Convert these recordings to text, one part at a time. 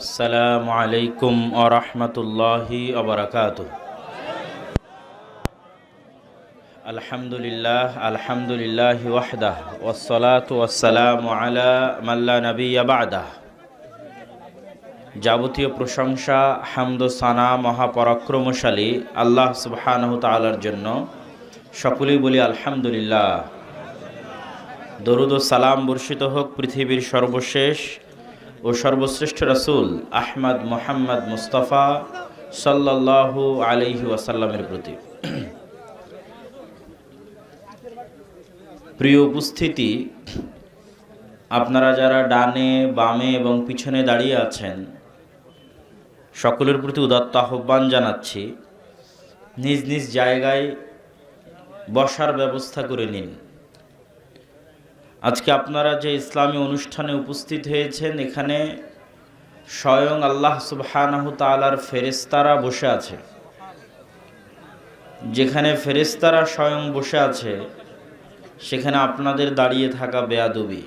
আসসালামু আলাইকুম ওয়া রাহমাতুল্লাহি ওয়া বারাকাতুহু। আলহামদুলিল্লাহি ওয়াহদাহু ওয়াসসালাতু ওয়াসসালামু আলা মান লা নাবিয়্যা বা'দাহু। যাবতীয় প্রশংসা, হামদ ও সানা মহাপরাক্রমশালী আল্লাহ সুবহানাহু তাআলার জন্য। সকলেই বলি আলহামদুলিল্লাহ। দরুদ ও সালাম বর্ষিত হোক পৃথিবীর সর্বশেষ ও সর্বশ্রেষ্ঠ রাসূল আহমদ মুহাম্মদ মুস্তাফা সাল্লাল্লাহু আলাইহি ওয়াসাল্লামের প্রতি। প্রিয় উপস্থিতি, আপনারা যারা ডানে বামে এবং পিছনে দাঁড়িয়ে আছেন, সকলের প্রতি উদাত্ত আহ্বান জানাচ্ছি, নিজ নিজ জায়গায় বসার ব্যবস্থা করে নিন। আজকে আপনারা যে ইসলামী অনুষ্ঠানে উপস্থিত হয়েছেন, এখানে স্বয়ং আল্লাহ সুবহানাহু তাআলার ফেরেশতারা বসে আছে। যেখানে ফেরেশতারা স্বয়ং বসে আছে, সেখানে আপনাদের দাঁড়িয়ে থাকা বেয়াদবি।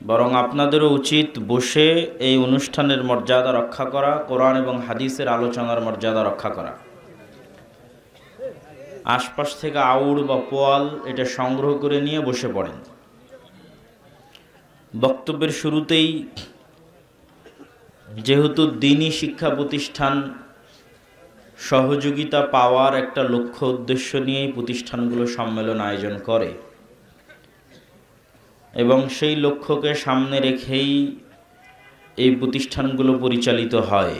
বরং আপনাদেরও উচিত বসে এই অনুষ্ঠানের মর্যাদা রক্ষা করা, কোরআন এবং হাদিসের আলোচনার মর্যাদা রক্ষা করা। আশপাশ থেকে আউড় বা পোয়াল এটা সংগ্রহ করে নিয়ে বসে পড়েন। বক্তব্যের শুরুতেই, যেহেতু দ্বীনি শিক্ষা প্রতিষ্ঠান সহযোগিতা পাওয়ার একটা লক্ষ্য উদ্দেশ্য নিয়েই প্রতিষ্ঠানগুলো সম্মেলন আয়োজন করে এবং সেই লক্ষ্যকে সামনে রেখেই এই প্রতিষ্ঠানগুলো পরিচালিত হয়,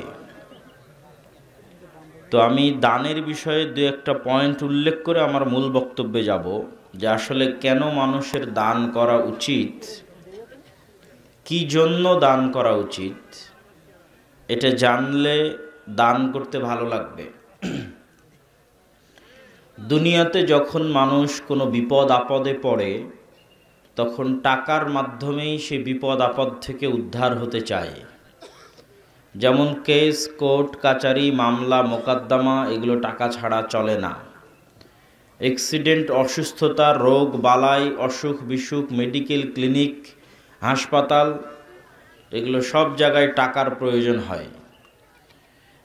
তো আমি দানের বিষয়ে দু একটা পয়েন্ট উল্লেখ করে আমার মূল বক্তব্যে যাব, যে আসলে কেন মানুষের দান করা উচিত, কি জন্য দান করা উচিত, এটা জানলে দান করতে ভালো লাগবে। দুনিয়াতে যখন মানুষ কোনো বিপদ আপদে পড়ে, তখন টাকার মাধ্যমেই সে বিপদ আপদ থেকে উদ্ধার হতে চায়। যেমন কেস, কোর্ট কাচারি, মামলা মোকদ্দমা, এগুলো টাকা ছাড়া চলে না। অ্যাক্সিডেন্ট, অসুস্থতা, রোগ বালাই, অসুখ বিসুখ, মেডিকেল ক্লিনিক, হাসপাতাল, এগুলো সব জায়গায় টাকার প্রয়োজন হয়।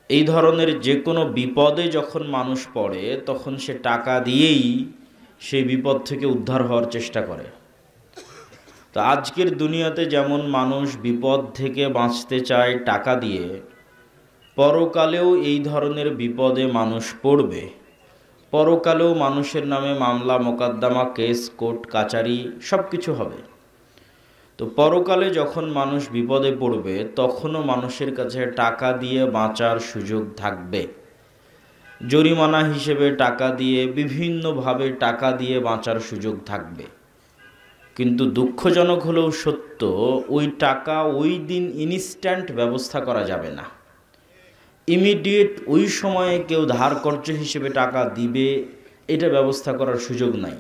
এই ধরনের যে কোনো বিপদে যখন মানুষ পড়ে, তখন সে টাকা দিয়েই সেই বিপদ থেকে উদ্ধার হওয়ার চেষ্টা করে। তো আজকের দুনিয়াতে যেমন মানুষ বিপদ থেকে বাঁচতে চায় টাকা দিয়ে, পরকালেও এই ধরনের বিপদে মানুষ পড়বে। পরকালেও মানুষের নামে মামলা মোকদ্দমা, কেস, কোর্ট কাচারি সব কিছু হবে। তো পরকালে যখন মানুষ বিপদে পড়বে, তখনও মানুষের কাছে টাকা দিয়ে বাঁচার সুযোগ থাকবে। জরিমানা হিসেবে টাকা দিয়ে, বিভিন্নভাবে টাকা দিয়ে বাঁচার সুযোগ থাকবে। কিন্তু দুঃখজনক হলেও সত্য, ওই টাকা ওই দিন ইনস্ট্যান্ট ব্যবস্থা করা যাবে না। ইমিডিয়েট ওই সময়ে কেউ ধার কর্য হিসেবে টাকা দিবে, এটা ব্যবস্থা করার সুযোগ নাই।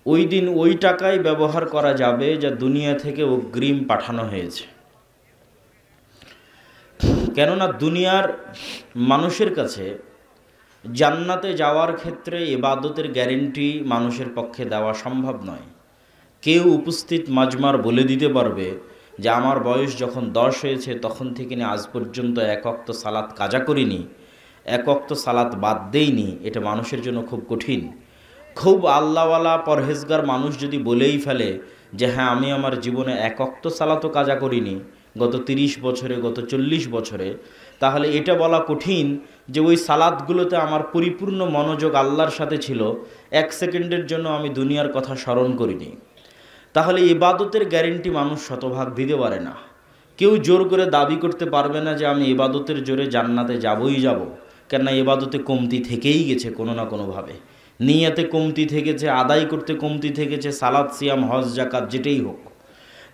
ওই দিন ওই টাকাই ব্যবহার করা যাবে যা দুনিয়া থেকে অগ্রিম পাঠানো হয়েছে। কেননা দুনিয়ার মানুষের কাছে জান্নাতে যাওয়ার ক্ষেত্রে ইবাদতের গ্যারেন্টি মানুষের পক্ষে দেওয়া সম্ভব নয়। কেউ উপস্থিত মাজমার বলে দিতে পারবে যে আমার বয়স যখন 10 হয়েছে, তখন থেকে নিয়ে আজ পর্যন্ত এক ওয়াক্ত সালাত কাজা করিনি, এক ওয়াক্ত সালাত বাদ দেইনি, এটা মানুষের জন্য খুব কঠিন। খুব আল্লাহওয়ালা পরহেজগার মানুষ যদি বলেই ফেলে যে হ্যাঁ, আমি আমার জীবনে এক ওয়াক্ত সালাতও কাজা করিনি গত 30 বছরে, গত 40 বছরে, তাহলে এটা বলা কঠিন যে ওই সালাতগুলোতে আমার পরিপূর্ণ মনোযোগ আল্লাহর সাথে ছিল, 1 সেকেন্ডের জন্য আমি দুনিয়ার কথা স্মরণ করিনি। তাহলে ইবাদতের গ্যারেন্টি মানুষ শতভাগ দিতে পারে না। কেউ জোর করে দাবি করতে পারবে না যে আমি ইবাদতের জোরে জান্নাতে যাবই যাব, কেননা ইবাদতে কমতি থেকেই গেছে কোনো না কোনোভাবে। নিয়াতে কমতি থেকেছে, আদায় করতে কমতি থেকেছে, সালাত সিয়াম হজ জাকাত যেটাই হোক।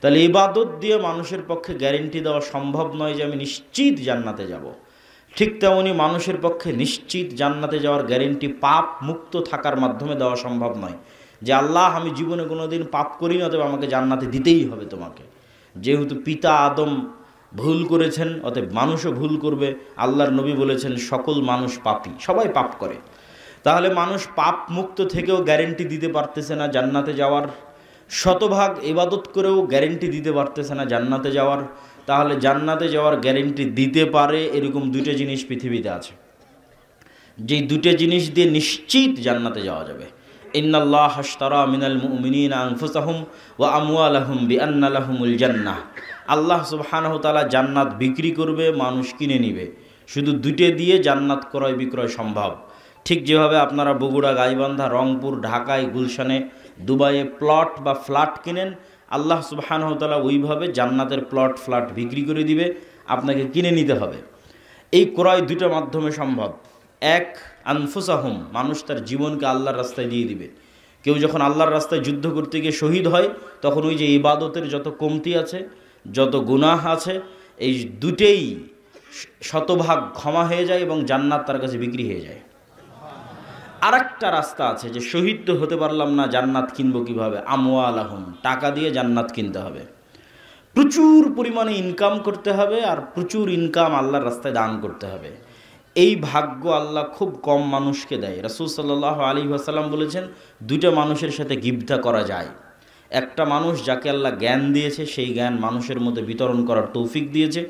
তাহলে ইবাদত দিয়ে মানুষের পক্ষে গ্যারেন্টি দেওয়া সম্ভব নয় যে আমি নিশ্চিত জান্নাতে যাব। ঠিক তেমনি মানুষের পক্ষে নিশ্চিত জান্নাতে যাওয়ার গ্যারেন্টি পাপ মুক্ত থাকার মাধ্যমে দেওয়া সম্ভব নয়, যে আল্লাহ আমি জীবনে কোনো দিন পাপ করি না, তবে আমাকে জান্নাতে দিতেই হবে তোমাকে। যেহেতু পিতা আদম ভুল করেছেন, অতএব মানুষও ভুল করবে। আল্লাহর নবী বলেছেন সকল মানুষ পাপী, সবাই পাপ করে। তাহলে মানুষ পাপ মুক্ত থেকেও গ্যারেন্টি দিতে পারতেছে না জান্নাতে যাওয়ার। শতভাগ ইবাদত করেও গ্যারেন্টি দিতে পারতেছে না জান্নাতে যাওয়ার, তাহলে জান্নাতে যাওয়ার গ্যারেন্টি দিতে পারে এরকম দুটো জিনিস পৃথিবীতে আছে, যেই দুটো জিনিস দিয়ে নিশ্চিত জান্নাতে যাওয়া যাবে। ইন্নাল্লাহ আশতারা মিনাল মুমিনিনা আনফুসাহুম ওয়া আমওয়ালাহুম বিআন্না লাহুমুল জান্নাহ। আল্লাহ সুবহানাহু ওয়া তাআলা জান্নাত বিক্রি করবে, মানুষ কিনে নিবে। শুধু দুটো দিয়ে জান্নাত ক্রয় বিক্রয় সম্ভব। ঠিক যেভাবে আপনারা বগুড়া, গাইবান্ধা, রংপুর, ঢাকায়, গুলশানে, দুবাইয়ে প্লট বা ফ্ল্যাট কিনেন, আল্লাহ সুবহানাহু ওয়া তাআলা ওইভাবে জান্নাতের প্লট ফ্ল্যাট বিক্রি করে দিবে, আপনাকে কিনে নিতে হবে। এই ক্রয় দুটো মাধ্যমে সম্ভব। এক, আনফুসাহুম, মানুষ তার জীবনকে আল্লাহর রাস্তায় দিয়ে দিবে। কেউ যখন আল্লাহর রাস্তায় যুদ্ধ করতে গিয়ে শহীদ হয়, তখন ওই যে ইবাদতের যত কমতি আছে, যত গুনাহ আছে, এই দুটেই শতভাগ ক্ষমা হয়ে যায় এবং জান্নাত তার কাছে বিক্রি হয়ে যায়। আর একটা রাস্তা আছে যে শহীদ তো হতে পারলাম না, জান্নাত কিনবো কীভাবে? আমওয়ালাহুম, টাকা দিয়ে জান্নাত কিনতে হবে। প্রচুর পরিমাণে ইনকাম করতে হবে, আর প্রচুর ইনকাম আল্লাহর রাস্তায় দান করতে হবে। এই ভাগ্য আল্লাহ খুব কম মানুষকে দেয়। রাসূল সাল্লাল্লাহু আলাইহি ওয়াসাল্লাম বলেছেন, দুইটা মানুষের সাথে গিবতা করা যায়। একটা মানুষ যাকে আল্লাহ জ্ঞান দিয়েছে, সেই জ্ঞান মানুষের মধ্যে বিতরণ করার তৌফিক দিয়েছে,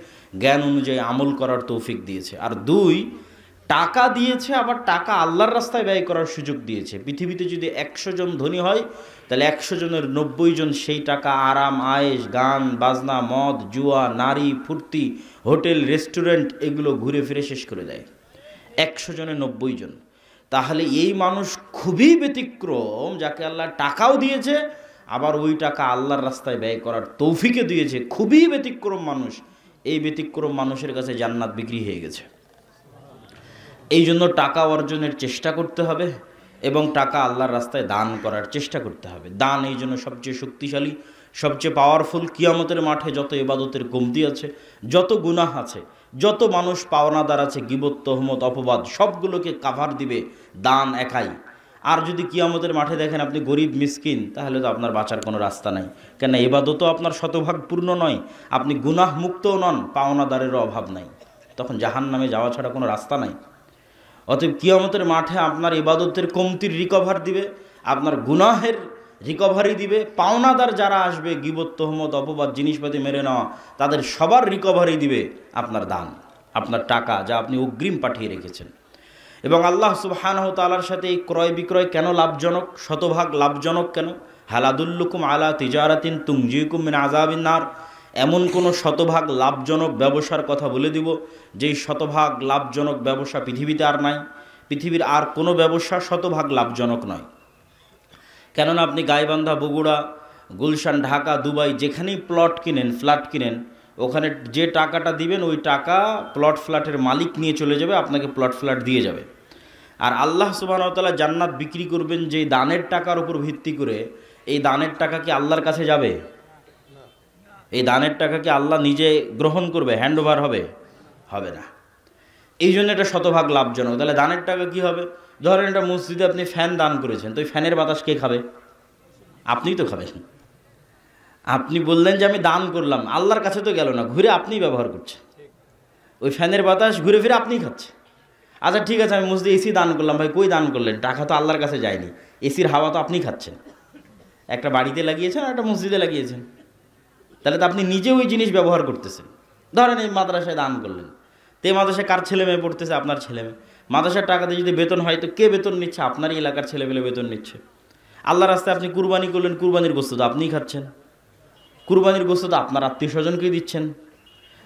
জ্ঞান অনুযায়ী আমল করার তৌফিক দিয়েছে। আর দুই, টাকা দিয়েছে, আবার টাকা আল্লাহর রাস্তায় ব্যয় করার সুযোগ দিয়েছে। পৃথিবীতে যদি 100 জন ধনী হয়, তাহলে 100 জনের 90 জন সেই টাকা আরাম, আয়েশ, গান বাজনা, মদ, জুয়া, নারী, ফুর্তি, হোটেল, রেস্টুরেন্ট, এগুলো ঘুরে ফিরে শেষ করে দেয়। 100 জনে 90 জন। তাহলে এই মানুষ খুবই ব্যতিক্রম, যাকে আল্লাহ টাকাও দিয়েছে, আবার ওই টাকা আল্লাহর রাস্তায় ব্যয় করার তৌফিকে দিয়েছে। খুবই ব্যতিক্রম মানুষ। এই ব্যতিক্রম মানুষের কাছে জান্নাত বিক্রি হয়ে গেছে। এই জন্য টাকা অর্জনের চেষ্টা করতে হবে এবং টাকা আল্লাহর রাস্তায় দান করার চেষ্টা করতে হবে। দান এই জন্য সবচেয়ে শক্তিশালী, সবচেয়ে পাওয়ারফুল। কিয়ামতের মাঠে যত ইবাদতের কমতি আছে, যত গুনাহ আছে, যত মানুষ পাওনাদার আছে, গীবত, তহমত, অপবাদ, সবগুলোকে কাভার দিবে দান একাই। আর যদি কিয়ামতের মাঠে দেখেন আপনি গরিব মিসকিন, তাহলে তো আপনার বাঁচার কোনো রাস্তা নাই। কেন? ইবাদতও আপনার শতভাগ পূর্ণ নয়, আপনি গুনাহ মুক্তও নন, পাওনাদারেরও অভাব নাই। তখন জাহান্নামে যাওয়া ছাড়া কোনো রাস্তা নাই। অতএব কিয়ামতের মাঠে আপনার ইবাদতের কমতির রিকভার দিবে, আপনার গুনাহের রিকভারি দিবে। পাওনাদার যারা আসবে, গীবত, তহমত, অপবাদ, জিনিসপাতি মেরে নেওয়া, তাদের সবার রিকভারি দিবে আপনার দান, আপনার টাকা, যা আপনি অগ্রিম পাঠিয়ে রেখেছেন। এবং আল্লাহ সুবহানাহু ওয়া তাআলার সাথে এই ক্রয় বিক্রয় কেন লাভজনক, শতভাগ লাভজনক কেন? হাল আদুল্লুকুম আলা তিজারাতিন তুনজিকুম মিন আযাবিন নার। এমন কোনো শতভাগ লাভজনক ব্যবসার কথা বলে দিব, যেই শতভাগ লাভজনক ব্যবসা পৃথিবীতে আর নাই। পৃথিবীর আর কোনো ব্যবসা শতভাগ লাভজনক নয়। কেননা আপনি গাইবান্ধা, বগুড়া, গুলশান, ঢাকা, দুবাই, যেখানেই প্লট কিনেন, ফ্ল্যাট কিনেন, ওখানে যে টাকাটা দিবেন, ওই টাকা প্লট ফ্ল্যাটের মালিক নিয়ে চলে যাবে, আপনাকে প্লট ফ্ল্যাট দিয়ে যাবে। আর আল্লাহ সুবহানাহু ওয়া তাআলা জান্নাত বিক্রি করবেন যে দানের টাকার উপর ভিত্তি করে। এই দানের টাকা কি আল্লাহর কাছে যাবে? এই দানের টাকা কি আল্লাহ নিজে গ্রহণ করবে? হ্যান্ড ওভার হবে? হবে না। এই জন্য এটা শতভাগ লাভজনক। তাহলে দানের টাকা কি হবে? ধরেন একটা মসজিদে আপনি ফ্যান দান করেছেন, তো ওই ফ্যানের বাতাস কে খাবে? আপনিই তো খাবেন। আপনি বললেন যে আমি দান করলাম, আল্লাহর কাছে তো গেল না, ঘুরে আপনিই ব্যবহার করছেন। ওই ফ্যানের বাতাস ঘুরে ফিরে আপনিই খাচ্ছেন। আচ্ছা ঠিক আছে, আমি মসজিদে এসি দান করলাম। ভাই কই দান করলেন? টাকা তো আল্লাহর কাছে যায়নি, এসির হাওয়া তো আপনিই খাচ্ছেন। একটা বাড়িতে লাগিয়েছেন আর একটা মসজিদে লাগিয়েছেন, তাহলে তো আপনি নিজে ওই জিনিস ব্যবহার করতেছেন। ধরেন এই মাদ্রাসায় দান করলেন, তো এই মাদ্রাসায় কার ছেলে মেয়ে পড়তেছে? আপনার ছেলে মেয়ে। মাদ্রাসার টাকাতে যদি বেতন হয়, তো কে বেতন নিচ্ছে? আপনারই এলাকার ছেলেমেয়ে বেতন নিচ্ছে। আল্লাহ রাস্তায় আপনি কুরবানি করলেন, কুরবানির গোশত তো আপনিই খাচ্ছেন, কুরবানির গোশত তো আপনার আত্মীয় স্বজনকেই দিচ্ছেন।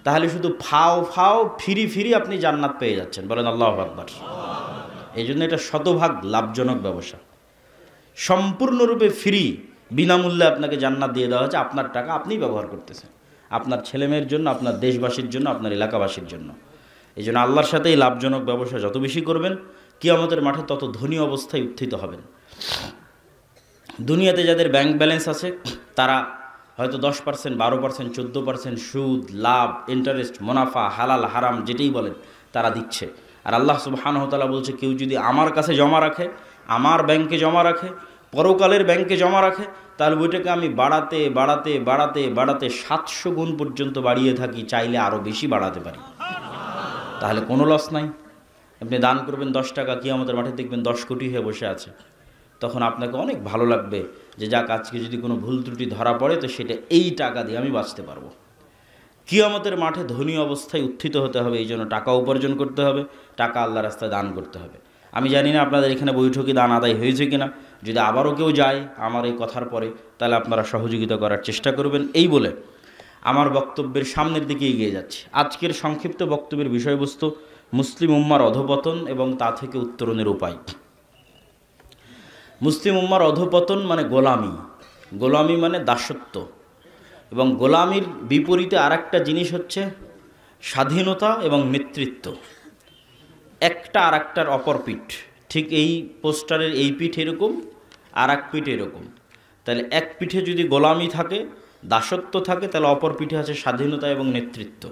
তাহলে শুধু ফাও ফাও ফিরি ফিরি আপনি জান্নাত পেয়ে যাচ্ছেন। বলেন আল্লাহু আকবার। এই জন্য এটা শতভাগ লাভজনক ব্যবসা। সম্পূর্ণরূপে ফ্রি, বিনামূল্যে আপনাকে জান্নাত দিয়ে দেওয়া হচ্ছে। আপনার টাকা আপনিই ব্যবহার করতেছেন, আপনার ছেলেমেয়ের জন্য, আপনার দেশবাসীর জন্য, আপনার এলাকাবাসীর জন্য। এই জন্য আল্লাহর সাথে এই লাভজনক ব্যবসা যত বেশি করবেন, কিয়ামতের মাঠে তত ধনী অবস্থায় উত্থিত হবেন। দুনিয়াতে যাদের ব্যাংক ব্যালেন্স আছে, তারা হয়তো 10%, 12%, 14% সুদ, লাভ, ইন্টারেস্ট, মুনাফা, হালাল হারাম যেটাই বলেন তারা দিচ্ছে। আর আল্লাহ সুবহানাহু ওয়া তাআলা বলছে, কেউ যদি আমার কাছে জমা রাখে, আমার ব্যাংকে জমা রাখে, পরকালের ব্যাংকে জমা রাখে, তাহলে ওইটাকে আমি বাড়াতে বাড়াতে বাড়াতে বাড়াতে 700 গুণ পর্যন্ত বাড়িয়ে থাকি, চাইলে আরও বেশি বাড়াতে পারি। তাহলে কোনো লস নাই। আপনি দান করবেন 10 টাকা, কিয়ামতের মাঠে দেখবেন 10 কোটি হয়ে বসে আছে। তখন আপনাকে অনেক ভালো লাগবে যে যাক, আজকে যদি কোনো ভুল ত্রুটি ধরা পড়ে তো সেটা এই টাকা দিয়ে আমি বাঁচতে পারবো। কিয়ামতের মাঠে ধনী অবস্থায় উত্থিত হতে হবে, এই জন্য টাকা উপার্জন করতে হবে, টাকা আল্লাহ রাস্তায় দান করতে হবে। আমি জানি না আপনাদের এখানে বৈঠকে দান আদায় হয়েছে কিনা, যদি আবারও কেউ যায় আমার এই কথার পরে তাহলে আপনারা সহযোগিতা করার চেষ্টা করবেন। এই বলে আমার বক্তব্যের সামনের দিকে এগিয়ে যাচ্ছে। আজকের সংক্ষিপ্ত বক্তব্যের বিষয়বস্তু মুসলিম উম্মার অধঃপতন এবং তা থেকে উত্তরণের উপায়। মুসলিম উম্মার অধঃপতন মানে গোলামি, গোলামি মানে দাসত্ব, এবং গোলামির বিপরীতে আরেকটা জিনিস হচ্ছে স্বাধীনতা এবং নেতৃত্ব। একটা আরেকটার অপর পিঠ, ঠিক এই পোস্টারের এই পিঠ এরকম, আর এক পিঠ এরকম। তাহলে এক পিঠে যদি গোলামি থাকে, দাসত্ব থাকে, তাহলে অপর পিঠে আছে স্বাধীনতা এবং নেতৃত্ব।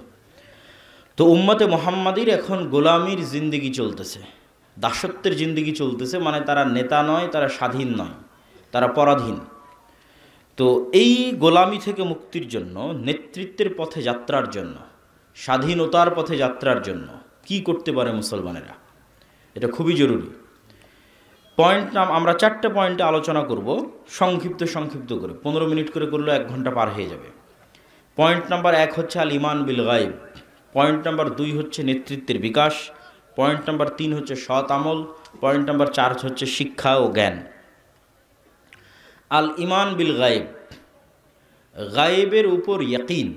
তো উম্মতে মুহাম্মাদির এখন গোলামির জিন্দেগি চলতেছে, দাসত্বের জিন্দেগি চলতেছে, মানে তারা নেতা নয়, তারা স্বাধীন নয়, তারা পরাধীন। তো এই গোলামি থেকে মুক্তির জন্য, নেতৃত্বের পথে যাত্রার জন্য, স্বাধীনতার পথে যাত্রার জন্য কি করতে পারে মুসলমানেরা, এটা খুবই জরুরি। পয়েন্ট আমরা 4টে পয়েন্টে আলোচনা করব, সংক্ষিপ্ত করে, 15 মিনিট করে করলে 1 ঘন্টা পার হয়ে যাবে। পয়েন্ট নাম্বার 1 হচ্ছে আল ইমান বিল গায়ব, পয়েন্ট নাম্বার 2 হচ্ছে নেতৃত্বের বিকাশ, পয়েন্ট নাম্বার 3 হচ্ছে সৎ আমল, পয়েন্ট নাম্বার 4 হচ্ছে শিক্ষা ও জ্ঞান। আল ইমান বিল গায়েব, গায়েবের উপর ইয়াকিন।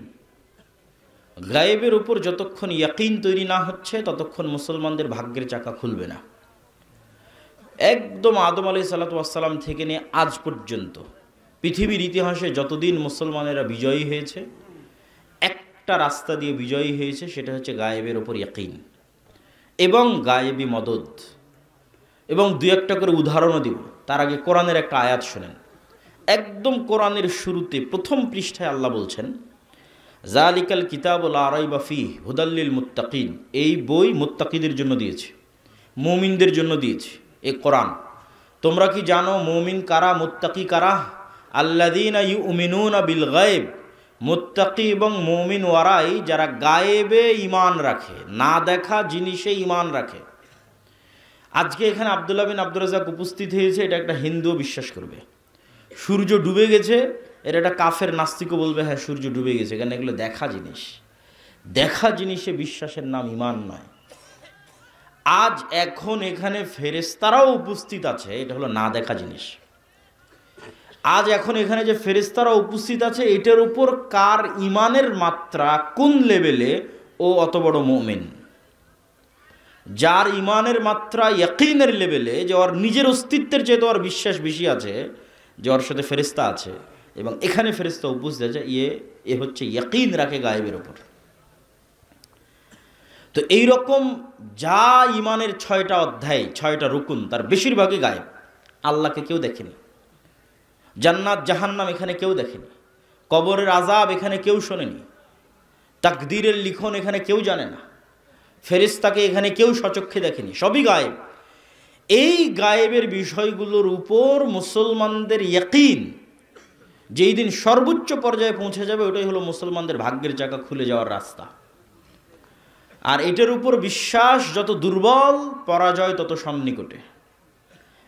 গায়েবের উপর যতক্ষণ ইয়াকিন তৈরি না হচ্ছে ততক্ষণ মুসলমানদের ভাগ্যের চাকা খুলবে না। একদম আদম আলাইহিস সালাতু ওয়াস সালাম থেকে নিয়ে আজ পর্যন্ত পৃথিবীর ইতিহাসে যতদিন মুসলমানেরা বিজয়ী হয়েছে, একটা রাস্তা দিয়ে বিজয়ী হয়েছে, সেটা হচ্ছে গায়েবের উপর ইয়াকিন এবং গায়েবী মদদ। এবং 2-1টা করে উদাহরণও দিব। তার আগে কোরআনের একটা আয়াত শোনেন। একদম কোরআনের শুরুতে প্রথম পৃষ্ঠায় আল্লাহ বলছেন, জালিকাল কিতাবুল লা রাইবা ফীহি হুদাল লিল মুত্তাকিন। এই বই মুত্তাকিদের জন্য দিয়েছি, মুমিনদের জন্য দিয়েছি এই কোরআন। তোমরা কি জানো মুমিন কারা, মুত্তাকি কারা? আল্লাযীনা ইউমিনুনা বিল গায়ব, মুত্তাকি এবং মুমিন ওয়ারাই যারা গায়েবে ঈমান রাখে, না দেখা জিনিসে ঈমান রাখে। আজকে এখানে আব্দুল্লাহ বিন আব্দুর রাজ্জাক উপস্থিত হয়েছে, এটা একটা হিন্দুও বিশ্বাস করবে। সূর্য ডুবে গেছে, এর একটা কাফের নাস্তিকও বলবে হ্যাঁ সূর্য ডুবে গেছে, কারণ এগুলো দেখা জিনিস। দেখা জিনিসে বিশ্বাসের নাম ঈমান নয়। আজ এখন এখানে ফেরেশতারাও উপস্থিত আছে, এটা হলো না দেখা জিনিস। আজ এখন এখানে যে ফেরেশতারা উপস্থিত আছে, এটার উপর কার ঈমানের মাত্রা কোন লেভেলে, ও অত বড় মুমিন। যার ঈমানের মাত্রা ইয়াকিনের লেভেলে, যে ওর নিজের অস্তিত্বের চেয়ে তো ওর বিশ্বাস বেশি আছে যে ওর সাথে ফেরেশতা আছে এবং এখানে ফেরেশতা উপস্থিত আছে, এ হচ্ছে ইয়াকিন রাখে গায়েবের ওপর। তো এইরকম যা ঈমানের 6টা অধ্যায়, 6টা রুকুন, তার বেশিরভাগই গায়েব। আল্লাহকে কেউ দেখেনি, জান্নাত জাহান্নাম এখানে কেউ দেখেনি, কবরের আযাব এখানে কেউ শোনেনি, তাকদীরের লিখন এখানে কেউ জানে না, ফেরেশতাকে এখানে কেউ সচক্ষে দেখেনি, সবই গায়েব। এই গায়েবের বিষয়গুলোর উপর মুসলমানদের ইয়াকিন যেই দিন সর্বোচ্চ পর্যায়ে পৌঁছে যাবে, ওটাই হলো মুসলমানদের ভাগ্যের চাকা খুলে যাওয়ার রাস্তা। আর এটার উপর বিশ্বাস যত দুর্বল, পরাজয় তত সন্নিকটে।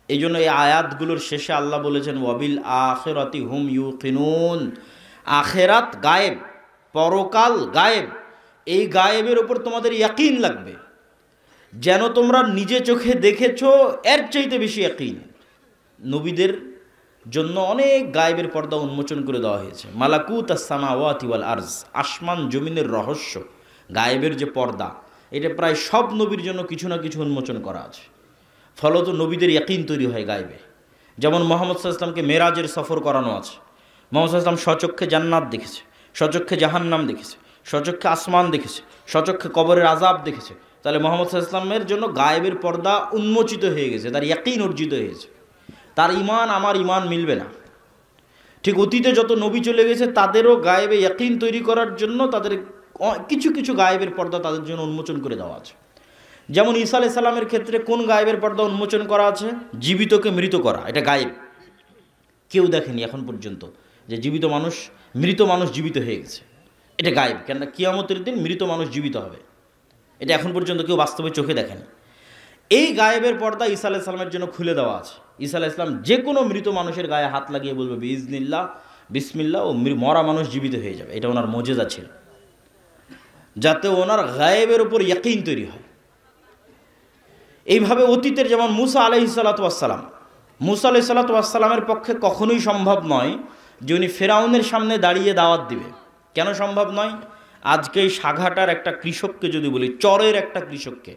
এই জন্য এই আয়াতগুলোর শেষে আল্লাহ বলেছেন, ওয়াবিল আখিরাতি হুম ইউকিনুন। আখেরাত গায়েব, পরকাল গায়েব। এই গায়েবের উপর তোমাদের ইয়াকিন লাগবে, যেন তোমরা নিজে চোখে দেখেছো এর চাইতে বেশি ইয়াকিন। নবীদের জন্য অনেক গায়েবের পর্দা উন্মোচন করে দেওয়া হয়েছে। মালাকুত আস-সামাওয়াতি ওয়াল আরজ, আসমান জমিনের রহস্য, গায়েবের যে পর্দা, এটা প্রায় সব নবীর জন্য কিছু না কিছু উন্মোচন করা আছে। ফলত নবীদের ইয়াকিন তৈরি হয় গায়েবে। যেমন মুহাম্মদ সাল্লাল্লাহু আলাইহি ওয়াসাল্লামকে মেরাজের সফর করানো আছে, মুহাম্মদ সাল্লাল্লাহু আলাইহি ওয়াসাল্লাম স্বচক্ষে জান্নাত দেখেছে, স্বচক্ষে জাহান্নাম দেখেছে, স্বচক্ষে আসমান দেখেছে, স্বচক্ষে কবরের আযাব দেখেছে। তাহলে মুহাম্মদ সাল্লাল্লাহু আলাইহি ওয়াসাল্লামের জন্য গায়েবের পর্দা উন্মোচিত হয়ে গেছে, তার ইয়াকিন অর্জিত হয়েছে। তার ঈমান আমার ঈমান মিলবে না। ঠিক অতীতে যত নবী চলে গেছে, তাদেরও গায়েবে ইয়াকিন তৈরি করার জন্য তাদের কিছু কিছু গায়েবের পর্দা তাদের জন্য উন্মোচন করে দেওয়া আছে। যেমন ঈসা আলাইহিস সালামের ক্ষেত্রে কোন গায়েবের পর্দা উন্মোচন করা আছে? জীবিতকে মৃত করা, এটা গায়েব। কেউ দেখেনি এখন পর্যন্ত যে জীবিত মানুষ, মৃত মানুষ জীবিত হয়ে গেছে, এটা গায়েব। কেন? কিয়ামতের দিন মৃত মানুষ জীবিত হবে, এটা এখন পর্যন্ত কেউ বাস্তবে চোখে দেখেনি। এই গায়েবের পর্দা ঈসা আলাইহিস সালামের জন্য খুলে দেওয়া আছে। ঈসা আলাইহিস সালাম যে কোনো মৃত মানুষের গায়ে হাত লাগিয়ে বলবে বিইজনিল্লাহ, বিসমিল্লাহ, ও মরা মানুষ জীবিত হয়ে যাবে। এটা ওনার মুজিজা ছিল, যাতে ওনার গায়েবের উপর ইয়াকিন তৈরি হয়। এইভাবে অতীতের যেমন মুসা আলাইহিস সালাতু ওয়াস সালাম, মুসা আলাইহিস সালাতু ওয়াস সালামের পক্ষে কখনোই সম্ভব নয় যে উনি ফেরাউনের সামনে দাঁড়িয়ে দাওয়াত দিবে। কেন সম্ভব নয়? আজকে এই সাঘাটার একটা কৃষককে যদি বলি, চরের একটা কৃষককে,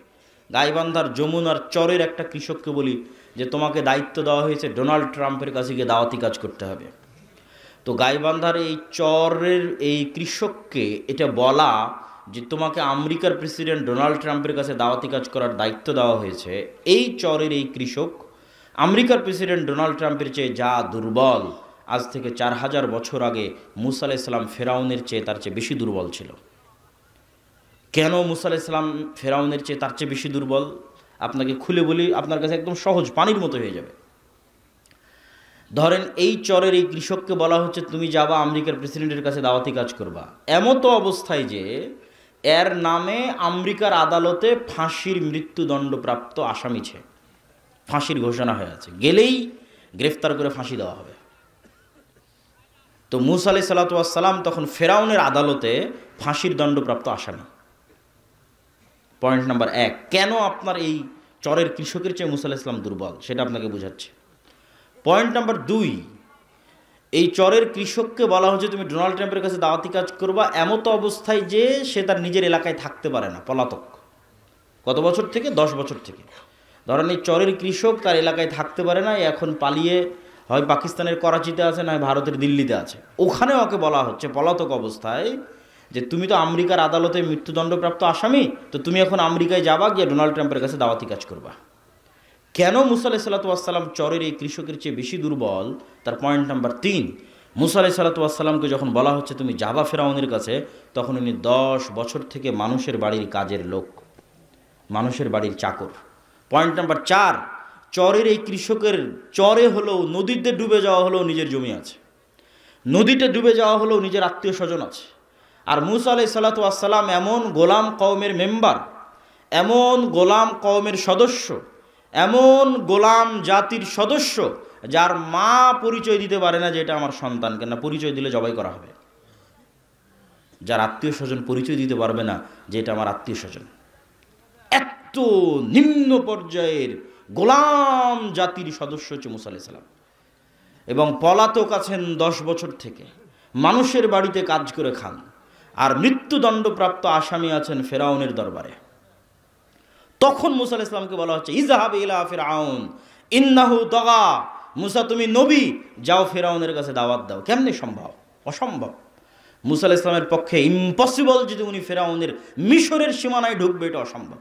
গাইবান্ধার যমুনার চরের একটা কৃষককে বলি যে তোমাকে দায়িত্ব দেওয়া হয়েছে ডোনাল্ড ট্রাম্পের কাছে গিয়ে দাওয়াতি কাজ করতে হবে, তো গাইবান্ধার এই চরের এই কৃষককে এটা বলা যে তোমাকে আমেরিকার প্রেসিডেন্ট ডোনাল্ড ট্রাম্পের কাছে দাওয়াতি কাজ করার দায়িত্ব দেওয়া হয়েছে, এই চরের এই কৃষক আমেরিকার প্রেসিডেন্ট ডোনাল্ড ট্রাম্পের চেয়ে যা দুর্বল, আজ থেকে 4000 বছর আগে মুসা আলাইহিস সালাম ফেরাউনের চেয়ে তার চেয়ে বেশি দুর্বল ছিল। কেন মুসা আলাইহিস সালাম ফেরাউনের চেয়ে তার চেয়ে বেশি দুর্বল? আপনাকে খুলে বলি, আপনার কাছে একদম সহজ, পানির মতো হয়ে যাবে। ধরেন এই চরের এই কৃষককে বলা হচ্ছে তুমি যাবা আমেরিকার প্রেসিডেন্টের কাছে দাওয়াতি কাজ করবা, এমতো অবস্থায় যে এর নামে আমেরিকার আদালতে ফাঁসির মৃত্যুদণ্ডপ্রাপ্ত আসামি ছে, ফাঁসির ঘোষণা হয়ে আছে, গেলেই গ্রেফতার করে ফাঁসি দেওয়া হবে। তো মুসা আলাইহিস সালাতু ওয়াস সালাম তখন ফেরাউনের আদালতে ফাঁসির দণ্ডপ্রাপ্ত আসামি। পয়েন্ট নাম্বার 1, কেন আপনার এই চরের কৃষকের চেয়ে মুসা আলাইহিস সালাম দুর্বল সেটা আপনাকে বোঝাচ্ছে। পয়েন্ট নাম্বার 2, এই চরের কৃষককে বলা হচ্ছে তুমি ডোনাল্ড ট্রাম্পের কাছে দাওয়াতি কাজ করবা, এমতো অবস্থায় যে সে তার নিজের এলাকায় থাকতে পারে না, পলাতক। কত বছর থেকে? 10 বছর থেকে। ধরেন এই চরের কৃষক তার এলাকায় থাকতে পারে না, এখন পালিয়ে হয় পাকিস্তানের করাচিতে আছে, নয় ভারতের দিল্লিতে আছে। ওখানে ওকে বলা হচ্ছে পলাতক অবস্থায় যে তুমি তো আমেরিকার আদালতে মৃত্যুদণ্ডপ্রাপ্ত আসামি, তো তুমি এখন আমেরিকায় যাবা, গিয়ে ডোনাল্ড ট্রাম্পের কাছে দাওয়াতি কাজ করবা। কেন মুসা আলাইহিস সালাতু ওয়াস সালাম চরের এই কৃষকের চেয়ে বেশি দুর্বল? তার পয়েন্ট নাম্বার 3, মুসা আলাইহিস সালাতু ওয়াস সালামকে যখন বলা হচ্ছে তুমি যাবা ফেরাউনের কাছে, তখন উনি 10 বছর থেকে মানুষের বাড়ির কাজের লোক, মানুষের বাড়ির চাকর। পয়েন্ট নাম্বার 4, চরের এই কৃষকের চরে হলেও, নদীতে ডুবে যাওয়া হলেও নিজের জমি আছে, নদীতে ডুবে যাওয়া হলেও নিজের আত্মীয় স্বজন আছে। আর মুসা আলাইহিস সালাতু ওয়াস সালাম এমন গোলাম কওমের মেম্বার, এমন গোলাম কওমের সদস্য, এমন গোলাম জাতির সদস্য যার মা পরিচয় দিতে পারে না যে এটা আমার সন্তান, কেন পরিচয় দিলে জবাই করা হবে। যার আত্মীয় স্বজন পরিচয় দিতে পারবে না যে এটা আমার আত্মীয় স্বজন। এত নিম্ন পর্যায়ের গোলাম জাতির সদস্য হচ্ছে মুসা আলাইহিস সালাম, এবং পলাতক আছেন 10 বছর থেকে, মানুষের বাড়িতে কাজ করে খান, আর মৃত্যুদণ্ডপ্রাপ্ত আসামি আছেন ফেরাউনের দরবারে। তখন মুসা আলাইহিস সালামকে বলা হচ্ছে ইযহাব ইলা ফিরআউন ইন্নাহু তাগা, মুসা তুমি নবী, যাও ফেরাউনের কাছে দাওয়াত দাও। কেমনে সম্ভব? অসম্ভব। মুসা আলাইহিস সালামের পক্ষে ইম্পসিবল যদি উনি ফেরাউনের মিশরের সীমানায় ঢুকবে, এটা অসম্ভব।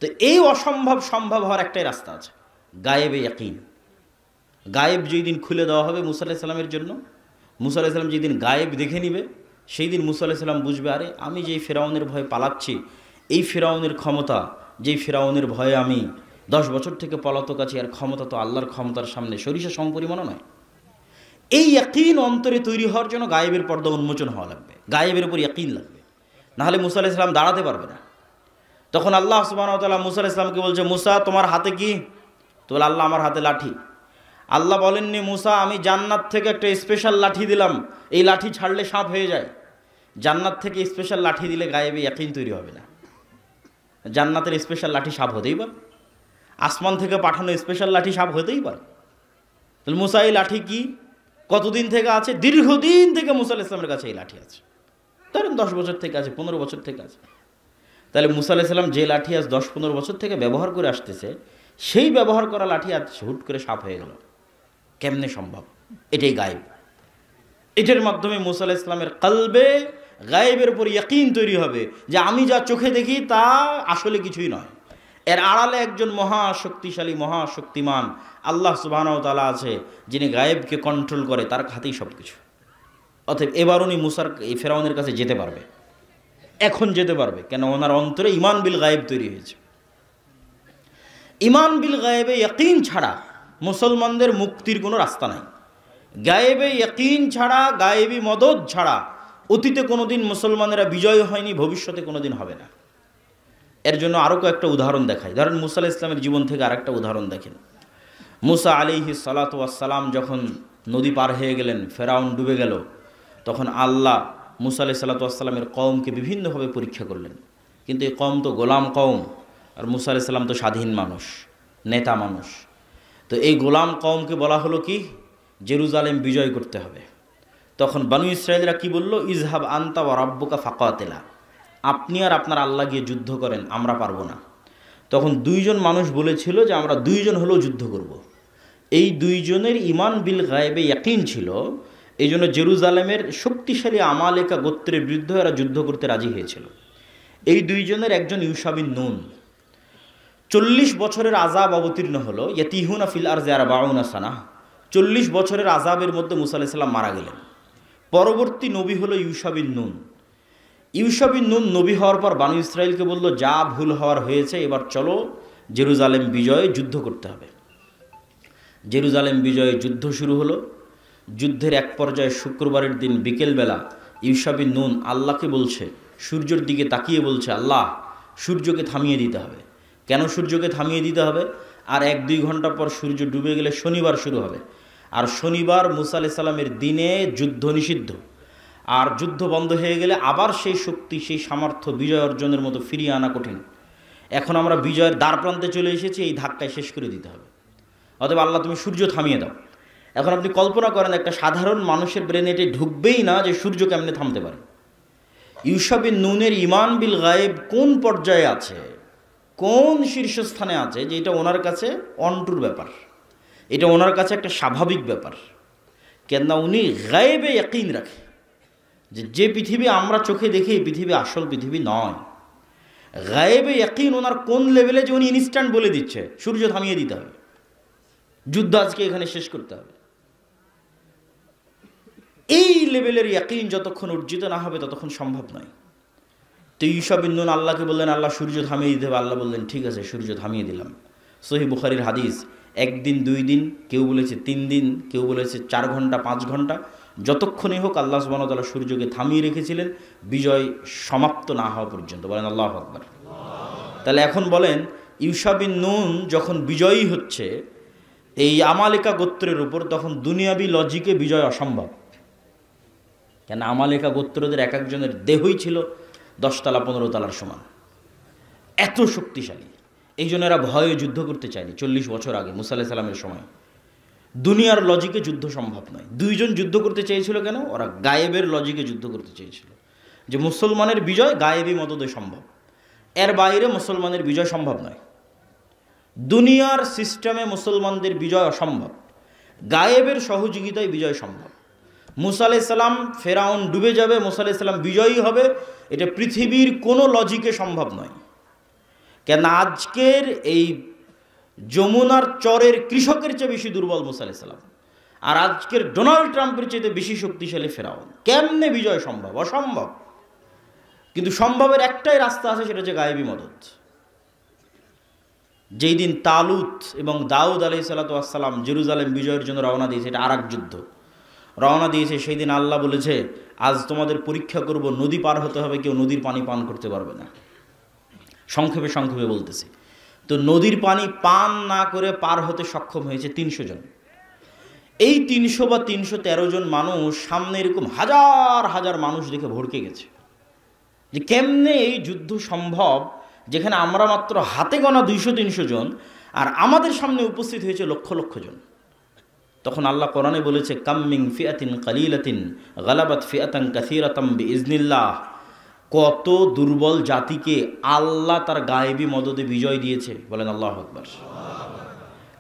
তো এই অসম্ভব সম্ভব হওয়ার একটাই রাস্তা আছে, গায়েবে ইয়াকিন। গায়েব যেই দিন খুলে দেওয়া হবে মুসা আলাইহিস সালামের জন্য, মুসা আলাইহিস সালাম যেদিন গায়েব দেখে নিবে, সেই দিন মুসা আলাইহিস সালাম বুঝবে আরে আমি যেই ফেরাউনের ভয়ে পালাচ্ছি, এই ফেরাউনের ক্ষমতা, যেই ফেরাউনের ভয়ে আমি 10 বছর থেকে পলাতক আছি, আর ক্ষমতা তো আল্লাহর ক্ষমতার সামনে সরিষা সমপরিমাণ নয়। এই ইয়াকিন অন্তরে তৈরি হওয়ার জন্য গায়েবের পর্দা উন্মোচন হওয়া লাগবে, গায়েবের উপর ইয়াকিন লাগবে, নাহলে মুসা আলাইহিস সালাম দাঁড়াতে পারবে না। তখন আল্লাহ সুবহানাহু ওয়া তাআলা মুসা আলাইহিস সালামকে বলছে মুসা তোমার হাতে কি? তো বলে আল্লাহ আমার হাতে লাঠি। আল্লাহ বলেননি মুসা আমি জান্নাত থেকে একটা স্পেশাল লাঠি দিলাম, এই লাঠি ছাড়লে সাপ হয়ে যায়। জান্নাত থেকে স্পেশাল লাঠি দিলে গায়েবে ইয়াকিন তৈরি হবে না। জান্নাতের স্পেশাল লাঠি সাপ হতেই পারে, আসমান থেকে পাঠানো স্পেশাল লাঠি সাপ হতেই পারে। তাহলে মুসা এই লাঠি কি, কতদিন থেকে আছে? দীর্ঘদিন থেকে মুসা আলাইহিস সালামের কাছে এই লাঠি আছে। ধরেন 10 বছর থেকে আছে, 15 বছর থেকে আছে। তাহলে মুসা আলাইহিস সালাম যে লাঠি আজ 10-15 বছর থেকে ব্যবহার করে আসতেছে, সেই ব্যবহার করা লাঠি আজ হুট করে সাপ হয়ে গেল, কেমনে সম্ভব? এটাই গায়েব। এটার মাধ্যমে মুসা আলাইহিস সালামের কলবে গায়েবের উপর ইয়াকিন তৈরি হবে যে আমি যা চোখে দেখি তা আসলে কিছুই নয়, এর আড়ালে একজন মহাশক্তিশালী মহাশক্তিমান আল্লাহ সুবহানাহু ওয়া তাআলা আছে, যিনি গায়েবকে কন্ট্রোল করে, তার হাতেই সব কিছু। অতএব এবার উনি মুসার এই ফেরাউনের কাছে যেতে পারবে, এখন যেতে পারবে, কেন ওনার অন্তরে ইমান বিল গায়েব তৈরি হয়েছে। ইমান বিল গায়েবে ইয়াকিন ছাড়া মুসলমানদের মুক্তির কোনো রাস্তা নাই। গায়েবে ইয়াকিন ছাড়া, গায়েবী মদদ ছাড়া অতীতে কোনোদিন মুসলমানেরা বিজয় হয়নি, ভবিষ্যতে কোনোদিন হবে না। এর জন্য আরও কয়েকটা উদাহরণ দেখাই। ধরেন মুসা আলাইহিস সালামের জীবন থেকে আরেকটা উদাহরণ দেখেন। মুসা আলাইহিস সালাতু ওয়াস সালাম যখন নদী পার হয়ে গেলেন, ফেরাউন ডুবে গেল, তখন আল্লাহ মুসা আলাইহিস সালাতু ওয়াস সালামের কওমকে বিভিন্নভাবে পরীক্ষা করলেন। কিন্তু এই কওম তো গোলাম কওম, আর মুসা আলাইহিস সালাম তো স্বাধীন মানুষ, নেতা মানুষ। তো এই গোলাম কওমকে বলা হলো কি, জেরুজালেম বিজয় করতে হবে। তখন বানু ইসরায়েলরা কি বলল, ইজহাব আনতা ওয়া রাব্বুকা ফাকাতিলা, আপনি আর আপনার আল্লাহ গিয়ে যুদ্ধ করেন, আমরা পারবো না। তখন দুইজন মানুষ বলেছিল যে আমরা দুইজন হলেও যুদ্ধ করব। এই দুইজনের ইমান বিল গায়েবে ইয়াকিন ছিল, এই জন্য জেরুজালেমের শক্তিশালী আমালেকা গোত্রের বিরুদ্ধে এরা যুদ্ধ করতে রাজি হয়েছিল। এই দুইজনের একজন ইউশা বিন নুন। 40 বছরের আযাব অবতীর্ণ হলো, ইয়াতিহুনা ফিল আরজি আরবাউনা সানা। 40 বছরের আযাবের মধ্যে মুসা আলাইহিস সালাম মারা গেলেন। পরবর্তী নবী হলো ইউশা বিন নুন। ইউশা বিন নুন নবী হওয়ার পর বানু ইসরাইলকে বলল, যা ভুল হওয়ার হয়েছে, এবার চলো জেরুজালেম বিজয়ে যুদ্ধ করতে হবে। জেরুজালেম বিজয়ে যুদ্ধ শুরু হলো। যুদ্ধের এক পর্যায়ে শুক্রবারের দিন বিকেলবেলা ইউশা বিন নুন আল্লাহকে বলছে, সূর্যের দিকে তাকিয়ে বলছে, আল্লাহ সূর্যকে থামিয়ে দিতে হবে। কেন সূর্যকে থামিয়ে দিতে হবে? আর 1-2 ঘন্টা পর সূর্য ডুবে গেলে শনিবার শুরু হবে, আর শনিবার মুসা আলাইহিস সালামের দিনে যুদ্ধ নিষিদ্ধ। আর যুদ্ধ বন্ধ হয়ে গেলে আবার সেই শক্তি, সেই সামর্থ্য বিজয় অর্জনের মতো ফিরিয়ে আনা কঠিন। এখন আমরা বিজয়ের দ্বার প্রান্তে চলে এসেছি, এই ধাক্কায় শেষ করে দিতে হবে। অতএব আল্লাহ তুমি সূর্য থামিয়ে দাও। এখন আপনি কল্পনা করেন, একটা সাধারণ মানুষের ব্রেনে এটি ঢুকবেই না যে সূর্য কেমনে থামতে পারে। ইউশা বিন নুনের ইমান বিল গায়েব কোন পর্যায়ে আছে, কোন শীর্ষস্থানে আছে, যে এটা ওনার কাছে অন্টুর ব্যাপার, এটা ওনার কাছে একটা স্বাভাবিক ব্যাপার। কেননা উনি গায়েবে ইয়াকিন রাখে যে পৃথিবী আমরা চোখে দেখি, এই পৃথিবী আসল পৃথিবী নয়। গায়েবে ইয়াকিন ওনার কোন লেভেলে, যে উনি ইনস্ট্যান্ট বলে দিচ্ছে সূর্য থামিয়ে দিতে হবে, যুদ্ধ আজকে এখানে শেষ করতে হবে। এই লেভেলের ইয়াকিন যতক্ষণ অর্জিত না হবে ততক্ষণ সম্ভব নয়। তো ইউশা বিন নুন আল্লাহকে বললেন, আল্লাহ সূর্য থামিয়ে দিতে হবে। আল্লাহ বললেন, ঠিক আছে, সূর্য থামিয়ে দিলাম। সহিহ বুখারীর হাদিস, 1 দিন 2 দিন, কেউ বলেছে 3 দিন, কেউ বলেছে 4 ঘন্টা 5 ঘন্টা, যতক্ষণই হোক আল্লাহ সুবহানাহু ওয়া তাআলা সূর্যকে থামিয়ে রেখেছিলেন বিজয় সমাপ্ত না হওয়া পর্যন্ত। বলেন আল্লাহু আকবার। তাহলে এখন বলেন, ইউশা বিন নুন যখন বিজয়ী হচ্ছে এই আমালেকা গোত্রের উপর, তখন দুনিয়াবি লজিকে বিজয় অসম্ভব। কেন আমালেকা গোত্রদের এক একজনের দেহই ছিল 10 তলা 15 তলার সমান, এত শক্তিশালী। এই জন্য এরা ভয়ে যুদ্ধ করতে চায়নি 40 বছর আগে মুসা আলাইহিস সালামের সময়। দুনিয়ার লজিকে যুদ্ধ সম্ভব নয়। দুইজন যুদ্ধ করতে চেয়েছিল কেন? ওরা গায়েবের লজিকে যুদ্ধ করতে চেয়েছিল, যে মুসলমানের বিজয় গায়েবী মদদে সম্ভব, এর বাইরে মুসলমানের বিজয় সম্ভব নয়। দুনিয়ার সিস্টেমে মুসলমানদের বিজয় অসম্ভব, গায়েবের সহযোগিতায় বিজয় সম্ভব। মুসা আলাইহিস সালাম, ফেরাউন ডুবে যাবে, মুসা আলাইহিস সালাম বিজয়ী হবে, এটা পৃথিবীর কোনো লজিকে সম্ভব নয়। কেন আজকের এই যমুনার চরের কৃষকের চেয়ে বেশি দুর্বল মুসা আলাইহিস সালাম, আর আজকের ডোনাল্ড ট্রাম্পের চেয়ে বেশি শক্তিশালী ফেরাউন। কেমনে বিজয় সম্ভব? অসম্ভব। কিন্তু সম্ভবের একটাই রাস্তা আছে, সেটা হচ্ছে গায়েবী মদত। যেই দিন তালুত এবং দাউদ আলাইহিস সালাম জেরুজালেম বিজয়ের জন্য রওনা দিয়েছে, এটা আরেক যুদ্ধ রওনা দিয়েছে, সেই দিন আল্লাহ বলেছে, আজ তোমাদের পরীক্ষা করব, নদী পার হতে হবে, কেউ নদীর পানি পান করতে পারবে না। সংক্ষেপে সংক্ষেপে বলতেছি, তো নদীর পানি পান না করে পার হতে সক্ষম হয়েছে 300 জন। এই 300 বা 313 জন মানুষ সামনে এরকম হাজার হাজার মানুষ দেখে ভড়কে গেছে যে কেমনে এই যুদ্ধ সম্ভব, যেখানে আমরা মাত্র হাতে গোনা 200-300 জন, আর আমাদের সামনে উপস্থিত হয়েছে লক্ষ লক্ষ জন। তখন আল্লাহ কোরআনে বলেছে, কাম্মিং ফিআতিন কালিলাতিন গালাবাত ফিআতান কাসীরাতাম বিইজনিল্লাহ। কত দুর্বল জাতিকে আল্লাহ তার গায়েবী মদদে বিজয় দিয়েছে। বলেন আল্লাহু আকবার।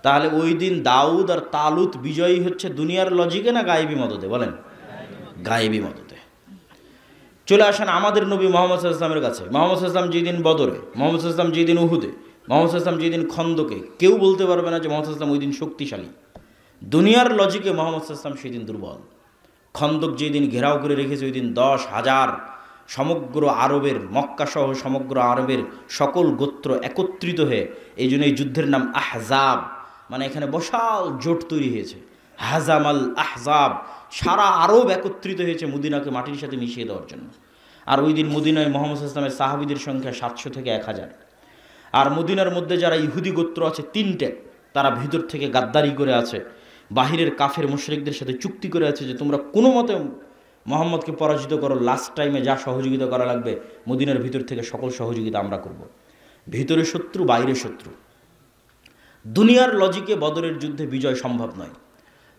তাহলে ওই দিন দাউদ আর তালুত বিজয়ী হচ্ছে দুনিয়ার লজিকে না গায়েবী মদদে? বলেন গায়েবী মদদে। চলে আসেন আমাদের নবী মুহাম্মদ সাল্লাল্লাহু আলাইহি ওয়াসাল্লামের কাছে। মুহাম্মদ সাল্লাল্লাহু আলাইহি ওয়াসাল্লাম যেদিন বদরে, মুহাম্মদ সাল্লাল্লাহু আলাইহি ওয়াসাল্লাম যেদিন উহুদে, মুহাম্মদ সাল্লাল্লাহু আলাইহি ওয়াসাল্লাম যেদিন খন্দকে, কেউ বলতে পারবে না যে মুহাম্মদ সাল্লাল্লাহু আলাইহি ওয়াসাল্লাম ওই দিন শক্তিশালী। দুনিয়ার লজিকে মুহাম্মদ সাল্লাল্লাহু আলাইহি ওয়াসাল্লাম সেদিন দুর্বল। খন্দক যেদিন ঘেরাও করে রেখেছে, ওই দিন 10,000 সমগ্র আরবের, মক্কা সহ সমগ্র আরবের সকল গোত্র একত্রিত হয়ে, এই জন্য এই যুদ্ধের নাম আহজাব, মানে এখানে বিশাল জোট তৈরি হয়েছে। হাজামাল আহজাব, সারা আরব একত্রিত হয়েছে মদিনাকে মাটির সাথে মিশিয়ে দেওয়ার জন্য। আর ওই দিন মদিনায় মুহাম্মদ সাল্লাল্লাহু আলাইহি ওয়াসাল্লামের সাহাবীদের সংখ্যা 700 থেকে 1000। আর মদিনার মধ্যে যারা ইহুদি গোত্র আছে তিনটে, তারা ভিতর থেকে গাদ্দারি করে আছে, বাহিরের কাফের মুশরিকদের সাথে চুক্তি করে আছে যে তোমরা কোনো মতে মোহাম্মদকে পরাজিত করো, লাস্ট টাইমে যা সহযোগিতা করা লাগবে মদিনার ভিতর থেকে সকল সহযোগিতা আমরা করব। ভিতরে শত্রু, বাইরে শত্রু। দুনিয়ার লজিকে বদরের যুদ্ধে বিজয় সম্ভব নয়,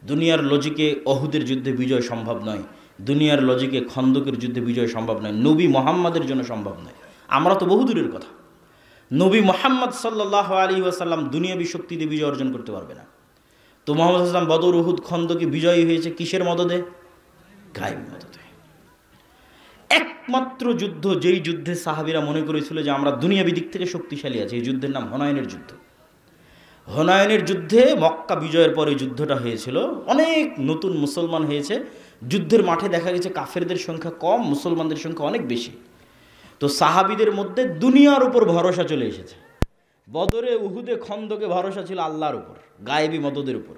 দুনিয়ার লজিকে অহুদের যুদ্ধে বিজয় সম্ভব নয়, দুনিয়ার লজিকে খন্দকের যুদ্ধে বিজয় সম্ভব নয়, নবী মোহাম্মদের জন্য সম্ভব নয়। আমরা তো বহুদূরের কথা, নবী মোহাম্মদ সাল্লাল্লাহু আলাইহি ওয়াসাল্লাম দুনিয়াবী শক্তি দিয়ে বিজয় অর্জন করতে পারবে না। তো মোহাম্মদ সাল্লাম বদর, উহুদ, খন্দকে বিজয়ী হয়েছে কিসের মদদে? গায়েবী মদদে। একমাত্র যুদ্ধ যেই যুদ্ধে সাহাবীরা মনে করেছিল যে আমরা দুনিয়াবী দিক থেকে শক্তিশালী আছি, এই যুদ্ধের নাম হুনাইনের যুদ্ধ। হুনাইনের যুদ্ধে, মক্কা বিজয়ের পরে যুদ্ধটা হয়েছিল, অনেক নতুন মুসলমান হয়েছে, যুদ্ধের মাঠে দেখা গেছে কাফেরদের সংখ্যা কম, মুসলমানদের সংখ্যা অনেক বেশি। তো সাহাবীদের মধ্যে দুনিয়ার উপর ভরসা চলে এসেছে। বদরে, উহুদে, খন্দকে ভরসা ছিল আল্লাহর উপর, গায়েবী মদদের উপর।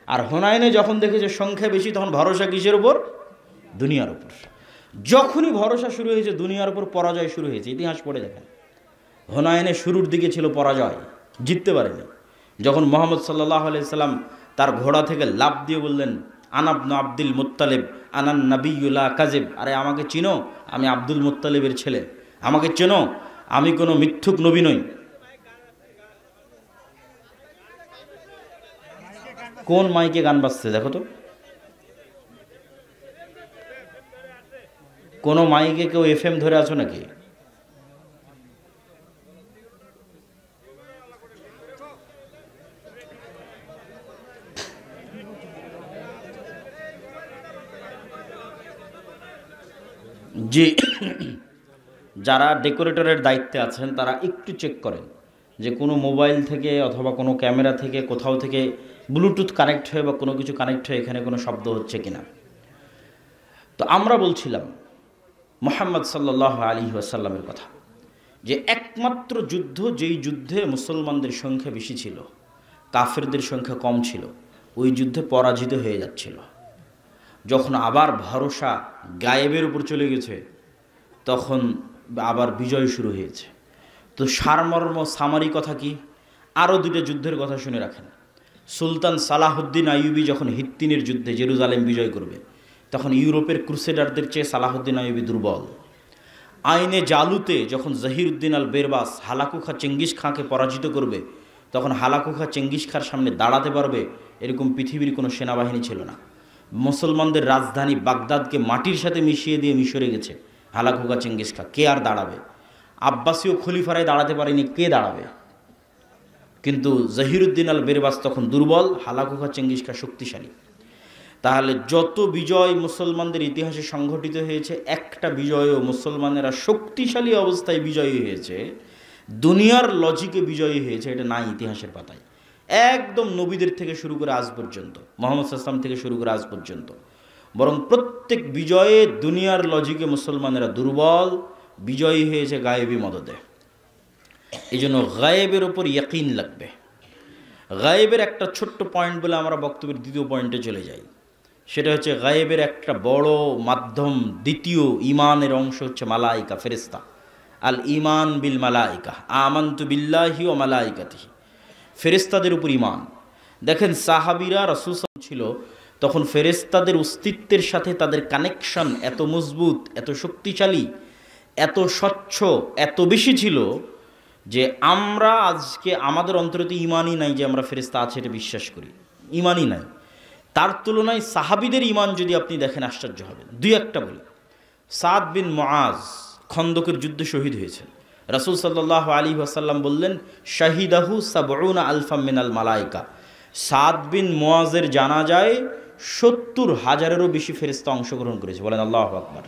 আর হুনাইনে যখন দেখেছে সংখ্যা বেশি, তখন ভরসা কিসের উপর? দুনিয়ার উপর। যখনই ভরসা শুরু হয়েছে দুনিয়ার উপর, পরাজয় শুরু হয়েছে। ইতিহাস পড়ে দেখেন, হুনাইনে শুরুর দিকে ছিল পরাজয়, জিততে পারেনি। যখন মুহাম্মদ সাল্লাল্লাহু আলাইহি সাল্লাম তার ঘোড়া থেকে লাফ দিয়ে বললেন, আনা ইবনু আব্দুল মুত্তালিব আনান নাবিয়্যু লা কাযিব, আরে আমাকে চিনো, আমি আব্দুল মুত্তালিবের ছেলে, আমাকে চেনো, আমি কোনো মিথ্যুক নবী নই। কোন মাইকে গান বাজছে দেখো তো? কোন মাইকে কেউ এফএম ধরে আছো নাকি? জি, যারা ডেকোরেটরের দায়িত্বে আছেন তারা একটু চেক করেন যে কোনো মোবাইল থেকে অথবা কোনো ক্যামেরা থেকে কোথাও থেকে ব্লুটুথ কানেক্ট হয়ে বা কোনো কিছু কানেক্ট হয়ে এখানে কোনো শব্দ হচ্ছে কিনা। তো আমরা বলছিলাম মুহাম্মদ সাল্লাল্লাহু আলাইহি ওয়াসাল্লামের কথা, যে একমাত্র যুদ্ধ যেই যুদ্ধে মুসলমানদের সংখ্যা বেশি ছিল, কাফেরদের সংখ্যা কম ছিল, ওই যুদ্ধে পরাজিত হয়ে যাচ্ছিল। যখন আবার ভরসা গায়েবের উপর চলে গেছে, তখন আবার বিজয় শুরু হয়েছে। তো সারমর্ম সামারি কথা কি? আরও দুটো যুদ্ধের কথা শুনে রাখেন। সুলতান সালাহুদ্দিন আইয়ুবী যখন হিত্তিনের যুদ্ধে জেরুজালেম বিজয় করবে, তখন ইউরোপের ক্রুসেডারদের চেয়ে সালাহুদ্দিন আইয়ুবী দুর্বল। আইনে জালুতে যখন জহিরুদ্দিন আল বেরবাস হালাকু খা চেঙ্গিস খাঁকে পরাজিত করবে, তখন হালাকু খা চেঙ্গিস খাঁর সামনে দাঁড়াতে পারবে এরকম পৃথিবীর কোনো সেনাবাহিনী ছিল না। মুসলমানদের রাজধানী বাগদাদকে মাটির সাথে মিশিয়ে দিয়ে মিশরে গেছে হালাকু খা চেঙ্গিস খাঁ, কে আর দাঁড়াবে? আব্বাসীয় খলিফারাই দাঁড়াতে পারেনি, কে দাঁড়াবে? কিন্তু জহিরুদ্দিন আল বেরবাস তখন দুর্বল, হালাকু খা চেঙ্গিস খাঁ শক্তিশালী। তাহলে যত বিজয় মুসলমানদের ইতিহাসে সংঘটিত হয়েছে, একটা বিজয়ও মুসলমানেরা শক্তিশালী অবস্থায় বিজয়ী হয়েছে, দুনিয়ার লজিকে বিজয়ী হয়েছে, এটা নাই ইতিহাসের পাতায়। একদম নবীদের থেকে শুরু করে আজ পর্যন্ত, মুহাম্মদ সাল্লাল্লাহু আলাইহি ওয়াসাল্লাম থেকে শুরু করে আজ পর্যন্ত, বরং প্রত্যেক বিজয়ে দুনিয়ার লজিকে মুসলমানেরা দুর্বল, বিজয়ী হয়েছে গায়েবী মদদে। এই জন্য গায়েবের ওপর ইয়াকিন লাগবে। গায়েবের একটা ছোট্ট পয়েন্ট বলে আমরা বক্তব্যের দ্বিতীয় পয়েন্টে চলে যাই। সেটা হচ্ছে গায়েবের একটা বড় মাধ্যম, দ্বিতীয় ইমানের অংশ হচ্ছে মালাইকা, ফেরেশতা। আল ইমান বিল মালাইকা, আমানতু বিল্লাহি ওয়া মালাইকাতিহি, ফেরেশতাদের উপর ইমান। দেখেন সাহাবীরা রাসূল ছিল তখন ফেরেশতাদের অস্তিত্বের সাথে তাদের কানেকশন এত মজবুত, এত শক্তিশালী, এত স্বচ্ছ, এত বেশি ছিল যে আমরা আজকে আমাদের অন্তরে তো ইমানই নাই যে আমরা ফেরেশতা আছে এটা বিশ্বাস করি, ইমানই নাই। তার তুলনায় সাহাবীদের ইমান যদি আপনি দেখেন আশ্চর্য হবেন। দুই একটা বলি। সাদ বিন মুআজ খন্দকের যুদ্ধে শহীদ হয়েছেন। রাসূল সাল্লাল্লাহু আলাইহি ওয়াসাল্লাম বললেন, শাহিদাহু সাবউনা আলফাম মিনাল মালাইকা। সাদ বিন মুআজের জানাজায় ৭০,০০০-এরও বেশি ফেরেশতা অংশগ্রহণ করেছে। বলেন আল্লাহু আকবার।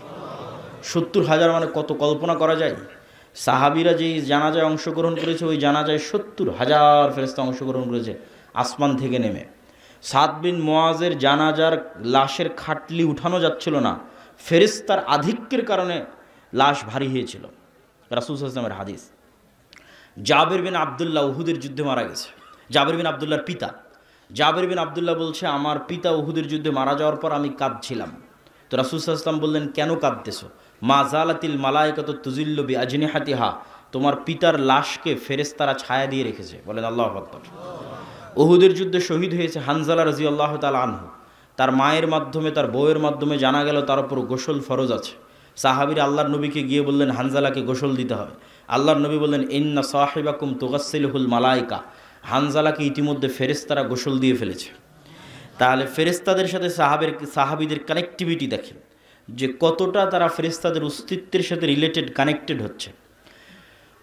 ৭০,০০০ মানে কত, কল্পনা করা যায়? সাহাবীরা যেই জানাজায় অংশগ্রহণ করেছে, ওই জানাজায় ৭০,০০০ ফেরেশতা অংশগ্রহণ করেছে আসমান থেকে নেমে। সাদ বিন মুআজের জানাজার লাশের খাটলি উঠানো যাচ্ছিল না, ফেরেশতার আধিক্যের কারণে লাশ ভারী হয়েছিল। রাসূল সাল্লাল্লাহু আলাইহি ওয়াসাল্লামের হাদিস। জাবের বিন আব্দুল্লাহ উহুদের যুদ্ধে মারা গেছে। জাবের বিন আব্দুল্লাহর পিতা। জাবের বিন আব্দুল্লাহ বলছে, আমার পিতা উহুদের যুদ্ধে মারা যাওয়ার পর আমি কাঁদছিলাম। তো রাসূল সাল্লাল্লাহু আলাইহি ওয়াসাল্লাম বললেন, কেন কাঁদতেছো? মা জালাতিল মালাইকাতু তুজিল্লু বিআজনিহাতিহা তোমার পিতার লাশকে ফেরেশতারা ছায়া দিয়ে রেখেছে। বলেন আল্লাহু আকবার। উহুদের যুদ্ধে শহীদ হয়েছে হানজালা রাদিয়াল্লাহু তাআলা আনহু। তার মায়ের মাধ্যমে, তার বউয়ের মাধ্যমে জানা গেল তার উপর গোসল ফরজ আছে। সাহাবীরা আল্লাহর নবীকে গিয়ে বললেন হানজালাকে গোসল দিতে হবে। আল্লাহর নবী বললেন ইন্না সাহিবাকুম তুগাসসিলুহুল মালায়েকা, হানজালাকে ইতিমধ্যে ফেরেশতারা গোসল দিয়ে ফেলেছে। তাহলে ফেরেশতাদের সাথে সাহাবীদের কানেক্টিভিটি দেখেন যে কতটা তারা ফেরেশতাদের অস্তিত্বের সাথে রিলেটেড, কানেক্টেড হচ্ছে।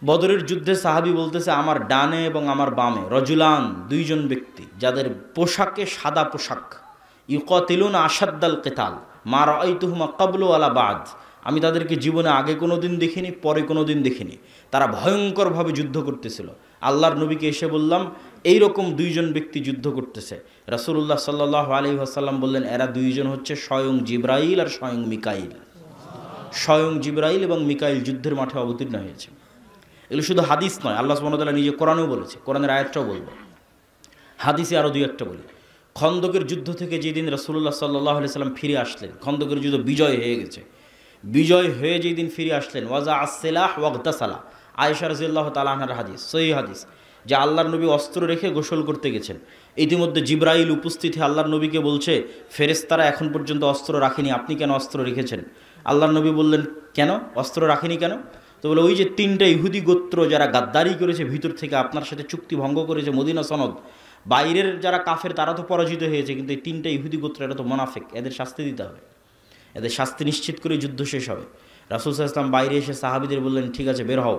বদরের যুদ্ধে সাহাবী বলতেছে আমার ডানে এবং আমার বামে রজুলান, দুইজন ব্যক্তি যাদের পোশাকে সাদা পোশাক, ইউকাতিলুনা আশাদ্দাল কিতাল মা রাআইতুহুমা ক্বাবলু ওয়ালা বাদ, আমি তাদেরকে জীবনে আগে কোনো দিন দেখিনি, পরে কোনো দিন দেখিনি। তারা ভয়ঙ্করভাবে যুদ্ধ করতেছিল। আল্লাহর নবীকে এসে বললাম এইরকম দুইজন ব্যক্তি যুদ্ধ করতেছে। রাসূলুল্লাহ সাল্লাল্লাহু আলাইহি ওয়াসাল্লাম বললেন এরা দুইজন হচ্ছে স্বয়ং জিবরাইল আর স্বয়ং মিকাইল। স্বয়ং জিবরাইল এবং মিকাইল যুদ্ধের মাঠে অবতীর্ণ হয়েছে। এগুলো শুধু হাদিস নয়, আল্লাহ সুবহানাহু ওয়া তাআলা নিজে কোরআনেও বলেছে, কোরআনের আয়াতটাও বলবো, হাদিসে আরও দুই একটা বলি। খন্দকের যুদ্ধ থেকে যেদিন রাসূলুল্লাহ সাল্লাল্লাহু আলাইহি ওয়াসাল্লাম ফিরে আসলেন, খন্দকের যুদ্ধ বিজয় হয়ে গেছে, বিজয় হয়ে যেদিন ফিরে আসলেন ওয়াজা আসসিলাহ ওয়াগতাসালা, আয়েশা রাদিয়াল্লাহু তাআলা আনহার হাদিস, সহিহ হাদিস, যে আল্লাহর নবী অস্ত্র রেখে গোসল করতে গেছেন। ইতিমধ্যে জিবরাইল উপস্থিত হয়ে আল্লাহর নবীকে বলছে ফেরেশতারা এখন পর্যন্ত অস্ত্র রাখেনি, আপনি কেন অস্ত্র রেখেছেন? আল্লাহর নবী বললেন কেন অস্ত্র রাখেনি কেন? তো বলে ওই যে তিনটা ইহুদি গোত্র যারা গাদ্দারি করেছে, ভিতর থেকে আপনার সাথে চুক্তি ভঙ্গ করেছে, মদিনা সনদ, বাইরের যারা কাফের তারা তো পরাজিত হয়েছে, কিন্তু এই তিনটা ইহুদি গোত্র এটা তো মুনাফিক, এদের শাস্তি দিতে হবে, এদের শাস্তি নিশ্চিত করে যুদ্ধ শেষ হবে। রাসূল সাল্লাল্লাহু আলাইহি ওয়াসাল্লাম বাইরে এসে সাহাবীদের বললেন ঠিক আছে বের হও।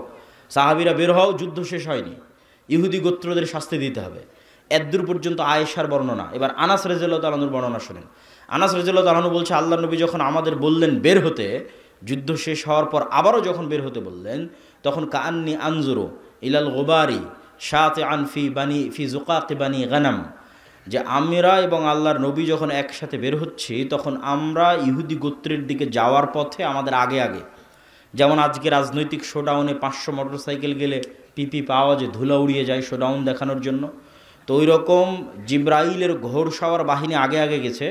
সাহাবীরা বের হও, যুদ্ধ শেষ হয়নি, ইহুদি গোত্রদের শাস্তি দিতে হবে। এদ্দূর পর্যন্ত আয়েশার বর্ণনা। এবার আনাস রাদিয়াল্লাহু তাআলা আনহুর বর্ণনা শুনেন। আনাস রাদিয়াল্লাহু তাআলা আনহু বলছে আল্লাহর নবী যখন আমাদের বললেন বের হতে, যুদ্ধ শেষ হওয়ার পর আবারও যখন বের হতে বললেন, তখন কাআন্নী আনজুরু ইলাল গুবারি শাতিআন ফি যুকাকি বানি গানাম, যে আমরা এবং আল্লাহর নবী যখন একসাথে বের হচ্ছি তখন আমরা ইহুদি গোত্রের দিকে যাওয়ার পথে আমাদের আগে আগে, যেমন আজকে রাজনৈতিক শোডাউনে 500 মোটরসাইকেল গেলে পিপি পাওয়া যে ধুলা উড়িয়ে যায় শোডাউন দেখানোর জন্য, তো ওই রকম জিবরাইলের ঘোড়সাওয়ার বাহিনী আগে আগে গেছে।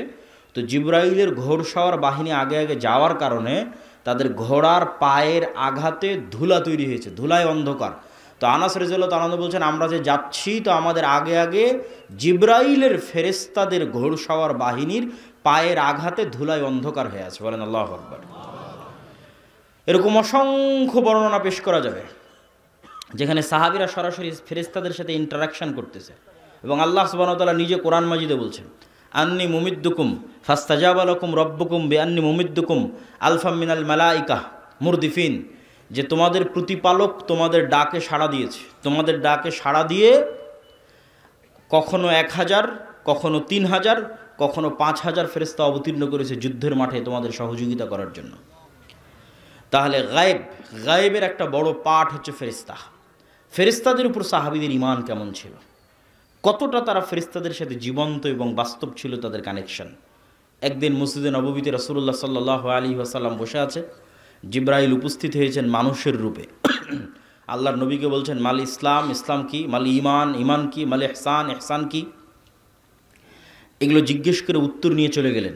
তো জিবরাইলের ঘোড়সাওয়ার বাহিনী আগে আগে যাওয়ার কারণে তাদের ঘোড়ার পায়ের আঘাতে ধুলা তৈরি হয়েছে, ধুলায় অন্ধকার। তো আনাস রাদিয়াল্লাহু তাআলা বলছেন আমরা যে যাচ্ছি তো আমাদের আগে আগে জিবরাইলের ফেরেশতাদের ঘোড়সাওয়ার বাহিনীর পায়ের আঘাতে ধুলায় অন্ধকার হয়ে আছে। বলেন আল্লাহু আকবার। এরকম অসংখ্য বর্ণনা পেশ করা যাবে যেখানে সাহাবীরা সরাসরি ফেরেশতাদের সাথে ইন্টারাকশন করতেছে। এবং আল্লাহ সুবহানাহু ওয়া তাআলা নিজে কোরআন মাজিদে বলছেন আন্নী মুমিদ্দুকুম ফাস্তাজাবা লাকুম রব্বুকুম বিআন্নী মুমিদ্দুকুম আলফাম মিনাল মালাইকা মুরদিফিন, যে তোমাদের প্রতিপালক তোমাদের ডাকে সাড়া দিয়েছে, তোমাদের ডাকে সাড়া দিয়ে কখনো 1000, কখনো 3000, কখনো 5000 ফেরেশতা অবতীর্ণ করেছে যুদ্ধের মাঠে তোমাদের সহযোগিতা করার জন্য। তাহলে গায়েবের একটা বড় পাঠ হচ্ছে ফেরেশতা। ফেরেশতাদের উপর সাহাবীদের ঈমান কেমন ছিল, কতটা তারা ফেরেশতাদের সাথে জীবন্ত এবং বাস্তব ছিল তাদের কানেকশন। একদিন মসজিদে নববীতে রাসূলুল্লাহ সাল্লাল্লাহু আলাইহি ওয়াসাল্লাম বসে আছে, জিবরাইল উপস্থিত হয়েছেন মানুষের রূপে। আল্লাহর নবীকে বলছেন মাল ইসলাম, ইসলাম কি, মাল ঈমান, ঈমান কি, মাল ইহসান, ইহসান কি, এগুলো জিজ্ঞেস করে উত্তর নিয়ে চলে গেলেন।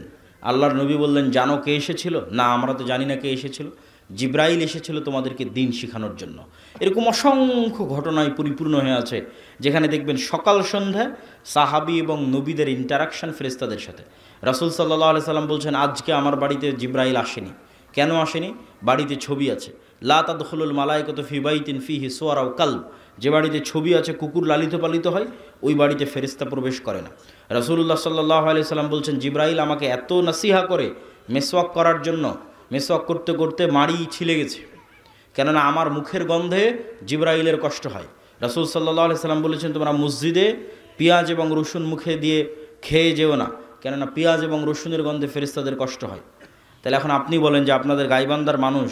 আল্লাহর নবী বললেন জানো কে এসেছিল? না আমরা তো জানি না কে এসেছিল, জিবরাইল এসেছিল তোমাদেরকে দিন শেখানোর জন্য। এরকম অসংখ্য ঘটনায় পরিপূর্ণ হয়ে আছে যেখানে দেখবেন সকাল সন্ধ্যায় সাহাবী এবং নবীদের ইন্টারাকশন ফেরেশতাদের সাথে। রাসূল সাল্লাল্লাহু আলাইহি সাল্লাম বলছেন আজকে আমার বাড়িতে জিবরাইল আসেনি। কেন আসেনি? বাড়িতে ছবি আছে। লা তাদখুলুল মালাইকাতু ফি বাইতিন ফিহি সুওয়ার আও কালব, যে বাড়িতে ছবি আছে, কুকুর লালিত পালিত হয়, ওই বাড়িতে ফেরেশতা প্রবেশ করে না। রাসূলুল্লাহ সাল্লাল্লাহু আলাইহি সাল্লাম বলছেন জিবরাইল আমাকে এত নসিহা করে মেসওয়াক করার জন্য, মেসওয়াক করতে করতে মাড়ি ছিলে গেছে, কেননা আমার মুখের গন্ধে জিবরাইলের কষ্ট হয়। রাসূল সাল্লাল্লাহু আলাইহি সাল্লাম বলেছেন তোমরা মসজিদে পেঁয়াজ এবং রসুন মুখে দিয়ে খেয়ে যেও না, কেননা পেঁয়াজ এবং রসুনের গন্ধে ফেরেশতাদের কষ্ট হয়। তাহলে এখন আপনি বলেন যে আপনাদের গাইবান্ধার মানুষ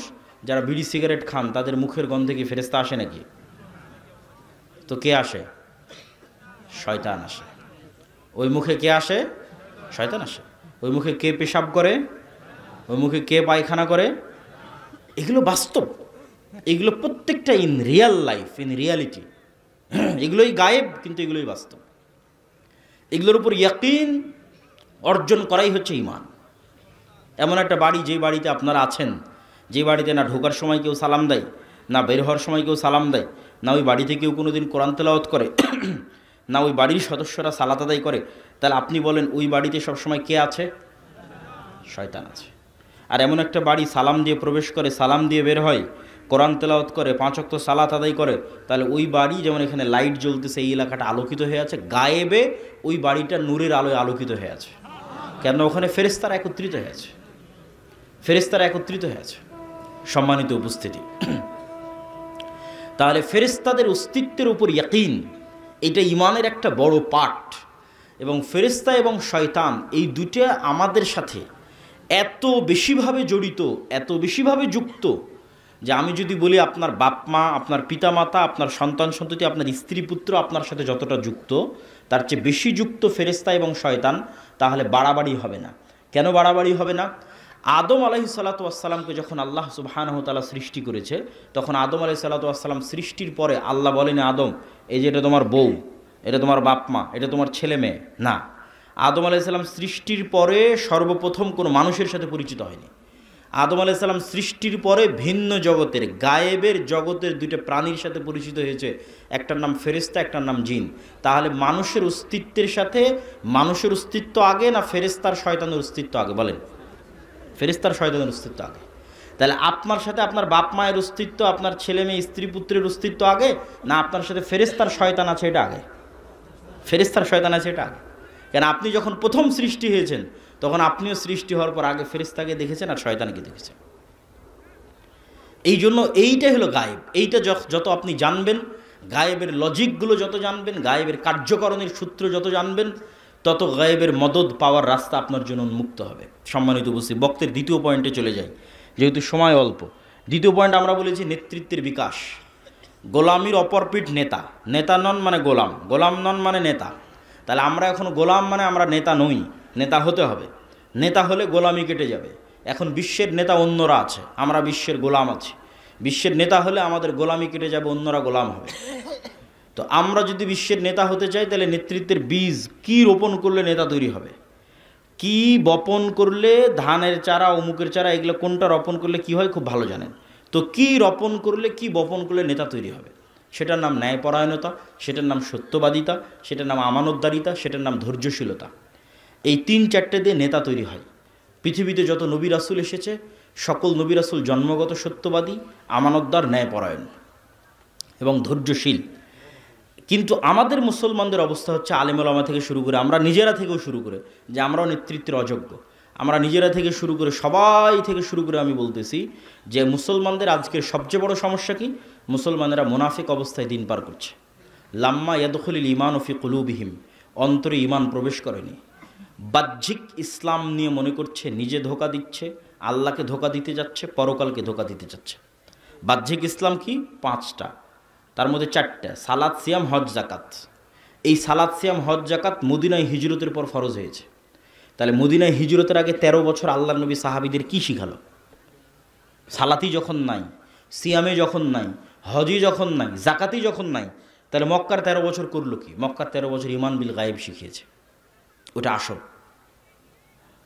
যারা বিড়ি সিগারেট খান তাদের মুখের গন্ধে কি ফেরেশতা আসে নাকি? তো কে আসে? শয়তান আসে। ওই মুখে কে আসে? শয়তান আসে। ওই মুখে কে পেশাব করে? ওই মুখে কে পায়খানা করে? এগুলো বাস্তব, এগুলো প্রত্যেকটা in Real life, in reality. এগুলোই গায়েব কিন্তু এগুলোই বাস্তব। এগুলোর উপর ইয়াকিন অর্জন করাই হচ্ছে ঈমান। এমন একটা বাড়ি, যে বাড়িতে আপনারা আছেন, যে বাড়িতে না ঢোকার সময় কেউ সালাম দেয়, না বের হওয়ার সময় কেউ সালাম দেয়, না ওই বাড়িতে কেউ কোনো দিন কোরআন তেলাওয়াত করে, না ওই বাড়ির সদস্যরা সালাত আদায় করে, তাহলে আপনি বলেন ওই বাড়িতে সবসময় কে আছে? শয়তান আছে। আর এমন একটা বাড়ি সালাম দিয়ে প্রবেশ করে, সালাম দিয়ে বের হয়, কোরআন তেলাওয়াত করে, 5 ওয়াক্ত সালাত আদায় করে, তাহলে ওই বাড়ি যেমন এখানে লাইট জ্বলতেছে, এই এলাকাটা আলোকিত হয়ে আছে, গায়েবে ওই বাড়িটা নূরের আলোয় আলোকিত হয়ে আছে। কেন? ওখানে ফেরেশতারা একত্রিত হয়ে আছে, ফেরেশতারা একত্রিত হয়ে আছে। সম্মানিত উপস্থিতি, তাহলে ফেরেশতাদের অস্তিত্বের উপর ইয়াকিন, এটা ঈমানের একটা বড় পার্ট। এবং ফেরেশতা এবং শয়তান এই দুটো আমাদের সাথে এত বেশিভাবে জড়িত, এত বেশিভাবে যুক্ত, যে আমি যদি বলি আপনার বাপ মা, আপনার পিতামাতা, আপনার সন্তান সন্ততি, আপনার স্ত্রী পুত্র আপনার সাথে যতটা যুক্ত, তার চেয়ে বেশি যুক্ত ফেরেশতা এবং শয়তান, তাহলে বাড়াবাড়ি হবে না। কেন বাড়াবাড়ি হবে না? আদম আলাইহিসসালাতু ওয়াসসালামকে যখন আল্লাহ সুবহানাহু ওয়া তাআলা সৃষ্টি করেছে, তখন আদম আলাইহিসসালাতু ওয়াসসালাম সৃষ্টির পরে আল্লাহ বলেন, আদম এই যে এটা তোমার বউ, এটা তোমার বাপ মা, এটা তোমার ছেলে মেয়ে না। আদম আলাইহিস সালাম সৃষ্টির পরে সর্বপ্রথম কোনো মানুষের সাথে পরিচিত হয়নি। আদম আলাইহিস সালাম সৃষ্টির পরে ভিন্ন জগতের, গায়েবের জগতের দুইটা প্রাণীর সাথে পরিচিত হয়েছে, একটার নাম ফেরেশতা, একটার নাম জিন। তাহলে মানুষের অস্তিত্বের সাথে মানুষের অস্তিত্ব আগে না ফেরেশতার শয়তানের অস্তিত্ব আগে? বলেন, ফেরেশতার শয়তানের অস্তিত্ব আগে। তাহলে আপনার সাথে আপনার বাপ মায়ের অস্তিত্ব, আপনার ছেলে মেয়ে স্ত্রী পুত্রের অস্তিত্ব আগে, না আপনার সাথে ফেরেশতার শয়তান আছে এটা আগে? ফেরেশতার শয়তান আছে এটা আগে। কেন? আপনি যখন প্রথম সৃষ্টি হয়েছেন তখন আপনিও সৃষ্টি হওয়ার পর আগে ফেরেশতাকে দেখেছেন আর শয়তানকে দেখেছেন। এই জন্য এইটাই হলো গায়েব। এইটা যত আপনি জানবেন, গায়েবের লজিকগুলো যত জানবেন, গায়েবের কার্যকরণের সূত্র যত জানবেন, তত গায়েবের মদদ পাওয়ার রাস্তা আপনার জন্য উন্মুক্ত হবে। সম্মানিত উপস্থিতি, বক্তের দ্বিতীয় পয়েন্টে চলে যাই, যেহেতু সময় অল্প। দ্বিতীয় পয়েন্ট আমরা বলেছি নেতৃত্বের বিকাশ। গোলামির অপরপিঠ নেতা। নেতা নন মানে গোলাম, গোলাম নন মানে নেতা। তাহলে আমরা এখন গোলাম মানে আমরা নেতা নই, নেতা হতে হবে। নেতা হলে গোলামি কেটে যাবে। এখন বিশ্বের নেতা অন্যরা আছে, আমরা বিশ্বের গোলাম আছি। বিশ্বের নেতা হলে আমাদের গোলামি কেটে যাবে, অন্যরা গোলাম হবে। তো আমরা যদি বিশ্বের নেতা হতে চাই, তাহলে নেতৃত্বের বীজ কি রোপণ করলে নেতা তৈরি হবে, কি বপন করলে, ধানের চারা, অমুকের চারা, এগুলো কোনটা রোপণ করলে কি হয় খুব ভালো জানেন। তো কি রোপণ করলে, কি বপন করলে নেতা তৈরি হবে? সেটার নাম ন্যায়পরায়ণতা, সেটার নাম সত্যবাদিতা, সেটার নাম আমানতদারিতা, সেটার নাম ধৈর্যশীলতা। এই 3-4টে দিয়ে নেতা তৈরি হয়। পৃথিবীতে যত নবী রাসূল এসেছে, সকল নবী রাসূল জন্মগত সত্যবাদী, আমানতদার, ন্যায়পরায়ণ এবং ধৈর্যশীল। কিন্তু আমাদের মুসলমানদের অবস্থা হচ্ছে, আলেম ওলামা থেকে শুরু করে, আমরা নিজেরা থেকেও শুরু করে, যে আমরাও নেতৃত্বের অযোগ্য। আমরা নিজেরা থেকে শুরু করে, সবাই থেকে শুরু করে আমি বলতেছি যে মুসলমানদের আজকের সবচেয়ে বড় সমস্যা কি? মুসলমানেরা মুনাফিক অবস্থায় দিন পার করছে। লাম্মা ইয়াদখুলুল ঈমানু ফি কুলুবিহিম, অন্তরে ঈমান প্রবেশ করেনি। বাহ্যিক ইসলাম নিয়ে মনে করছে নিজে ধোঁকা দিচ্ছে, আল্লাহকে ধোঁকা দিতে যাচ্ছে, পরকালকে ধোঁকা দিতে যাচ্ছে। বাহ্যিক ইসলাম কি? 5টা, তার মধ্যে 4টা, সালাত, সিয়াম, হজ, জাকাত। এই সালাত, সিয়াম, হজ, জাকাত মদিনায় হিজরতের পর ফরজ হয়েছে। তাহলে মদিনায় হিজরতের আগে 13 বছর আল্লাহর নবী সাহাবীদের কি শিখালো? সালাতি যখন নাই, সিয়ামে যখন নাই, হজই যখন নাই, জাকাতি যখন নাই, তাহলে মক্কার 13 বছর করলো কি? মক্কার 13 বছর ঈমান বিল গায়েব শিখিয়েছে, ওটা আসল।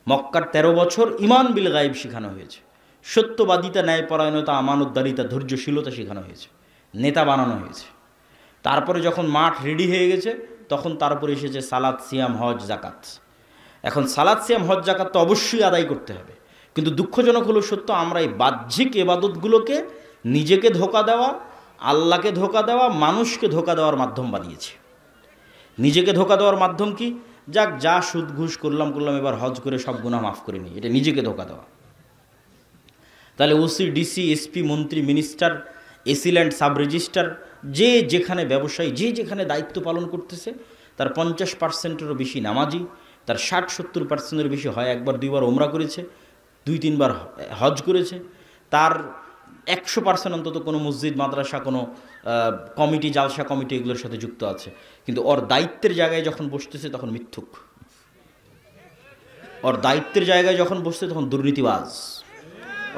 মক্কার 13 বছর ঈমান বিল গায়েব শেখানো হয়েছে, সত্যবাদিতা, ন্যায়পরায়ণতা, আমানতদারিতা, ধৈর্যশীলতা শেখানো হয়েছে, নেতা বানানো হয়েছে। তারপরে যখন মাঠ রেডি হয়ে গেছে, তখন তারপরে এসেছে সালাত, সিয়াম, হজ, জাকাত। এখন সালাত, সিয়াম, হজ, জাকাত তো অবশ্যই আদায় করতে হবে, কিন্তু দুঃখজনক হলো সত্য, আমরা এই বাহ্যিক ইবাদতগুলোকে নিজেকে ধোঁকা দেওয়া, আল্লাহকে ধোঁকা দেওয়া, মানুষকে ধোঁকা দেওয়ার মাধ্যম বানিয়েছি। নিজেকে ধোঁকা দেওয়ার মাধ্যম কি? যাক, যা সুদ ঘুষ করলাম, এবার হজ করে সব গুনাহ মাফ করে নিই, এটা নিজেকে ধোঁকা দেওয়া। তাহলে ওসি, ডিসি, এসপি, মন্ত্রী, মিনিস্টার, এসিল্যান্ড, সাব রেজিস্ট্রার, যে যেখানে ব্যবসায়ী, যে যেখানে দায়িত্ব পালন করতেছে, তার 50%-এরও বেশি নামাজি, তার 60-70%-এর বেশি হয় 1-2 বার ওমরা করেছে, 2-3 বার হজ করেছে, তার 100% অন্তত কোনো মসজিদ, মাদ্রাসা, কোনো কমিটি, জালসা কমিটি এগুলোর সাথে যুক্ত আছে। কিন্তু ওর দায়িত্বের জায়গায় যখন বসতেছে তখন মিথ্যুক, ওর দায়িত্বের জায়গায় যখন বসছে তখন দুর্নীতিবাজ,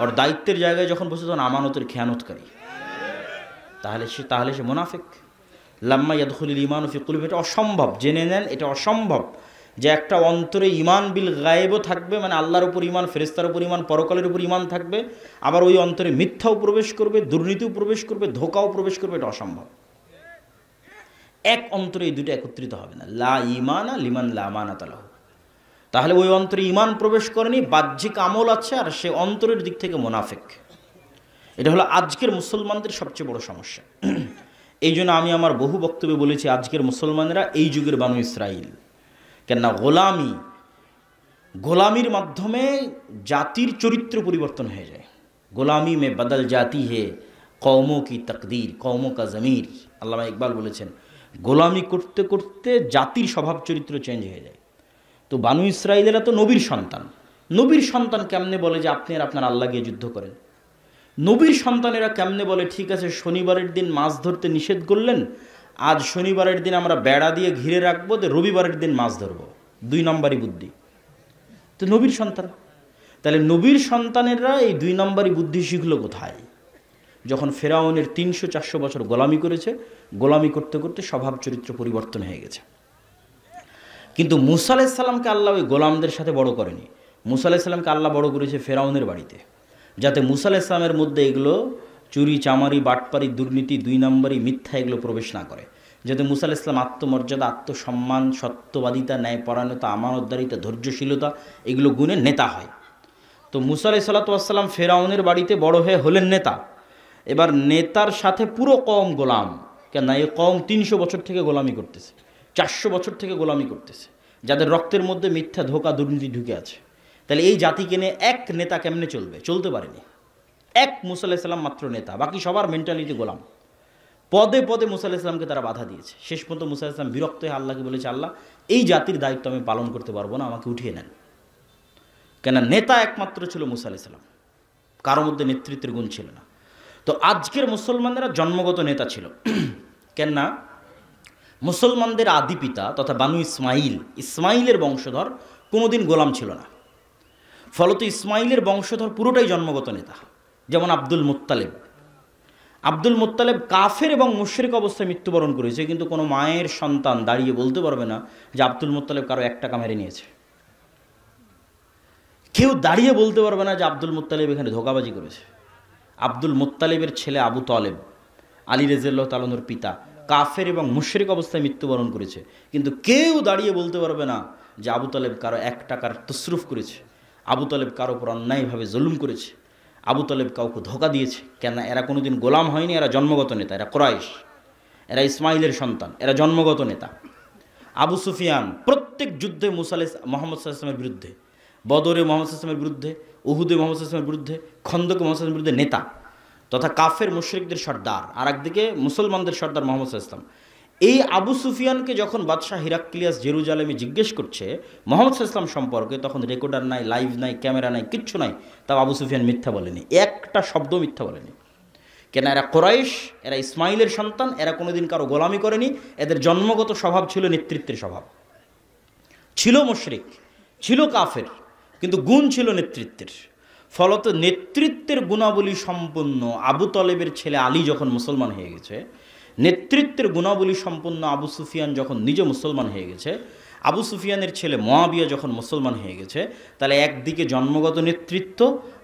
ওর দায়িত্বের জায়গায় যখন বসে তখন আমানতের খেয়ানতকারী। তাহলে সে মুনাফিক। লাম্মা ইয়াদখুলুল ঈমানু ফি কুলুবিহিম, এটা অসম্ভব। জেনে নেন, এটা অসম্ভব যে একটা অন্তরে ঈমান বিল গায়েবও থাকবে, মানে আল্লাহর উপর ঈমান, ফেরেশতার উপর ঈমান, পরকালের উপর ঈমান থাকবে, আবার ওই অন্তরে মিথ্যাও প্রবেশ করবে, দুর্নীতিও প্রবেশ করবে, ধোঁকাও প্রবেশ করবে, এটা অসম্ভব। এক অন্তরে এই দুটো একত্রিত হবে না। লা ঈমানা লিমান লা আমানাতা লাহু। তাহলে ওই অন্তরে ঈমান প্রবেশ করেনি, বাহ্যিক আমল আছে, আর সে অন্তরের দিক থেকে মুনাফিক। এটা হলো আজকের মুসলমানদের সবচেয়ে বড় সমস্যা। এই জন্য আমি আমার বহু বক্তব্যে বলেছি, আজকের মুসলমানেরা এই যুগের বানু ইসরাইল। কেননা গোলামির মাধ্যমে জাতির চরিত্র পরিবর্তন হয়ে যায়। গোলামি মে বদল জাতি হে কওমো কি তকদির, কওমো কা জমির। আল্লামা ইকবাল বলেছেন, গোলামি করতে করতে জাতির স্বভাব চরিত্র চেঞ্জ হয়ে যায়। তো বানু ইসরাইলেরা তো নবীর সন্তান। নবীর সন্তান কেমনে বলে যে আপনি আর আপনার আল্লাহ গিয়ে যুদ্ধ করেন? নবীর সন্তানেরা কেমনে বলে ঠিক আছে শনিবারের দিন মাছ ধরতে নিষেধ করলেন, আজ শনিবারের দিন আমরা বেড়া দিয়ে ঘিরে রাখবো, তো রবিবারের দিন মাছ ধরবো? 2 নম্বরই বুদ্ধি। তো নবীর সন্তান, তাহলে নবীর সন্তানেরা এই 2 নম্বরই বুদ্ধি শিখলো কোথায়? যখন ফেরাউনের 300-400 বছর গোলামি করেছে, গোলামি করতে করতে স্বভাব চরিত্র পরিবর্তন হয়ে গেছে। কিন্তু মুসা আলাইহিস সালামকে আল্লাহ ওই গোলামদের সাথে বড় করেনি। মুসা আলাইহিস সালামকে আল্লাহ বড় করেছে ফেরাউনের বাড়িতে, যাতে মুসা আলাইহিস সালামের মধ্যে এগুলো চুরি, চামারি, বাটপারি, দুর্নীতি, 2 নম্বরই, মিথ্যা এগুলো প্রবেশ না করে, যাতে মুসা আলাইহিস সালাম আত্মমর্যাদা, আত্মসম্মান, সত্যবাদিতা, ন্যায়পরায়ণতা, আমানতদারিতা, ধৈর্যশীলতা এগুলো গুণে নেতা হয়। তো মুসা আলাইহিস সালাতু ওয়াস সালাম ফেরাউনের বাড়িতে বড় হয়ে হলেন নেতা। এবার নেতার সাথে পুরো কওম গোলাম। কেন? এই কওম 300 বছর থেকে গোলামি করতেছে, 400 বছর থেকে গোলামি করতেছে, যাদের রক্তের মধ্যে মিথ্যা, ধোঁকা, দুর্নীতি ঢুকে আছে। তাহলে এই জাতিকে নিয়ে এক নেতা কেমনে চলবে? চলতে পারেনি। এক মুসা আলাইহিস সালাম মাত্র নেতা, বাকি সবার মেন্টালিটি গোলাম। পদে পদে মুসা আলাইহিস সালামকে তারা বাধা দিয়েছে। শেষ পর্যন্ত মুসা আলাইহিস সালাম বিরক্ত হয়ে আল্লাহকে বলেছে, আল্লাহ এই জাতির দায়িত্ব আমি পালন করতে পারবো না, আমাকে উঠিয়ে নেন। কেন? নেতা একমাত্র ছিল মুসা আলাইহিস সালাম, কারোর মধ্যে নেতৃত্বের গুণ ছিল না। তো আজকের মুসলমানেরা জন্মগত নেতা ছিল। কেননা মুসলমানদের আদি পিতা তথা বানু ইসমাইলের বংশধর কোনোদিন গোলাম ছিল না। ফলত ইসমাইলের বংশধর পুরোটাই জন্মগত নেতা। যেমন আব্দুল মুত্তালেব কাফের এবং মুশরিক অবস্থায় মৃত্যুবরণ করেছে, কিন্তু কোনো মায়ের সন্তান দাঁড়িয়ে বলতে পারবে না যে আব্দুল মুত্তালেব কারো 1 টাকা মেরে নিয়েছে। কেউ দাঁড়িয়ে বলতে পারবে না যে আব্দুল মুত্তালেব এখানে ধোঁকাবাজি করেছে। আব্দুল মুত্তালেবের ছেলে আবু তালেব, আলী রাদিয়াল্লাহু তাআলা আনহুর পিতা, কাফের এবং মুশরিক অবস্থায় মৃত্যুবরণ করেছে, কিন্তু কেউ দাঁড়িয়ে বলতে পারবে না যে আবু তালেব কারো 1 টাকার তসরুফ করেছে, আবু তালেব কারো উপর অন্যায়ভাবে জুলুম করেছে, আবু তালেব কাউকে ধোঁকা দিয়েছে। কেন? এরা কোনোদিন গোলাম হয়নি, এরা জন্মগত নেতা, এরা কুরাইশ, এরা ইসমাইলের সন্তান, এরা জন্মগত নেতা। আবু সুফিয়ান প্রত্যেক যুদ্ধে মুহাম্মদ সাল্লাল্লাহু আলাইহি ওয়াসাল্লামের বিরুদ্ধে, বদরে মুহাম্মদ সাল্লাল্লাহু আলাইহি ওয়াসাল্লামের বিরুদ্ধে, উহুদে মুহাম্মদ সাল্লাল্লাহু আলাইহি ওয়াসাল্লামের বিরুদ্ধে, খন্দকে মুহাম্মদ সাল্লাল্লাহু আলাইহি ওয়াসাল্লামের বিরুদ্ধে নেতা, তথা কাফের মুশরিকদের সর্দার, আর একদিকে মুসলমানদের সর্দার মুহাম্মদ সাল্লাল্লাহু আলাইহি ওয়াসাল্লাম। এই আবু সুফিয়ানকে যখন বাদশাহ হিরাক্লিয়াস জেরুজালেমে জিজ্ঞেস করছে মুহাম্মদ সাল্লাল্লাহু আলাইহি ওয়াসাল্লাম সম্পর্কে, তখন রেকর্ডার নাই, লাইভ নাই, ক্যামেরা নাই, কিচ্ছু নাই, তাও আবু সুফিয়ান মিথ্যা বলেনি, একটা শব্দ মিথ্যা বলেনি। কেন? এরা কুরাইশ, এরা ইসমাইলের সন্তান, এরা কোনোদিন কারো গোলামি করেনি, এদের জন্মগত স্বভাব ছিল নেতৃত্বের স্বভাব। ছিল মুশরিক, ছিল কাফের, কিন্তু গুণ ছিল নেতৃত্বের। ফলত নেতৃত্বের গুণাবলী সম্পন্ন আবু তালেবের ছেলে আলী যখন মুসলমান হয়ে গেছে, নেতৃত্বের গুণাবলী সম্পন্ন আবু সুফিয়ান যখন নিজে মুসলমান হয়ে গেছে, আবু সুফিয়ানের ছেলে মুআবিয়া যখন মুসলমান হয়ে গেছে, তাহলে একদিকে জন্মগত নেতৃত্ব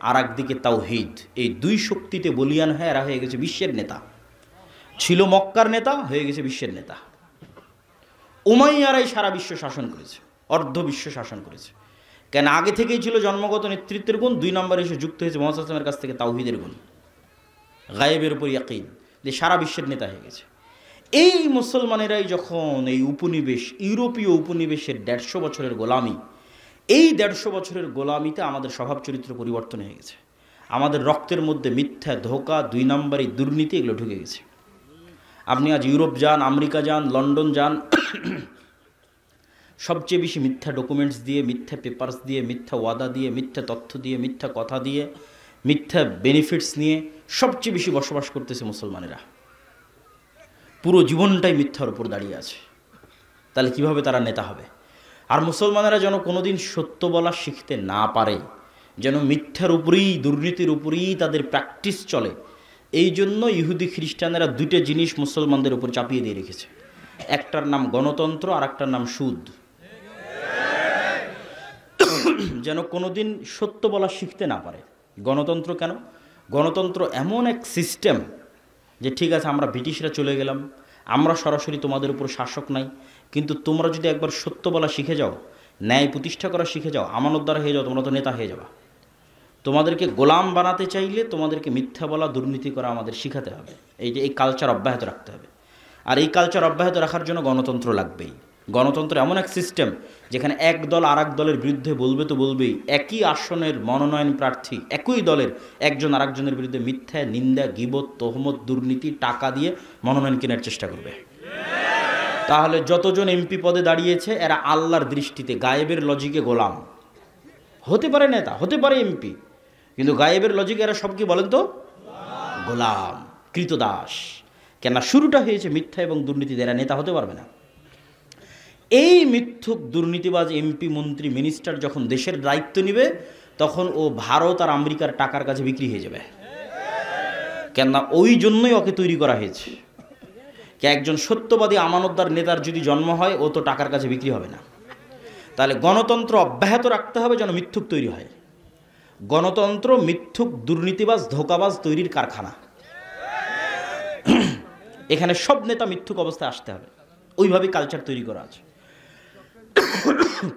আর একদিকে তাওহীদ, এই 2 শক্তিতে বলিয়ান হয়ে এরা হয়ে গেছে বিশ্বের নেতা। ছিল মক্কার নেতা, হয়ে গেছে বিশ্বের নেতা। উমাইয়ারাই সারা বিশ্ব শাসন করেছে, অর্ধ বিশ্ব শাসন করেছে। কেন? আগে থেকেই ছিল জন্মগত নেতৃত্বের গুণ, 2 নম্বরে এসে যুক্ত হয়েছে মুহাম্মদ সাল্লাল্লাহু আলাইহি ওয়াসাল্লামের কাছ থেকে তাওহীদের গুণ, গায়েবের উপর ইয়াকিন, যে সারা বিশ্বের নেতা হয়ে গেছে। এই মুসলমানেরাই যখন এই উপনিবেশ, ইউরোপীয় উপনিবেশের 150 বছরের গোলামি, এই 150 বছরের গোলামিতে আমাদের স্বভাব চরিত্র পরিবর্তন হয়ে গেছে। আমাদের রক্তের মধ্যে মিথ্যা, ধোঁকা, 2 নম্বরই, দুর্নীতি এগুলো ঢুকে গেছে। আপনি আজ ইউরোপ যান, আমেরিকা যান, লন্ডন যান, সবচেয়ে বেশি মিথ্যা ডকুমেন্টস দিয়ে, মিথ্যা পেপারস দিয়ে, মিথ্যা ওয়াদা দিয়ে, মিথ্যা তথ্য দিয়ে, মিথ্যা কথা দিয়ে, মিথ্যা বেনিফিটস নিয়ে সবচেয়ে বেশি বসবাস করতেছে মুসলমানেরা। পুরো জীবনটাই মিথ্যার উপর দাঁড়িয়ে আছে। তাহলে কিভাবে তারা নেতা হবে? আর মুসলমানেরা যেন কোনোদিন সত্য বলা শিখতে না পারে, যেন মিথ্যার উপরেই, দুর্নীতির উপরেই তাদের প্র্যাকটিস চলে, এই জন্য ইহুদি খ্রিস্টানেরা 2টা জিনিস মুসলমানদের উপর চাপিয়ে দিয়ে রেখেছে। একটার নাম গণতন্ত্র, আর একটার নাম সুদ। যেন কোনোদিন সত্য বলা শিখতে না পারে। গণতন্ত্র কেন? গণতন্ত্র এমন এক সিস্টেম যে ঠিক আছে আমরা ব্রিটিশরা চলে গেলাম, আমরা সরাসরি তোমাদের উপর শাসক নাই, কিন্তু তোমরা যদি একবার সত্য বলা শিখে যাও, ন্যায় প্রতিষ্ঠা করা শিখে যাও, আমানতদার হয়ে যাও, তোমরা তো নেতা হয়ে যাবা। তোমাদেরকে গোলাম বানাতে চাইলে তোমাদেরকে মিথ্যা বলা, দুর্নীতি করা আমাদের শিখাতে হবে। এই কালচার অব্যাহত রাখতে হবে। আর এই কালচার অব্যাহত রাখার জন্য গণতন্ত্র লাগবেই। গণতন্ত্র এমন এক সিস্টেম যেখানে এক দল আর এক দলের বিরুদ্ধে বলবে তো বলবেই। একই আসনের মনোনয়ন প্রার্থী একই দলের একজন আরেকজনের বিরুদ্ধে মিথ্যা, নিন্দা, গীবত, তহমত, দুর্নীতি, টাকা দিয়ে মনোনয়ন কেনার চেষ্টা করবে। তাহলে যতজন এমপি পদে দাঁড়িয়েছে এরা আল্লাহর দৃষ্টিতে গায়েবের লজিকে গোলাম। হতে পারে নেতা, হতে পারে এমপি, কিন্তু গায়েবের লজিকে এরা সব কি বলেন তো? গোলাম, কৃতদাস। কেন? শুরুটা হয়েছে মিথ্যা এবং দুর্নীতিতে, এরা নেতা হতে পারবে না। এই মিথ্যুক দুর্নীতিবাজ এমপি, মন্ত্রী, মিনিস্টার যখন দেশের দায়িত্ব নেবে তখন ও ভারত আর আমেরিকার টাকার কাছে বিক্রি হয়ে যাবে। কেননা ওই জন্যই ওকে তৈরি করা হয়েছে। একজন সত্যবাদী আমানতদার নেতার যদি জন্ম হয়, ও তো টাকার কাছে বিক্রি হবে না। তাহলে গণতন্ত্র অব্যাহত রাখতে হবে যেন মিথ্যুক তৈরি হয়। গণতন্ত্র মিথ্যুক, দুর্নীতিবাজ, ধোঁকাবাজ তৈরির কারখানা। এখানে সব নেতা মিথ্যুক অবস্থায় আসতে হবে, ওইভাবে কালচার তৈরি করা আছে।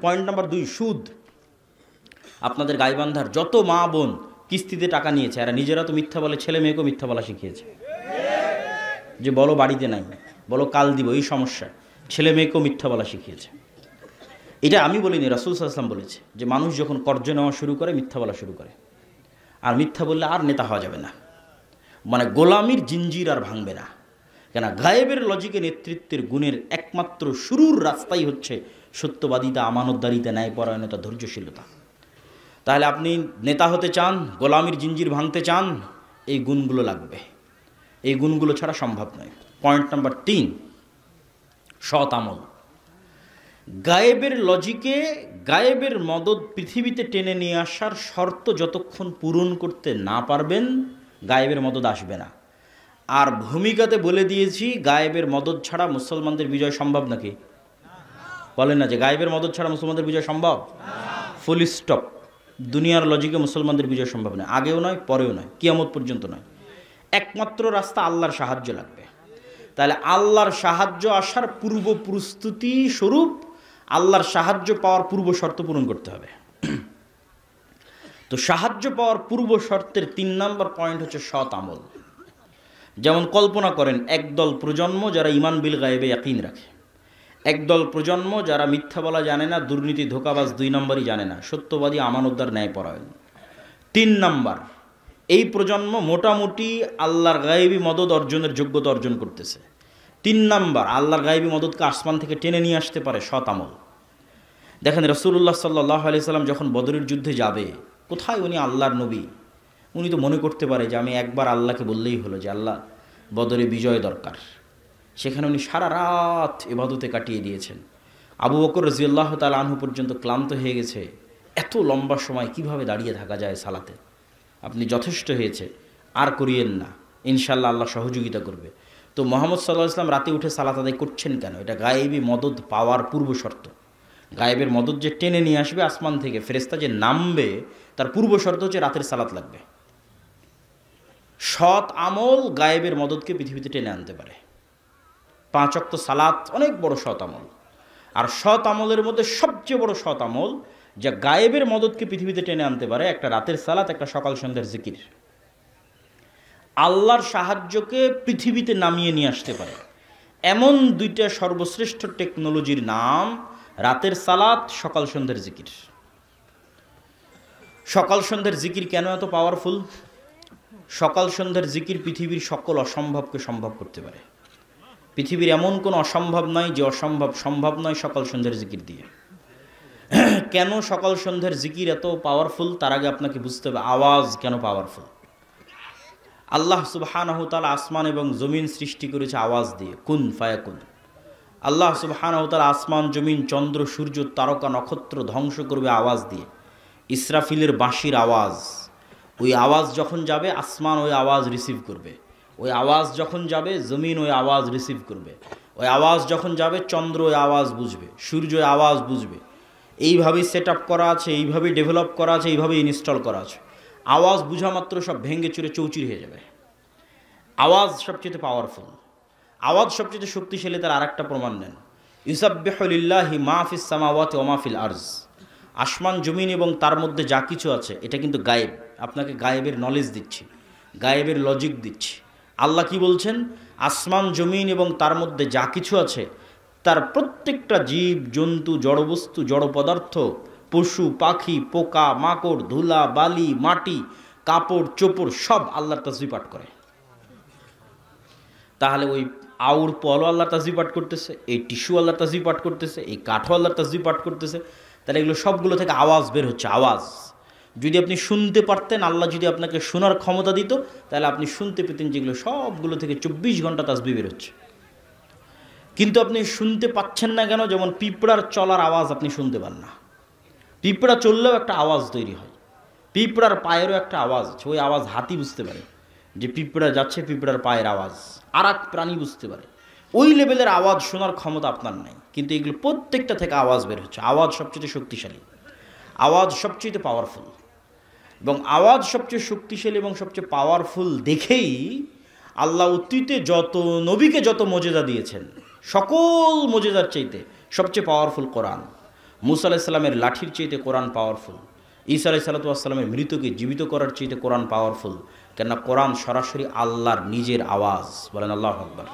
পয়েন্ট নাম্বার 2, সুদ। আপনাদের গাইবান্ধার যত মা বোন কিস্তিতে টাকা নিয়েছে, এরা নিজেরা তো মিথ্যা বলে, ছেলে মেয়েকেও মিথ্যা বলা শিখিয়েছে। যে বলো বাড়িতে নাই, বলো কাল দিব, এই সমস্যা, ছেলে মেয়েকেও মিথ্যা বলা শিখিয়েছে। এটা আমি বলিনি, রাসূল সাল্লাল্লাহু আলাইহি ওয়াসাল্লাম বলেছে যে মানুষ যখন কর্জ নেওয়া শুরু করে, মিথ্যা বলা শুরু করে, আর মিথ্যা বললে আর নেতা হওয়া যাবে না। মানে গোলামির জিঞ্জির আর ভাঙবে না। কেন? গায়েবের লজিকে নেতৃত্বের গুণের একমাত্র শুরুর রাস্তাই হচ্ছে সত্যবাদিতা, আমানতদারিতা, ন্যায়পরায়ণতা, ধৈর্যশীলতা। তাহলে আপনি নেতা হতে চান, গোলামির জিঞ্জির ভাঙতে চান, এই গুণগুলো লাগবে। এই গুণগুলো ছাড়া সম্ভব নয়। পয়েন্ট নাম্বার 3, সৎ আমল। গায়েবের লজিকে গায়েবের মদদ পৃথিবীতে টেনে নিয়ে আসার শর্ত যতক্ষণ পূরণ করতে না পারবেন, গায়েবের মদদ আসবে না। আর ভূমিকাতে বলে দিয়েছি, গায়েবের মদদ ছাড়া মুসলমানদের বিজয় সম্ভব নাকি? বলেন না যে গায়েবের মদদ ছাড়া মুসলমানদের বিজয় সম্ভব? Full stop. দুনিয়ার লজিকে মুসলমানদের বিজয় সম্ভব নয়, আগেও নয়, পরেও নয়, কিয়ামত পর্যন্ত নয়। একমাত্র রাস্তা আল্লাহর সাহায্য লাগবে। তাহলে আল্লাহর সাহায্য আসার পূর্ব প্রস্তুতি স্বরূপ আল্লাহর সাহায্য পাওয়ার পূর্ব শর্ত পূরণ করতে হবে। তো সাহায্য পাওয়ার পূর্ব শর্তের 3 নম্বর পয়েন্ট হচ্ছে সৎ আমল। যেমন কল্পনা করেন, একদল প্রজন্ম যারা ঈমান বিল গায়েবে ইয়াকিন রাখে, একদল প্রজন্ম যারা মিথ্যা বলা জানে না, দুর্নীতি, ধোঁকাবাজ 2 নম্বরই জানে না, সত্যবাদী, আমানতদার, ন্যায়পরায়ণ। 3 নম্বর, এই প্রজন্ম মোটামুটি আল্লাহর গায়েবী মদদ অর্জনের যোগ্যতা অর্জন করতেছে। 3 নম্বর, আল্লাহর গায়েবী মদদকে আসমান থেকে টেনে নিয়ে আসতে পারে সৎ আমল। দেখেন রাসূলুল্লাহ সাল্লাল্লাহু আলাইহি সাল্লাম যখন বদরের যুদ্ধে যাবে, কোথায় উনি আল্লাহর নবী, উনি তো মনে করতে পারে যে আমি একবার আল্লাহকে বললেই হলো যে আল্লাহ বদরে বিজয় দরকার। সেখানে উনি সারা রাত ইবাদতে কাটিয়ে দিয়েছেন। আবু বকর রাদিয়াল্লাহু তাআলা আনহু পর্যন্ত ক্লান্ত হয়ে গেছে। এত লম্বা সময় কিভাবে দাঁড়িয়ে থাকা যায় সালাতে? আপনি যথেষ্ট হয়েছে, আর করিয়েন না, ইনশাআল্লাহ আল্লাহ সহযোগিতা করবে। তো মুহাম্মদ সাল্লাল্লাহু আলাইহি ওয়াসাল্লাম রাতে উঠে সালাত আদায় করছেন কেন? এটা গায়েবী মদদ পাওয়ার পূর্ব শর্ত। গায়েবের মদদ যে টেনে নিয়ে আসবে আসমান থেকে, ফেরেশতা যে নামবে, তার পূর্ব শর্ত হচ্ছে রাতের সালাত লাগবে। সৎ আমল গায়েবের মদদকে পৃথিবীতে টেনে আনতে পারে। 5 ওয়াক্ত সালাত অনেক বড় সৎ আমল। আর সৎ আমলের মধ্যে সবচেয়ে বড় সৎ আমল যা গায়েবের মদদকে পৃথিবীতে টেনে আনতে পারে, একটা রাতের সালাত, একটা সকাল সন্ধ্যার জিকির। আল্লাহর সাহায্যকে পৃথিবীতে নামিয়ে নিয়ে আসতে পারে এমন 2টা সর্বশ্রেষ্ঠ টেকনোলজির নাম রাতের সালাত, সকাল সন্ধ্যার জিকির। সকাল সন্ধ্যার জিকির কেন এত পাওয়ারফুল? সকাল সন্ধ্যার জিকির পৃথিবীর সকল অসম্ভবকে সম্ভব করতে পারে। পৃথিবীর এমন কোনো অসম্ভব নয় যে অসম্ভব সম্ভব নয় সকাল সন্ধ্যার জিকির দিয়ে। কেন সকাল সন্ধ্যার জিকির এত পাওয়ারফুল? তার আগে আপনাকে বুঝতে হবে আওয়াজ কেন পাওয়ারফুল। আল্লাহ সুবহানাহু ওয়া তাআলা আসমান এবং জমিন সৃষ্টি করেছে আওয়াজ দিয়ে, কুন ফায়াকুন। আল্লাহ সুবহানাহু ওয়া তাআলা আসমান, জমিন, চন্দ্র, সূর্য, তারকা, নক্ষত্র ধ্বংস করবে আওয়াজ দিয়ে। ইসরাফিলের বাঁশির আওয়াজ, ওই আওয়াজ যখন যাবে আসমান ওই আওয়াজ রিসিভ করবে, ওই আওয়াজ যখন যাবে জমিন ওই আওয়াজ রিসিভ করবে, ওই আওয়াজ যখন যাবে চন্দ্র ওই আওয়াজ বুঝবে, সূর্য ওই আওয়াজ বুঝবে। এইভাবেই সেট আপ করা আছে, এইভাবেই ডেভেলপ করা আছে, এইভাবেই ইনস্টল করা আছে। আওয়াজ বুঝা মাত্র সব ভেঙে চুরে চৌচির হয়ে যাবে। আওয়াজ সবচেয়ে পাওয়ারফুল, আওয়াজ সবচেয়ে শক্তিশালী। তার আরেকটা প্রমাণ নেন, ইউসাব্বিহু লিল্লাহি মা ফিস সামাওয়াতি ওয়া মা ফিল আরজ। আসমান জমিন এবং তার মধ্যে যা কিছু আছে এটা কিন্তু গায়েব। আপনাকে গায়েবের নলেজ দিচ্ছি, গায়েবের লজিক দিচ্ছি। আল্লাহ কি বলছেন? আসমান জমিন এবং তার মধ্যে যা কিছু আছে, তার প্রত্যেকটা জীব জন্তু, জড়বস্তু, জড় পদার্থ, পশু পাখি, পোকা মাকড়, ধুলা বালি, মাটি, কাপড় চোপড় সব আল্লাহর তাসবিহ পাঠ করে। তাহলে ওই আউর পলও আল্লাহর তাসবিহ পাঠ করতেছে, এই টিস্যু আল্লাহর তাসবিহ পাঠ করতেছে, এই কাঠও আল্লাহর তাসবিহ পাঠ করতেছে। তাহলে এগুলো সবগুলো থেকে আওয়াজ বের হচ্ছে, আওয়াজ। যদি আপনি শুনতে পারতেন, আল্লাহ যদি আপনাকে শোনার ক্ষমতা দিত, তাহলে আপনি শুনতে পেতেন যেগুলো সবগুলো থেকে 24 ঘন্টা তাসবিহ বের হচ্ছে। কিন্তু আপনি শুনতে পাচ্ছেন না কেন? যেমন পিঁপড়ার চলার আওয়াজ আপনি শুনতে পান না। পিঁপড়া চললেও একটা আওয়াজ তৈরি হয়, পিঁপড়ার পায়েরও একটা আওয়াজ আছে। ওই আওয়াজ হাতি বুঝতে পারে যে পিঁপড়া যাচ্ছে, পিঁপড়ার পায়ের আওয়াজ। আর এক প্রাণী বুঝতে পারে। ওই লেভেলের আওয়াজ শোনার ক্ষমতা আপনার নাই, কিন্তু এগুলো প্রত্যেকটা থেকে আওয়াজ বের হচ্ছে। আওয়াজ সবচেয়ে শক্তিশালী, আওয়াজ সবচেয়ে পাওয়ারফুল। এবং আওয়াজ সবচেয়ে শক্তিশালী এবং সবচেয়ে পাওয়ারফুল দেখেই আল্লাহ অতীতে যত নবীকে যত মজেদা দিয়েছেন, সকল মজেদার চাইতে সবচেয়ে পাওয়ারফুল কোরআন। মুসা আলাইহিস সালামের লাঠির চাইতে কোরআন পাওয়ারফুল। ঈসা আলাইহিস সালামের মৃতকে জীবিত করার চাইতে কোরআন পাওয়ারফুল। কেননা কোরআন সরাসরি আল্লাহর নিজের আওয়াজ। বলেন আল্লাহু আকবার।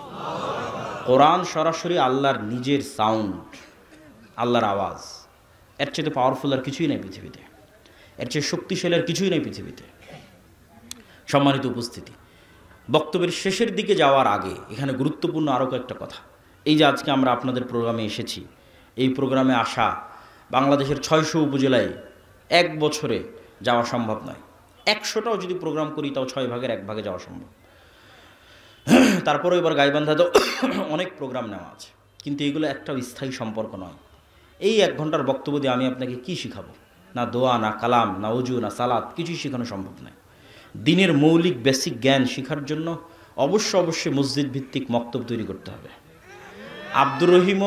কোরআন সরাসরি আল্লাহর নিজের সাউন্ড, আল্লাহর আওয়াজ। এর চাইতে পাওয়ারফুল আর কিছুই নেই পৃথিবীতে, এর চেয়ে শক্তিশালী আর কিছুই নেই পৃথিবীতে। সম্মানিত উপস্থিতি, বক্তব্যের শেষের দিকে যাওয়ার আগে এখানে গুরুত্বপূর্ণ আরও কয়েকটা কথা। এই যে আজকে আমরা আপনাদের প্রোগ্রামে এসেছি, এই প্রোগ্রামে আসা বাংলাদেশের 600 উপজেলায় এক বছরে যাওয়া সম্ভব নয়। 100টাও যদি প্রোগ্রাম করি তাও 6 ভাগের 1 ভাগে যাওয়া সম্ভব। তারপরেও এবার গাইবান্ধাতেও অনেক প্রোগ্রাম নেওয়া আছে, কিন্তু এগুলো একটাও স্থায়ী সম্পর্ক নয়। এই 1 ঘন্টার বক্তব্য দিয়ে আমি আপনাকে কি শিখাবো? না দোয়া, না কালাম, না ওযু, না সালাত, কিছুই শেখানো সম্ভব নয়। দিনের মৌলিক বেসিক জ্ঞান শেখার জন্য অবশ্যই মসজিদ ভিত্তিক মক্তব তৈরি করতে হবে। আব্দুর রহিম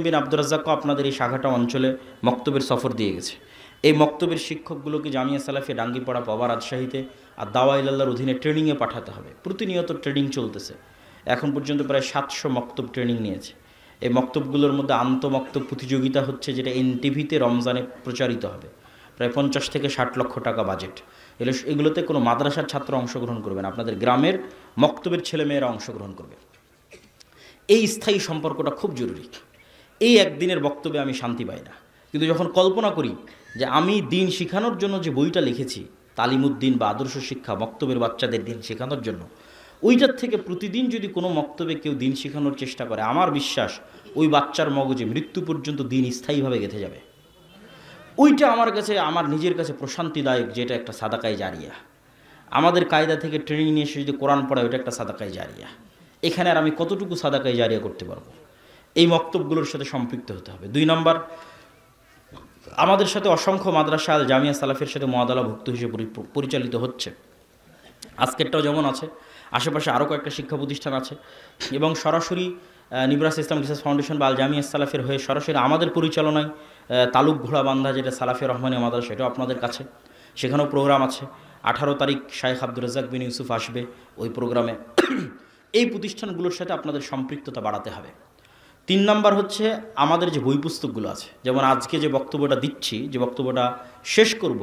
বিন আব্দুর রাজ্জাকও আপনাদের এই শাখাটা অঞ্চলে মক্তবের সফর দিয়ে গেছে। এই মক্তবের শিক্ষকগুলোকে জামিয়া সালাফিয়া ডাঙ্গিপাড়া, পাওয়া, রাজশাহীতে আর দাওয়া ইলাল্লাহর অধীনে ট্রেনিংয়ে পাঠাতে হবে। প্রতিনিয়ত ট্রেনিং চলতেছে। এখন পর্যন্ত প্রায় 700 মক্তব ট্রেনিং নিয়েছে। এই মক্তবগুলোর মধ্যে আন্তঃমক্তব প্রতিযোগিতা হচ্ছে, যেটা এনটিভিতে রমজানে প্রচারিত হবে। প্রায় 50 থেকে 60 লক্ষ টাকা বাজেট। এগুলোতে কোনো মাদ্রাসার ছাত্র অংশগ্রহণ করবে না, আপনাদের গ্রামের মক্তবের ছেলেমেয়েরা অংশগ্রহণ করবে। এই স্থায়ী সম্পর্কটা খুব জরুরি। এই একদিনের বক্তব্যে আমি শান্তি পাই না, কিন্তু যখন কল্পনা করি যে আমি দিন শেখানোর জন্য যে বইটা লিখেছি, তালিমুদ্দিন বা আদর্শ শিক্ষা, মক্তবের বাচ্চাদের দিন শেখানোর জন্য, ওইটার থেকে প্রতিদিন যদি কোনো মক্তবে কেউ দিন শেখানোর চেষ্টা করে, আমার বিশ্বাস ওই বাচ্চার মগজে মৃত্যু পর্যন্ত দিন স্থায়ীভাবে গেঁথে যাবে। ওইটা আমার কাছে, আমার নিজের কাছে প্রশান্তিদায়ক, যেটা একটা সাদাকায়ে জারিয়া। আমাদের কায়দা থেকে ট্রেনিং নিয়ে এসে যদি কোরআন পড়ায়, ওইটা একটা সাদাকায়ে জারিয়া। এখানে আর আমি কতটুকু সাদাকায়ে জারিয়া করতে পারবো? এই মক্তবগুলোর সাথে সম্পৃক্ত হতে হবে। 2 নম্বর, আমাদের সাথে অসংখ্য মাদ্রাসা আল জামিয়া সালাফের সাথে মুআদালাভুক্ত হিসেবে পরিচালিত হচ্ছে। আজকেরটাও যেমন আছে, আশেপাশে আরও কয়েকটা শিক্ষা প্রতিষ্ঠান আছে। এবং সরাসরি নিবরাস ইসলাম রিসার্চ ফাউন্ডেশন বা আল জামিয়া সালাফের হয়ে সরাসরি আমাদের পরিচালনায় তালুক ঘোড়াবান্ধা, যেটা সালাফিয়া রহমানিয়া মাদ্রাসা, সেটাও আপনাদের কাছে, সেখানেও প্রোগ্রাম আছে। 18 তারিখ শাইখ আব্দুর রাজ্জাক বিন ইউসুফ আসবে ওই প্রোগ্রামে। এই প্রতিষ্ঠানগুলোর সাথে আপনাদের সম্পৃক্ততা বাড়াতে হবে। 3 নম্বর হচ্ছে, আমাদের যে বই পুস্তকগুলো আছে, যেমন আজকে যে বক্তব্যটা দিচ্ছি, যে বক্তব্যটা শেষ করব,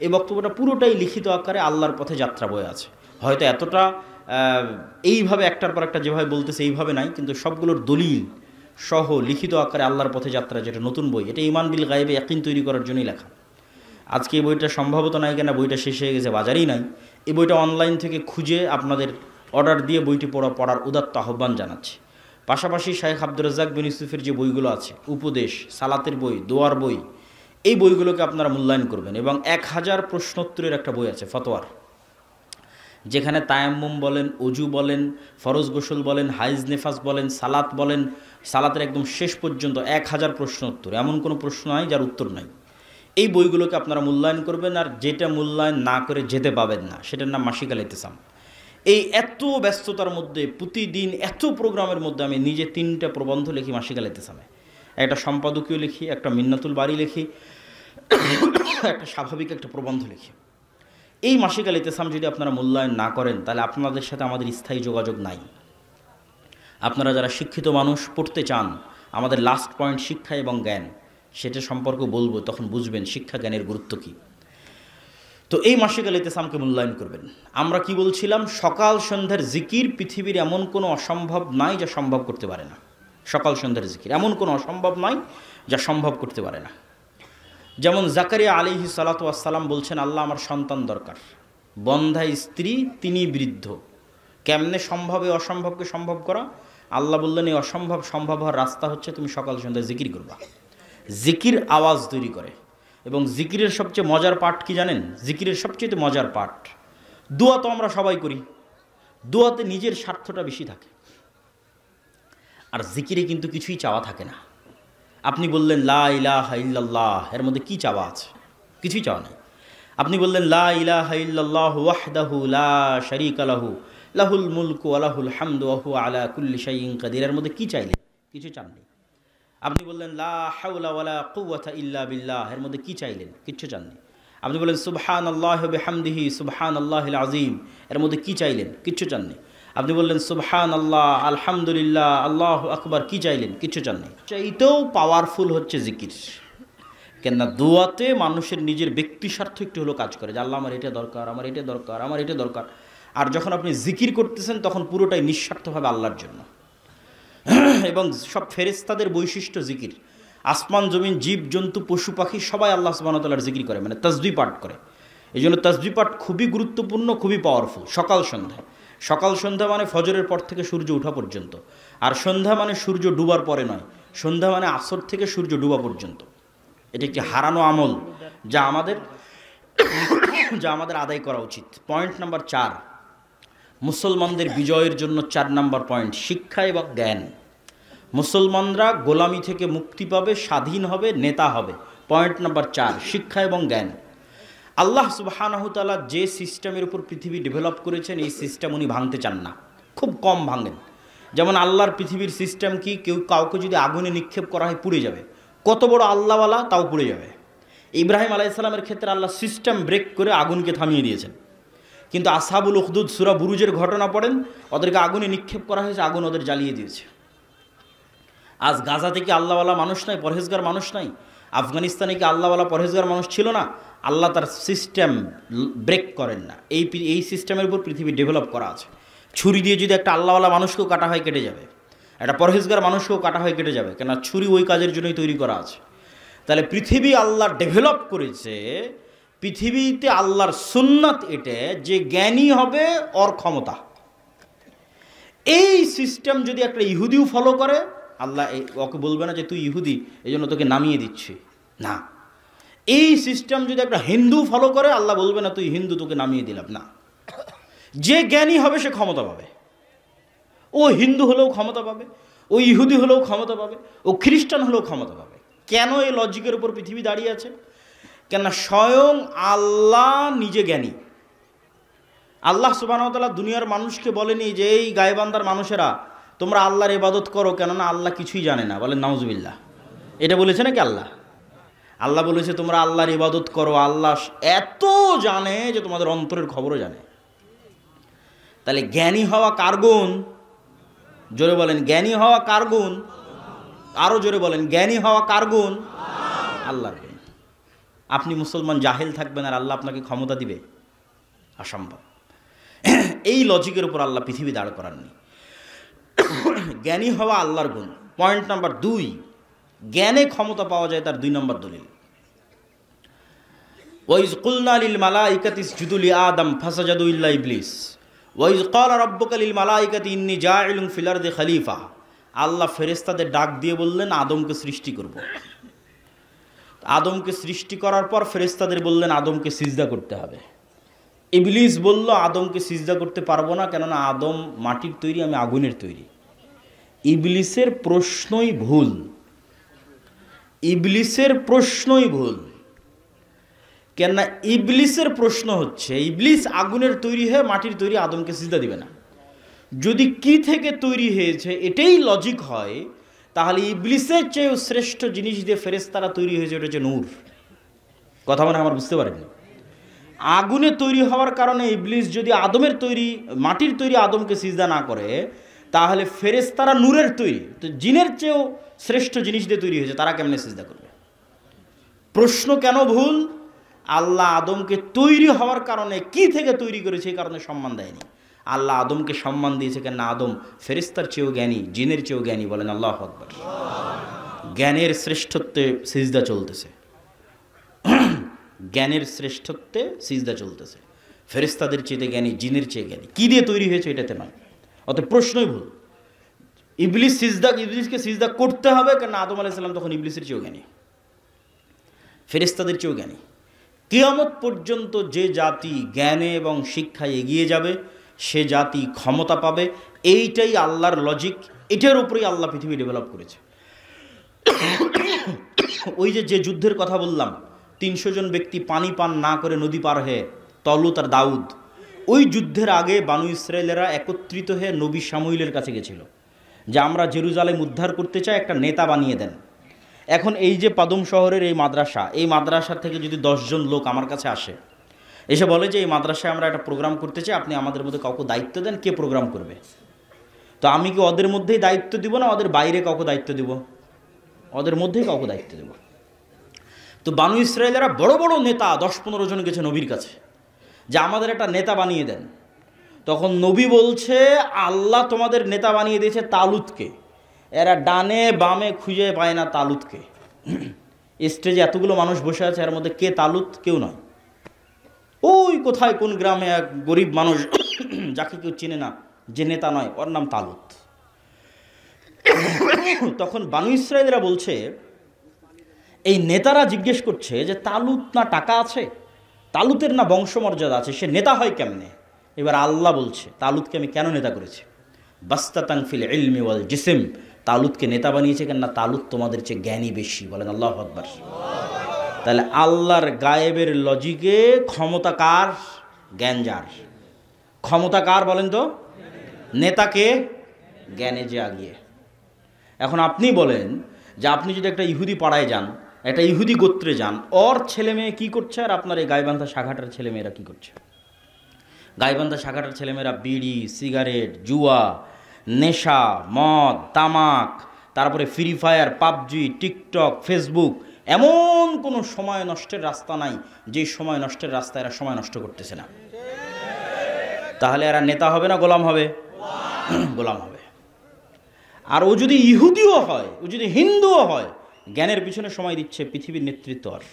এই বক্তব্যটা পুরোটাই লিখিত আকারে আল্লাহর পথে যাত্রা বয়ে আছে। হয়তো এতটা এইভাবে একটার পর একটা যেভাবে বলতেছে এইভাবে নাই, কিন্তু সবগুলোর দলিল সহ লিখিত আকারে আল্লাহর পথে যাত্রা, যেটা নতুন বই, এটা ঈমান বিল গায়বে ইয়াকিন তৈরি করার জন্যই লেখা। আজকে এই বইটা সম্ভবত নাই, কেনা বইটা শেষ হয়ে গেছে, বাজারেই নাই। এই বইটা অনলাইন থেকে খুঁজে আপনাদের অর্ডার দিয়ে বইটি পড়ার উদাত্ত আহ্বান জানাচ্ছি। পাশাপাশি শাইখ আব্দুর রাজ্জাক বিন ইউসুফের যে বইগুলো আছে, উপদেশ, সালাতের বই, দোয়ার বই, এই বইগুলোকে আপনারা মূল্যায়ন করবেন। এবং 1000 প্রশ্নোত্তরের একটা বই আছে, ফতোয়ার, যেখানে তায়াম্মুম বলেন, অজু বলেন, ফরজ গোসল বলেন, হাইজ নেফাস বলেন, সালাত বলেন, সালাতের একদম শেষ পর্যন্ত 1000 প্রশ্ন উত্তর। এমন কোনো প্রশ্ন নাই যার উত্তর নাই। এই বইগুলোকে আপনারা মূল্যায়ন করবেন। আর যেটা মূল্যায়ন না করে যেতে পাবেন না, সেটার নাম মাসিক আল ইতিসাম। এই এত ব্যস্ততার মধ্যে, প্রতিদিন এত প্রোগ্রামের মধ্যে আমি নিজে 3টা প্রবন্ধ লিখি মাসিক আল ইতিসামে। একটা সম্পাদকীয় লিখি, একটা মিন্নাতুল বাড়ি লিখি, একটা স্বাভাবিক একটা প্রবন্ধ লিখি। এই মাসিক আল ইতিসাম যদি আপনারা মূল্যায়ন না করেন, তাহলে আপনাদের সাথে আমাদের স্থায়ী যোগাযোগ নাই। আপনারা যারা শিক্ষিত মানুষ, পড়তে চান, আমাদের লাস্ট পয়েন্ট শিক্ষা এবং জ্ঞান, সেটা সম্পর্কে বলবো, তখন বুঝবেন শিক্ষা জ্ঞানের গুরুত্ব কী। তো এই মাসিক আল ইতিসামকে মূল্যায়ন করবেন। আমরা কি বলছিলাম? সকাল সন্ধ্যার জিকির পৃথিবীর এমন কোনো অসম্ভব নাই যা সম্ভব করতে পারে না। সকাল সন্ধ্যার জিকির এমন কোনো অসম্ভব নয় যা সম্ভব করতে পারে না। যেমন জাকারিয়া আলাইহিস সালাতু ওয়াস সালাম বলছেন, আল্লাহ আমার সন্তান দরকার, বন্ধা স্ত্রী, তিনি বৃদ্ধ, কেমনে সম্ভব এই অসম্ভবকে সম্ভব করা? আল্লাহ বললেন, এই অসম্ভব সম্ভব হওয়ার রাস্তা হচ্ছে তুমি সকাল সন্ধ্যায় জিকির করবা। জিকির আওয়াজ তৈরি করে। এবং জিকিরের সবচেয়ে মজার পাঠ কি জানেন? জিকিরের সবচেয়ে মজার পাঠ, দোয়া তো আমরা সবাই করি, দোয়াতে নিজের স্বার্থটা বেশি থাকে, আর জিকিরে কিন্তু কিছুই চাওয়া থাকে না। আপনি বললেন লা ইলাহা ইল্লাল্লাহ, এর মধ্যে কি চাওয়া আছে? কিছুই চাওয়া নেই। আপনি বললেন লা ইলাহা ইল্লাল্লাহু ওয়াহদাহু লা শারীকা লাহু লাহুল মুলকু ওয়া লাহুল হামদু ওয়া হুয়া আলা কুল্লি শাইইন কাদির, এর মধ্যে কি চাইলেন? কিছু চাননি। আপনি বললেন লা হাওলা ওয়ালা কুওয়াতা ইল্লা বিল্লাহ, এর মধ্যে কি চাইলেন? কিচ্ছু চাননি। আপনি বললেন সুবহানাল্লাহি ওয়া বিহামদিহি সুবহানাল্লাহিল আযীম, এর মধ্যে কি চাইলেন? কিচ্ছু চাননি। আপনি বললেন সুবহানাল্লাহ, আলহামদুলিল্লাহ, আল্লাহু আকবার, কি চাইলেন? কিচ্ছু চাননি। চাইতেও পাওয়ারফুল হচ্ছে জিকির। কেননা দোয়াতে মানুষের নিজের ব্যক্তি স্বার্থ একটু হলো কাজ করে, যে আল্লাহ আমার এটা দরকার, আমার এটা দরকার, আমার এটা দরকার। আর যখন আপনি জিকির করতেছেন তখন পুরোটাই নিঃস্বার্থভাবে আল্লাহর জন্য। এবং সব ফেরেশতাদের বৈশিষ্ট্য জিকির। আসমান জমিন জীব জন্তু পশু পাখি সবাই আল্লাহ সুবহানাহু ওয়া তাআলার জিকির করে, মানে তাসবিহ পাঠ করে। এই জন্য তাসবিহ পাঠ খুবই গুরুত্বপূর্ণ, খুবই পাওয়ারফুল। সকাল সন্ধ্যায়, সকাল সন্ধ্যা মানে ফজরের পর থেকে সূর্য ওঠা পর্যন্ত, আর সন্ধ্যা মানে সূর্য ডুবার পরে নয়, সন্ধ্যা মানে আসর থেকে সূর্য ডুবা পর্যন্ত। এটা একটি হারানো আমল যা আমাদের আদায় করা উচিত। পয়েন্ট নাম্বার 4, মুসলমানদের বিজয়ের জন্য 4 নাম্বার পয়েন্ট, শিক্ষা এবং জ্ঞান। মুসলমানরা গোলামি থেকে মুক্তি পাবে, স্বাধীন হবে, নেতা হবে। পয়েন্ট নাম্বার 4, শিক্ষা এবং জ্ঞান। আল্লাহ সুবহানাহু ওয়া তাআলা যে সিস্টেমের উপর পৃথিবী ডেভেলপ করেছেন, এই সিস্টেম উনি ভাঙতে চান না, খুব কম ভাঙেন। যেমন আল্লাহর পৃথিবীর সিস্টেম কি? কাউকে যদি আগুনে নিক্ষেপ করা হয় পুড়ে যাবে, কত বড় আল্লাহওয়ালা তাও পুড়ে যাবে। ইব্রাহিম আলাইহিস সালামের ক্ষেত্রে আল্লাহ সিস্টেম ব্রেক করে আগুনকে থামিয়ে দিয়েছেন। কিন্তু আসহাবুল উখদুদ সূরা বুরুজের ঘটনা পড়েন, ওদেরকে আগুনে নিক্ষেপ করা হয়েছে, আগুন ওদের জ্বালিয়ে দিয়েছে। আজ গাজাতে কি আল্লাহওয়ালা মানুষ নাই, পরহেজগার মানুষ নাই? আফগানিস্তানে কি আল্লাহওয়ালা পরহেজগার মানুষ ছিল না? আল্লাহ তার সিস্টেম ব্রেক করেন না। এই সিস্টেমের উপর পৃথিবী ডেভেলপ করা আছে। ছুরি দিয়ে যদি একটা আল্লাহওয়ালা মানুষকেও কাটা হয় কেটে যাবে, একটা পরহেজগার মানুষকেও কাটা হয় কেটে যাবে, কেন ছুরি ওই কাজের জন্যই তৈরি করা আছে। তাহলে পৃথিবী আল্লাহ ডেভেলপ করেছে, পৃথিবীতে আল্লাহর সুন্নাত এটা যে জ্ঞানী হবে ওর ক্ষমতা। এই সিস্টেম যদি একটা ইহুদিও ফলো করে, আল্লাহ ওকে বলবে না যে তুই ইহুদি এই জন্য তোকে নামিয়ে দিচ্ছি, না। এই সিস্টেম যদি একটা হিন্দু ফলো করে, আল্লাহ বলবে না তুই হিন্দু, তোকে নামিয়ে দিলাম না। যে জ্ঞানী হবে সে ক্ষমতা পাবে। ও হিন্দু হলেও ক্ষমতা পাবে, ও ইহুদি হলেও ক্ষমতা পাবে, ও খ্রিস্টান হলেও ক্ষমতা পাবে। কেন এই লজিকের উপর পৃথিবী দাঁড়িয়ে আছে? কেননা স্বয়ং আল্লাহ নিজে জ্ঞানী। আল্লাহ সুবহানাহু ওয়া তাআলা দুনিয়ার মানুষকে বলেনি যে এই গায়বান্দার মানুষেরা তোমরা আল্লাহর ইবাদত করো, কেননা আল্লাহ কিছুই জানে না। বলেন নাউজুবিল্লাহ। এটা বলেছে নাকি আল্লাহ? আল্লাহ বলেছে তোমরা আল্লাহর ইবাদত করো, আল্লাহ এত জানে যে তোমাদের অন্তরের খবরও জানে। তাহলে জ্ঞানী হওয়া কার গুণ? জোরে বলেন, জ্ঞানী হওয়া কার গুণ? আরো জোরে বলেন, জ্ঞানী হওয়া কার গুণ? আল্লাহর গুণ। আপনি মুসলমান জাহেল থাকবেন আর আল্লাহ আপনাকে ক্ষমতা দিবে? অসম্ভব। এই লজিকের উপর আল্লাহ পৃথিবী দাঁড় করাননি। জ্ঞানী হওয়া আল্লাহর গুণ। পয়েন্ট নাম্বার 2, জ্ঞানে ক্ষমতা পাওয়া যায় তার 2 নম্বর দলিল। ওয়াইজ কুলনা লিল মালাইকাতি ইসজুদু লি আদম ফাসাজাদু ইল্লা ইবলিস ওয়াইজ ক্বালা রাব্বুকা লিল মালাইকাতি ইন্নী জাইলুন ফিল আরদি খলিফা। আল্লাহ ফেরেশতাদের ডাক দিয়ে বললেন আদমকে সৃষ্টি করব। আদমকে সৃষ্টি করার পর ফেরেশতাদের বললেন আদমকে সিজদা করতে হবে। ইবলিস বলল আদমকে সিজদা করতে পারবো না, কেননা আদম মাটির তৈরি, আমি আগুনের তৈরি। ইবলিসের প্রশ্নই ভুল, ইবলিসের প্রশ্নই ভুল। কেননা ইবলিসের প্রশ্ন হচ্ছে ইবলিস আগুনের তৈরি হয়ে মাটির তৈরি, আদমকে সিজদা দিবে না। যদি কি থেকে তৈরি হয়েছে এটাই লজিক হয়, তাহলে ইবলিসের চেয়েও শ্রেষ্ঠ জিনিস দিয়ে ফেরেশতারা তৈরি হয়েছে, ওটা হচ্ছে নূর। কথা মানে আমার বুঝতে পারেননি? আগুনে তৈরি হওয়ার কারণে ইবলিস যদি আদমের তৈরি, মাটির তৈরি আদমকে সিজদা না করে, তাহলে ফেরেশতারা নূরের তৈরি, তো জিনের চেয়েও শ্রেষ্ঠ জিনিস দিয়ে তৈরি হয়েছে, তারা কেমনে সিজদা করবে? প্রশ্ন কেন ভুল? আল্লাহ আদমকে তৈরি হওয়ার কারণে, কি থেকে তৈরি করেছে এই কারণে সম্মান দেয়নি। আল্লাহ আদমকে সম্মান দিয়েছে কেন? আদম ফেরেশতার চেয়েও জ্ঞানী, জিনের চেয়েও জ্ঞানী। বলেন আল্লাহু আকবার। জ্ঞানের শ্রেষ্ঠত্বে সিজদা চলতেছে, জ্ঞানের শ্রেষ্ঠত্বে সিজদা চলতেছে। ফেরেশতাদের চেয়ে জ্ঞানী, জিনের চেয়ে জ্ঞানী। কি দিয়ে তৈরি হয়েছে এটাতে নয়। অতএব প্রশ্নই ভুল। ইবলিসকে সিজদা করতে হবে কেন? আদম আলাইহিস সালাম তখন ইবলিসের চেয়েও জ্ঞানী, ফেরেশতাদের চেয়েও জ্ঞানী। কিয়ামত পর্যন্ত যে জাতি জ্ঞানে এবং শিক্ষায় এগিয়ে যাবে, সে জাতি ক্ষমতা পাবে। এইটাই আল্লাহর লজিক, এটার উপরেই আল্লাহ পৃথিবী ডেভেলপ করেছে। ওই যে যুদ্ধের কথা বললাম, 300 জন ব্যক্তি পানি পান না করে নদী পার হয়ে, তলুত আর দাউদ, ওই যুদ্ধের আগে বানু ইসরায়েলেরা একত্রিত হয়ে নবী শামুইলের কাছে গেছিল যে আমরা জেরুজালেম উদ্ধার করতে চাই, একটা নেতা বানিয়ে দেন। এখন এই যে পাদুম শহরের এই মাদ্রাসা থেকে যদি 10 জন লোক আমার কাছে আসে, এসে বলে যে এই মাদ্রাসায় আমরা একটা প্রোগ্রাম করতে চাই, আপনি আমাদের মধ্যে কাউকে দায়িত্ব দেন, কে প্রোগ্রাম করবে? তো আমি কি ওদের মধ্যেই দায়িত্ব দিব না ওদের বাইরে কাউকে দায়িত্ব দিব? ওদের মধ্যেই কাউকে দায়িত্ব দেব। তো বানু ইসরায়েলেরা বড় বড় নেতা 10-15 জন গেছে নবীর কাছে যে আমাদের একটা নেতা বানিয়ে দেন। তখন নবী বলছে আল্লাহ তোমাদের নেতা বানিয়ে দিয়েছে তালুতকে। এরা ডানে বামে খুঁজে পায় না তালুতকে। স্টেজে এতগুলো মানুষ বসে আছে, এর মধ্যে কে তালুত? কেউ নয়। ওই কোথায় কোন গ্রামে এক গরিব মানুষ যাকে কেউ চেনে না, যে নেতা নয়, ওর নাম তালুত। তখন বানু ইসরায়েলরা বলছে, এই নেতারা জিজ্ঞেস করছে যে তালুত না টাকা আছে, তালুতের না বংশমর্যাদা আছে, সে নেতা হয় কেমনে? এবার আল্লাহ বলছে তালুতকে আমি কেন নেতা করেছি? বাস্তাতান ফিল ইলমি ওয়াল জিসম। তালুতকে নেতা বানিয়েছে কেন? না, তালুত তোমাদের চেয়ে জ্ঞানী বেশি। বলেন আল্লাহু আকবার। তাহলে আল্লাহর গায়েবের লজিকে ক্ষমতা কার? জ্ঞান যার। ক্ষমতা কার বলেন তো? নেতাকে? জ্ঞানে যে আগিয়ে। এখন আপনি বলেন যে আপনি যদি একটা ইহুদি পাড়ায় যান, একটা ইহুদি গোত্রে যান, ওর ছেলে মেয়ে কী করছে আর আপনার এই গাইবান্ধা শাখাটার ছেলেমেয়েরা কী করছে? গাইবান্ধা শাখাটার ছেলেমেয়েরা বিড়ি, সিগারেট, জুয়া, নেশা, মদ, তামাক, তারপরে free fire, PUBG, TikTok, Facebook, এমন কোনো সময় নষ্টের রাস্তা নাই যে সময় নষ্টের রাস্তায় এরা সময় নষ্ট করতেছে না। তাহলে এরা নেতা হবে না গোলাম হবে? গোলাম হবে। আর ও যদি ইহুদিও হয়, ও যদি হিন্দুও হয়, জ্ঞানের পিছনে সময় দিচ্ছে পৃথিবীর নেতৃত্ব। আর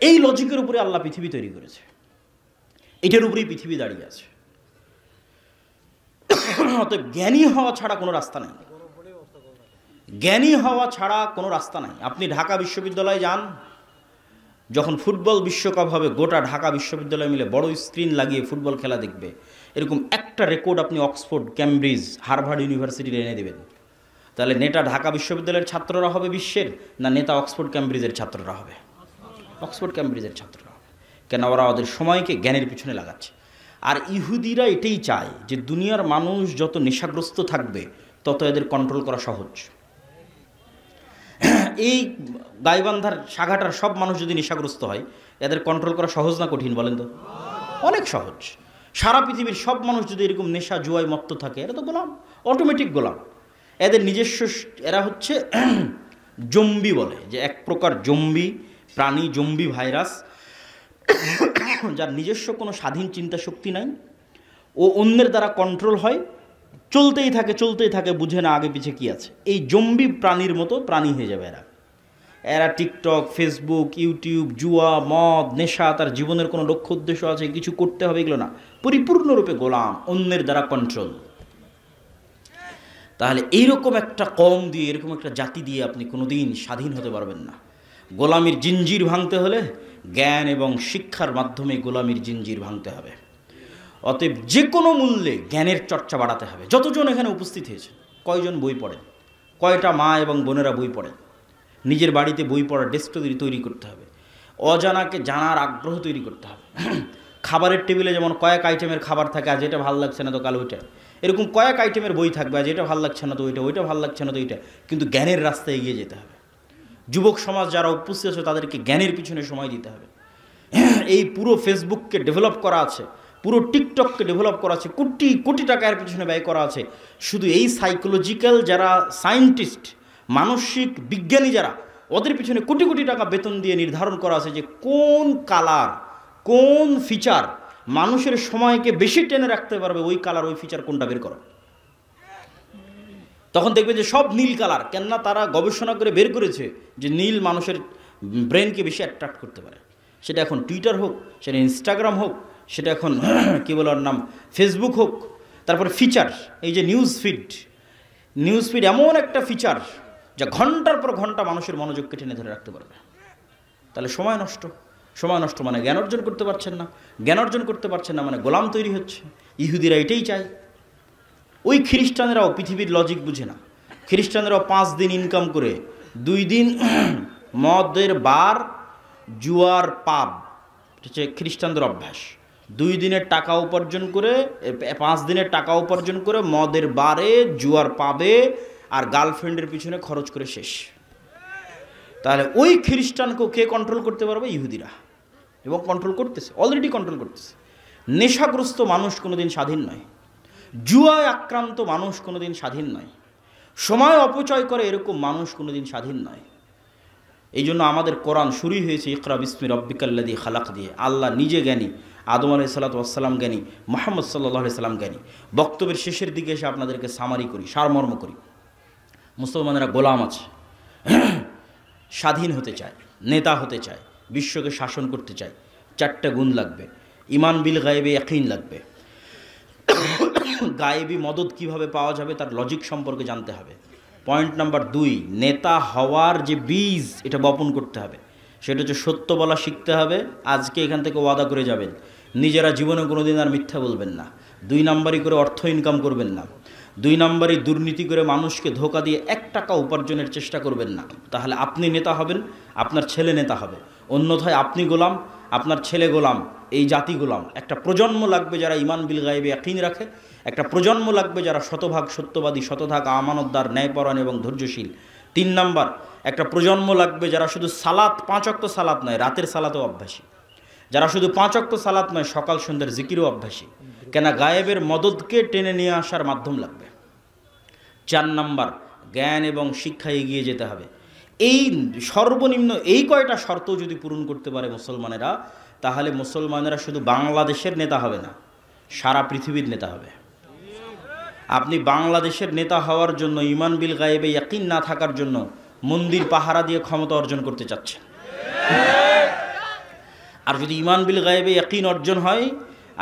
এই লজিকের উপরে আল্লাহ পৃথিবী তৈরি করেছে, এটার উপরেই পৃথিবী দাঁড়িয়ে আছে। অতএব জ্ঞানী হওয়া ছাড়া কোনো রাস্তা নাই, জ্ঞানী হওয়া ছাড়া কোনো রাস্তা নাই। আপনি ঢাকা বিশ্ববিদ্যালয়ে যান, যখন ফুটবল বিশ্বকাপ হবে, গোটা ঢাকা বিশ্ববিদ্যালয় মিলে বড় স্ক্রিন লাগিয়ে ফুটবল খেলা দেখবে। এরকম একটা রেকর্ড আপনি অক্সফোর্ড, ক্যামব্রিজ, হার্ভার্ড ইউনিভার্সিটির এনে দেবেন, তাহলে নেতা ঢাকা বিশ্ববিদ্যালয়ের ছাত্ররা হবে বিশ্বের, না নেতা অক্সফোর্ড ক্যামব্রিজের ছাত্ররা হবে? অক্সফোর্ড ক্যামব্রিজের ছাত্ররা হবে। কেন? ওরা ওদের সময়কে জ্ঞানের পিছনে লাগাচ্ছে। আর ইহুদিরা এটাই চায় যে দুনিয়ার মানুষ যত নেশাগ্রস্ত থাকবে তত এদের কন্ট্রোল করা সহজ। এই গাইবান্ধার শাখাটার সব মানুষ যদি নেশাগ্রস্ত হয়, এদের কন্ট্রোল করা সহজ না কঠিন বলেন তো? অনেক সহজ। সারা পৃথিবীর সব মানুষ যদি এরকম নেশা জুয়ায় মত্ত থাকে, এরা তো গোলাম, অটোমেটিক গোলাম। এদের নিজস্ব, এরা হচ্ছে জম্বি, বলে যে এক প্রকার জম্বি প্রাণী, জম্বি ভাইরাস, যার নিজস্ব কোনো স্বাধীন চিন্তা শক্তি নাই। ও অন্যের দ্বারা কন্ট্রোল হয়, চলতেই থাকে, বুঝে না আগে পিছে কি আছে। এই জম্বি প্রাণীর মতো প্রাণী হয়ে যাবে এরা টিকটক, ফেসবুক, ইউটিউব, জুয়া, মদ, নেশা, তার জীবনের কোনো লক্ষ্য উদ্দেশ্য আছে, কিছু করতে হবে, এগুলো না, পরিপূর্ণরূপে গোলাম, অন্যের দ্বারা কন্ট্রোল। তাহলে এইরকম একটা কম দিয়ে, এরকম একটা জাতি দিয়ে আপনি কোনোদিন স্বাধীন হতে পারবেন না। গোলামির জিঞ্জির ভাঙতে হলে জ্ঞান এবং শিক্ষার মাধ্যমে গোলামির জিঞ্জির ভাঙতে হবে। অতএব যে কোনো মূল্যে জ্ঞানের চর্চা বাড়াতে হবে। যতজন এখানে উপস্থিত হয়েছে, কয়জন বই পড়েন? কয়টা মা এবং বোনেরা বই পড়েন? নিজের বাড়িতে বই পড়ার ডেস্ক তৈরি করতে হবে। অজানাকে জানার আগ্রহ তৈরি করতে হবে। খাবারের টেবিলে যেমন কয়েক আইটেমের খাবার থাকে, আজ এটা ভালো লাগছে না তো কাল ওইটা, এরকম কয়েক আইটেমের বই থাকবে, আজ এটা ভালো লাগছে না তো ওইটা, ওইটা ভালো লাগছে না তো ওইটা, কিন্তু জ্ঞানের রাস্তায় এগিয়ে যেতে হবে। যুবক সমাজ যারা উপস্থিত আছে তাদেরকে জ্ঞানের পিছনে সময় দিতে হবে। এই পুরো ফেসবুককে ডেভেলপ করা আছে, পুরো টিকটককে ডেভেলপ করা আছে, কোটি কোটি টাকা এর পিছনে ব্যয় করা আছে। শুধু এই সাইকোলজিক্যাল যারা সায়েন্টিস্ট, মানসিক বিজ্ঞানী যারা, ওদের পিছনে কোটি কোটি টাকা বেতন দিয়ে নির্ধারণ করা আছে যে কোন কালার, কোন ফিচার মানুষের সময়কে বেশি টেনে রাখতে পারবে, ওই কালার ওই ফিচার কোনটা বের করো। তখন দেখবে যে সব নীল কালার, কেননা তারা গবেষণা করে বের করেছে যে নীল মানুষের ব্রেনকে বেশি অ্যাট্রাক্ট করতে পারে। সেটা এখন টুইটার হোক, সেটা ইনস্টাগ্রাম হোক, সেটা এখন কী বলে ওর নাম ফেসবুক হোক। তারপরে ফিচার, এই যে নিউজ ফিড এমন একটা ফিচার যা ঘন্টার পর ঘন্টা মানুষের মনোযোগকে টেনে ধরে রাখতে পারবে। তাহলে সময় নষ্ট মানে জ্ঞান অর্জন করতে পারছেন না, জ্ঞান অর্জন করতে পারছেন না মানে গোলাম তৈরি হচ্ছে। ইহুদিরা এটাই চায়। ওই খ্রিস্টানেরাও পৃথিবীর লজিক বুঝে না। খ্রিস্টানেরাও 5 দিন ইনকাম করে 2 দিন মদের বার, জুয়ার পাব, হচ্ছে খ্রিস্টানদের অভ্যাস। 2 দিনের টাকা উপার্জন করে, 5 দিনের টাকা উপার্জন করে মদের বারে, জুয়ার পাবে আর গার্লফ্রেন্ডের পিছনে খরচ করে শেষ। তাহলে ওই খ্রিস্টানকেও কে কন্ট্রোল করতে পারবে? ইহুদিরা। এবং কন্ট্রোল করতেছে, অলরেডি কন্ট্রোল করতেছে। নেশাগ্রস্ত মানুষ কোনোদিন স্বাধীন নয়, জুয়ায় আক্রান্ত মানুষ কোনোদিন স্বাধীন নয়, সময় অপচয় করে এরকম মানুষ কোনোদিন স্বাধীন নয়। এই জন্য আমাদের কোরআন শুরুই হয়েছে ইকরা বিসমি রব্বিকাল্লাযী খালাক দিয়ে। আল্লাহ নিজে জ্ঞানী, আদম আলাইহিস সালাতু ওয়াস সালাম জ্ঞানী, মুহাম্মদ সাল্লাল্লাহু আলাইহি সাল্লাম জ্ঞানী। বক্তব্যের শেষের দিকে এসে আপনাদেরকে সামারি করি, সারমর্ম করি। মুসলমানেরা গোলাম আছে, স্বাধীন হতে চায়, নেতা হতে চায়, বিশ্বকে শাসন করতে চায়। 4টা গুণ লাগবে। ঈমান বিল গায়বে ইয়াকিন লাগবে। গায়েবী মদদ কিভাবে পাওয়া যাবে তার লজিক সম্পর্কে জানতে হবে। পয়েন্ট নাম্বার 2, নেতা হওয়ার যে বীজ এটা বপন করতে হবে। সেটা হচ্ছে সত্য বলা শিখতে হবে। আজকে এখান থেকে ওয়াদা করে যাবেন, নিজেরা জীবনে কোনোদিন আর মিথ্যা বলবেন না। 2 নাম্বারই করে অর্থ ইনকাম করবেন না। 2 নাম্বারই দুর্নীতি করে মানুষকে ধোঁকা দিয়ে 1 টাকা উপার্জনের চেষ্টা করবেন না। তাহলে আপনি নেতা হবেন, আপনার ছেলে নেতা হবে। অন্যথায় আপনি গোলাম, আপনার ছেলে গোলাম, এই জাতি গোলাম। একটা প্রজন্ম লাগবে যারা ঈমান বিল গায়বে ইয়াকিন রাখে, একটা প্রজন্ম লাগবে যারা শতভাগ সত্যবাদী, শতভাগ আমানতদার, ন্যায়পরায়ণ এবং ধৈর্যশীল। 3 নাম্বার, একটা প্রজন্ম লাগবে যারা শুধু সালাত, 5 ওয়াক্ত সালাত নয়, রাতের সালাতেও অভ্যাসী। যারা শুধু 5 ওয়াক্ত সালাত নয়, সকাল সন্ধ্যার জিকিরও অভ্যাসী। কেন? গায়েবের মদদকে টেনে নিয়ে আসার মাধ্যম লাগবে। 4 নাম্বার, জ্ঞান এবং শিক্ষায় এগিয়ে যেতে হবে। এই সর্বনিম্ন এই কয়টা শর্ত যদি পূরণ করতে পারে মুসলমানেরা, তাহলে মুসলমানেরা শুধু বাংলাদেশের নেতা হবে না, সারা পৃথিবীর নেতা হবে। আপনি বাংলাদেশের নেতা হওয়ার জন্য ঈমান বিল গায়বে ইয়াকিন না থাকার জন্য মন্দির পাহারা দিয়ে ক্ষমতা অর্জন করতে চাচ্ছেন। আর যদি ঈমান বিল গায়বে ইয়াকিন অর্জন হয়,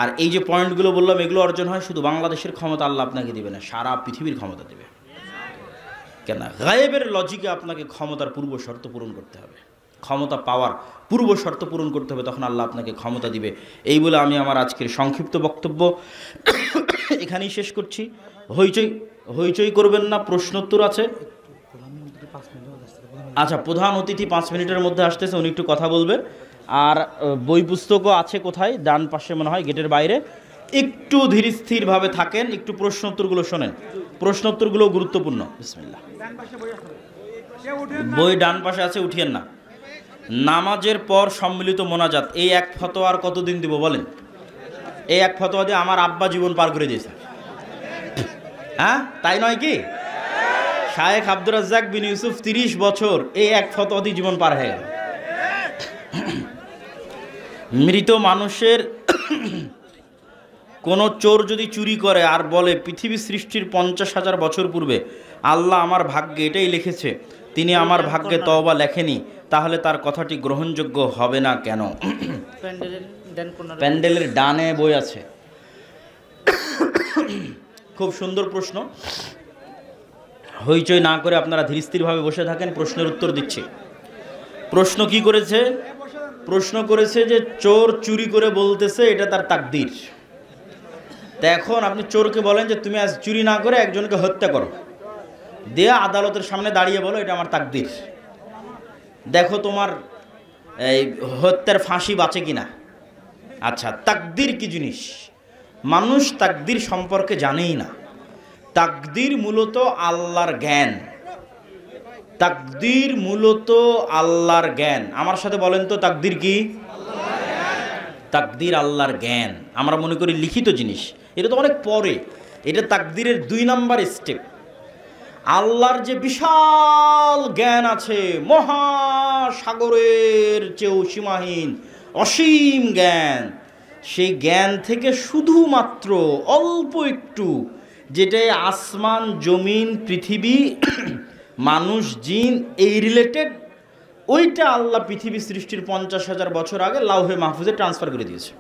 আর এই যে পয়েন্টগুলো বললাম এগুলো অর্জন হয়, শুধু বাংলাদেশের ক্ষমতা আল্লাহ আপনাকে দিবে না, সারা পৃথিবীর ক্ষমতা দেবে। কেন? গায়েবের লজিকে আপনাকে ক্ষমতার পূর্ব শর্ত পূরণ করতে হবে, ক্ষমতা পাওয়ার পূর্ব শর্ত পূরণ করতে হবে, তখন আল্লাহ আপনাকে ক্ষমতা দিবে। এই বলে আমি আমার আজকের সংক্ষিপ্ত বক্তব্য এখানেই শেষ করছি। হইচই করবেন না, প্রশ্নোত্তর আছে। আচ্ছা, প্রধান অতিথি 5 মিনিটের মধ্যে আসতেছে, উনি একটু কথা বলবে। আর বই পুস্তকও আছে কোথায়, ডান পাশে মনে হয় গেটের বাইরে। একটু ধীর স্থিরভাবে থাকেন, একটু প্রশ্নোত্তরগুলো শোনেন, প্রশ্নোত্তরগুলো গুরুত্বপূর্ণ। বিসমিল্লাহ। বই ডান পাশে আছে, উঠিয়েন না। নামাজের পর সম্মিলিত মোনাজাত, এই এক ফতোয়া আর কতদিন দিব বলেন? এই এক ফতোয়া দিয়ে আমার আব্বা জীবন পার করে দিয়েছে। হ্যাঁ, তাই নয় কি? শায়েখ আব্দুর রাজ্জাক বিন ইউসুফ 30 বছর এই এক ফতোয়া দিয়ে জীবন পার হয়ে গেল। মৃত মানুষের কোনো চোর যদি চুরি করে আর বলে পৃথিবী সৃষ্টির 50,000 বছর পূর্বে আল্লাহ আমার ভাগ্যে এটাই লিখেছে, তিনি আমার ভাগ্যে তওবা লেখেনি, তাহলে তার কথাটি গ্রহণযোগ্য হবে না কেন? প্যান্ডেলের ডানে বই আছে। খুব সুন্দর প্রশ্ন। হইচই না করে আপনারা ধীর স্থিরভাবে বসে থাকেন, প্রশ্নের উত্তর দিচ্ছি। প্রশ্ন কি করেছে? প্রশ্ন করেছে যে চোর চুরি করে বলতেছে এটা তার তাকদীর। তা এখন আপনি চোরকে বলেন যে তুমি আজ চুরি না করে একজনকে হত্যা করো, দিয়ে আদালতের সামনে দাঁড়িয়ে বলো এটা আমার তাকদীর, দেখো তোমার এই হত্যার ফাঁসি বাঁচে কিনা। আচ্ছা, তাকদীর কি জিনিস? মানুষ তাকদীর সম্পর্কে জানেই না। তাকদীর মূলত আল্লাহর জ্ঞান। তাকদীর মূলত আল্লাহর জ্ঞান। আমার সাথে বলেন তো, তাকদীর কি? তাকদীর আল্লাহর জ্ঞান। আমরা মনে করি লিখিত জিনিস, এটা তো অনেক পরে। এটা তাকদীরের 2 নাম্বার স্টেপ। আল্লাহর যে বিশাল জ্ঞান আছে, মহাসাগরের চেয়েও সীমাহীন অসীম জ্ঞান, সেই জ্ঞান থেকে শুধুমাত্র অল্প একটু, যেটাই আসমান, জমিন, পৃথিবী, মানুষ, জিন এই রিলেটেড, ওইটা আল্লাহ পৃথিবী সৃষ্টির 50,000 বছর আগে লাউহে মাহফুজে ট্রান্সফার করে দিয়েছে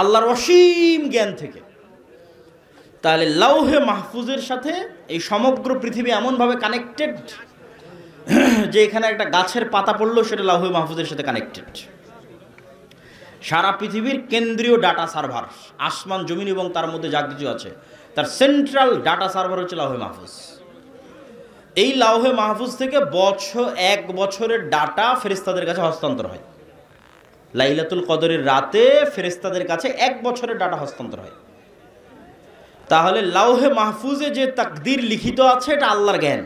আল্লাহর অসীম জ্ঞান থেকে। তাহলে লাউহে মাহফুজের সাথে এই সমগ্র পৃথিবী এমনভাবে কানেক্টেড যে এখানে একটা গাছের পাতা পড়লো সেটা লাউহে মাহফুজের সাথে কানেক্টেড। সারা পৃথিবীর কেন্দ্রীয় ডাটা সার্ভার, আসমান, জমিন এবং তার মধ্যে যা কিছু আছে, তার সেন্ট্রাল ডাটা সার্ভার হচ্ছে লাউহে মাহফুজ। এই লাউহে মাহফুজ থেকে 1 বছরের ডাটা ফেরেশতাদের কাছে হস্তান্তর হয়। লাইলাতুল কদরের রাতে ফেরেশতাদের কাছে 1 বছরের ডাটা হস্তান্তর হয়। তাহলে লাউহে মাহফুজে যে তাকদীর লিখিত আছে এটা আল্লাহর জ্ঞান।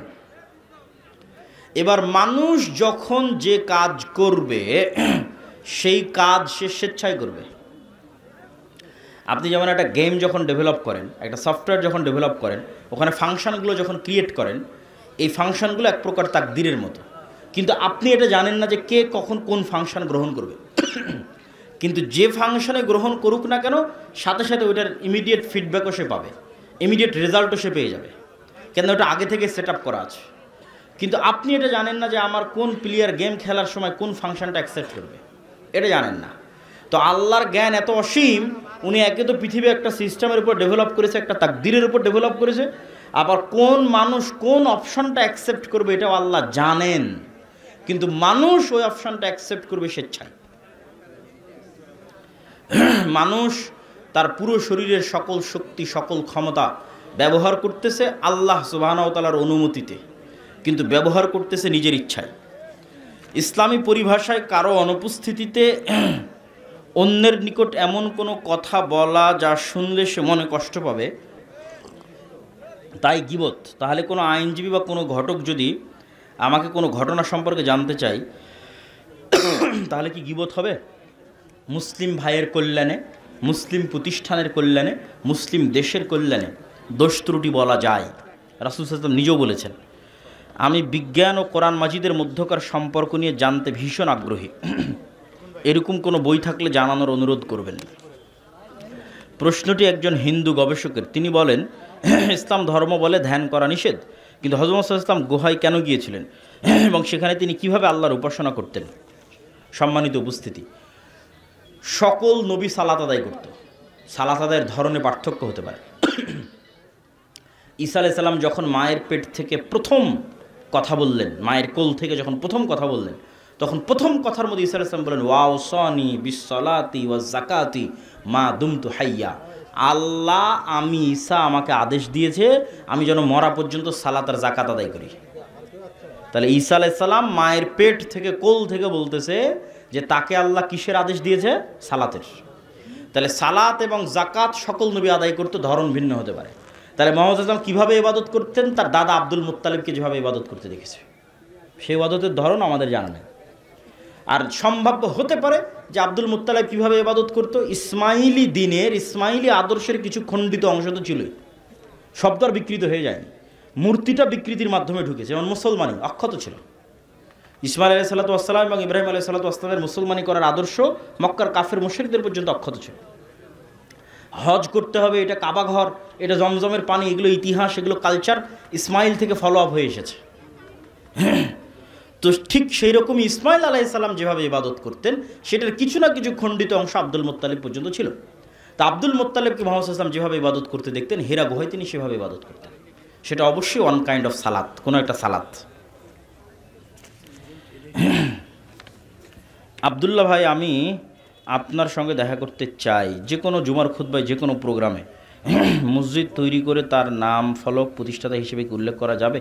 এবার মানুষ যখন যে কাজ করবে সেই কাজ সে স্বেচ্ছায় করবে। আপনি যেমন একটা গেম যখন ডেভেলপ করেন, একটা সফটওয়্যার যখন ডেভেলপ করেন, ওখানে ফাংশনগুলো যখন ক্রিয়েট করেন, এই ফাংশনগুলো এক প্রকার তাকদীরের মতো। কিন্তু আপনি এটা জানেন না যে কে কখন কোন ফাংশন গ্রহণ করবে। কিন্তু যে ফাংশনে গ্রহণ করুক না কেন, সাথে সাথে ওইটার ইমিডিয়েট ফিডব্যাকও সে পাবে, ইমিডিয়েট রেজাল্টও সে পেয়ে যাবে, কেন ওটা আগে থেকে সেট আপ করা আছে। কিন্তু আপনি এটা জানেন না যে আমার কোন প্লেয়ার গেম খেলার সময় কোন ফাংশনটা অ্যাকসেপ্ট করবে, এটা জানেন না। তো আল্লাহর জ্ঞান এত অসীম, উনি একে তো পৃথিবী একটা সিস্টেমের উপর ডেভেলপ করেছে, একটা তাকদীরের উপর ডেভেলপ করেছে, আবার কোন মানুষ কোন অপশনটা অ্যাকসেপ্ট করবে এটাও আল্লাহ জানেন। কিন্তু মানুষ ওই অপশনটা অ্যাকসেপ্ট করবে স্বেচ্ছায়। মানুষ তার পুরো শরীরের সকল শক্তি, সকল ক্ষমতা ব্যবহার করতেছে আল্লাহ সুবহানাহু ওয়া তাআলার অনুমতিতে, কিন্তু ব্যবহার করতেছে নিজের ইচ্ছায়। ইসলামী পরিভাষায় কারো অনুপস্থিতিতে অন্যের নিকট এমন কোনো কথা বলা যা শুনলে সে মনে কষ্ট পাবে, তাই গীবত। তাহলে কোনো আইনজীবী বা কোনো ঘটক যদি আমাকে কোনো ঘটনা সম্পর্কে জানতে চাই, তাহলে কি গীবত হবে? মুসলিম ভাইয়ের কল্যাণে, মুসলিম প্রতিষ্ঠানের কল্যাণে, মুসলিম দেশের কল্যাণে দোষ ত্রুটি বলা যায়। রাসূল সাল্লাল্লাহু আলাইহি ওয়াসাল্লাম নিজেও বলেছেন, আমি বিজ্ঞান ও কোরআন মাজিদের মধ্যকার সম্পর্ক নিয়ে জানতে ভীষণ আগ্রহী, এরকম কোনো বই থাকলে জানানোর অনুরোধ করবেন। প্রশ্নটি একজন হিন্দু গবেষকের। তিনি বলেন, ইসলাম ধর্ম বলে ধ্যান করা নিষেধ, কিন্তু হযরত মুহাম্মদ সাল্লাল্লাহু আলাইহি ওয়াসাল্লাম গুহায় কেন গিয়েছিলেন এবং সেখানে তিনি কিভাবে আল্লাহর উপাসনা করতেন? সম্মানিত উপস্থিতি, সকল নবী সালাত আদায় করত। সালাত আদায়ের ধরনে পার্থক্য হতে পারে। ঈসা আলাইহিস সালাম যখন মায়ের পেট থেকে প্রথম কথা বললেন, মায়ের কোল থেকে যখন প্রথম কথা বললেন, তখন প্রথম কথার মধ্যে ঈসা আলাইহিস সালাম বলেন, ওয়াউসানি বিসসালাতি ওয়াজ যাকাতি মা দুমতু হাইয়া। আল্লাহ, আমি ঈসা, আমাকে আদেশ দিয়েছে আমি যেন মরা পর্যন্ত সালাত আর যাকাত আদায় করি। তাহলে ঈসা আলাইহিস সালাম মায়ের পেট থেকে, কোল থেকে বলতেছে যে তাকে আল্লাহ কিসের আদেশ দিয়েছে? সালাতের। তাহলে সালাত এবং যাকাত সকল নবী আদায় করতে, ধরন ভিন্ন হতে পারে। তাহলে মুহাম্মদ সাল্লাল্লাহু আলাইহি ওয়াসাল্লাম কীভাবে ইবাদত করতেন? তার দাদা আব্দুল মুত্তালিবকে যেভাবে ইবাদত করতে দেখেছে, সেই ইবাদতের ধরন আমাদের জানা নেই। আর সম্ভাব্য হতে পারে যে আব্দুল মুত্তালিব কীভাবে ইবাদত করতো, ইসমাইলি দিনের, ইসমাইলি আদর্শের কিছু খণ্ডিত অংশ তো ছিলই, শব্দ আর বিকৃত হয়ে যায়নি, মূর্তিটা বিকৃতির মাধ্যমে ঢুকেছে। যেমন মুসলমানি অক্ষত ছিল, ইসমাইল আলাইহিসসালাতু ওয়াসসালাম এবং ইব্রাহিম আলাইহিসসালাতু ওয়াসসালামের মুসলমানি করার আদর্শ মক্কার কাফের মুশরিকদের পর্যন্ত অক্ষত ছিল। হজ করতে হবে, এটা কাবা ঘর, এটা জমজমের পানি, এগুলো ইতিহাস, এগুলো কালচার ইসমাইল থেকে ফলো আপ হয়ে এসেছে। তো ঠিক সেই রকমই ইসমাইল আলাইহিস সালাম যেভাবে ইবাদত করতেন, সেটার কিছু না কিছু খণ্ডিত অংশ আব্দুল মুত্তালিব পর্যন্ত ছিল। তা আব্দুল মুত্তালিবকে মুহাম্মদ সাল্লাল্লাহু আলাইহি ওয়াসাল্লাম যেভাবে ইবাদত করতে দেখতেন, হেরা গুহায় তিনি সেভাবে ইবাদত করতেন। সেটা অবশ্যই ওয়ান কাইন্ড অফ সালাত, কোনো একটা সালাত। আব্দুল্লাহ ভাই, আমি আপনার সঙ্গে দেখা করতে চাই, যে কোনো জুমার খুতবায়, যে কোনো প্রোগ্রামে মসজিদ তৈরি করে তার নাম ফলক প্রতিষ্ঠাতা হিসেবে কি উল্লেখ করা যাবে?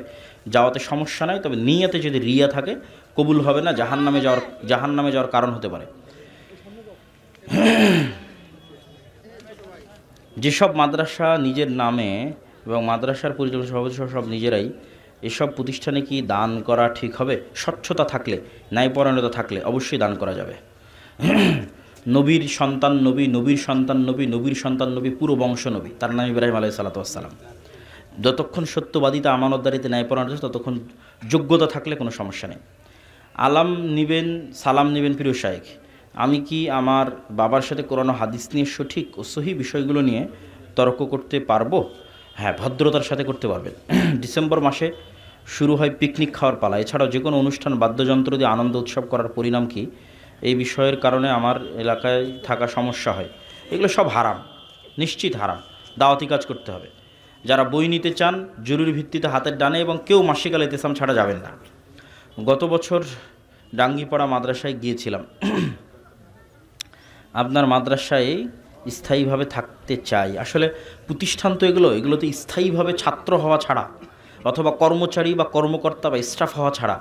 যাওয়াতে সমস্যা নাই, তবে নিয়তে যদি রিয়া থাকে কবুল হবে না, জাহান্নামে যাওয়ার কারণ হতে পারে। যেসব মাদ্রাসা নিজের নামে এবং মাদ্রাসার পরিচালক সভাপতি সব নিজেরাই, এসব প্রতিষ্ঠানে কি দান করা ঠিক হবে? স্বচ্ছতা থাকলে, ন্যায়পরায়ণতা থাকলে অবশ্যই দান করা যাবে। নবীর সন্তান নবী, নবীর সন্তান নবী, নবীর সন্তান নবী, পুরো বংশ নবী, তার নাম ইব্রাহিম আলাইহিস সালাতু ওয়াস সালাম। যতক্ষণ সত্যবাদিতা, আমানতদারিতে, ন্যায়পরায়ণতা, ততক্ষণ যোগ্যতা থাকলে কোনো সমস্যা নেই। আলাম নিবেন, সালাম নেবেন প্রিয় শাইখ, আমি কি আমার বাবার সাথে কোরআন ও হাদিস নিয়ে সঠিক ও সহি বিষয়গুলো নিয়ে তর্ক করতে পারবো? হ্যাঁ, ভদ্রতার সাথে করতে পারবেন। ডিসেম্বর মাসে শুরু হয় পিকনিক খাওয়ার পালা। এছাড়াও যে কোনো অনুষ্ঠান, বাদ্যযন্ত্র দিয়ে আনন্দ উৎসব করার পরিণাম কি? এই বিষয়ের কারণে আমার এলাকায় থাকা সমস্যা হয়। এগুলো সব হারাম, নিশ্চিত হারাম। দাওয়াতি কাজ করতে হবে। যারা বই নিতে চান জরুরি ভিত্তিতে হাতের ডানে, এবং কেউ মাসিক আল ইতিসাম ছাড়া যাবেন না। গত বছর ডাঙ্গিপাড়া মাদ্রাসায় গিয়েছিলাম। আপনার মাদ্রাসায় স্থায়ীভাবে থাকতে চাই। আসলে প্রতিষ্ঠান তো এগুলোতে স্থায়ীভাবে ছাত্র হওয়া ছাড়া, অথবা কর্মচারী বা কর্মকর্তা বা স্টাফ হওয়া ছাড়া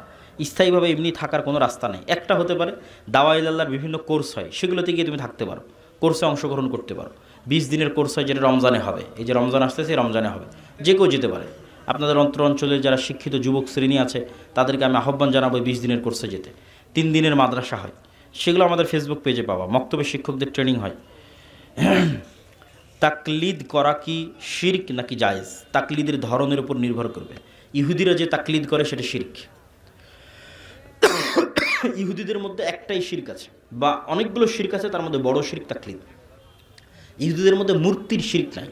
স্থায়ীভাবে এমনি থাকার কোনো রাস্তা নেই। একটা হতে পারে দাওয়াই আল্লাহর বিভিন্ন কোর্স হয়, সেগুলোতে গিয়ে তুমি থাকতে পারো, কোর্সে অংশগ্রহণ করতে পারো। 20 দিনের কোর্স হয়, যেটা রমজানে হবে। এই যে রমজান আসতেছে, রমজানে হবে, যে কেউ যেতে পারে। আপনাদের অঞ্চলে যারা শিক্ষিত যুবক শ্রেণী আছে, তাদেরকে আমি আহ্বান জানাবো 20 দিনের কোর্সে যেতে। 3 দিনের মাদ্রাসা হয়, সেগুলো আমাদের ফেসবুক পেজে পাওয়া। মক্তবে শিক্ষকদের ট্রেনিং হয়। তাকলিদ করা কি শিরক নাকি জায়েজ? তাকলিদের ধরনের উপর নির্ভর করবে। ইহুদিরা যে তাকলিদ করে সেটা শিরক। ইহুদিদের মধ্যে একটাই শিরক আছে, বা অনেকগুলো শিরক আছে, তার মধ্যে বড় শিরক তাকলিদ। ইহুদিদের মধ্যে মূর্তির শিরক নাই।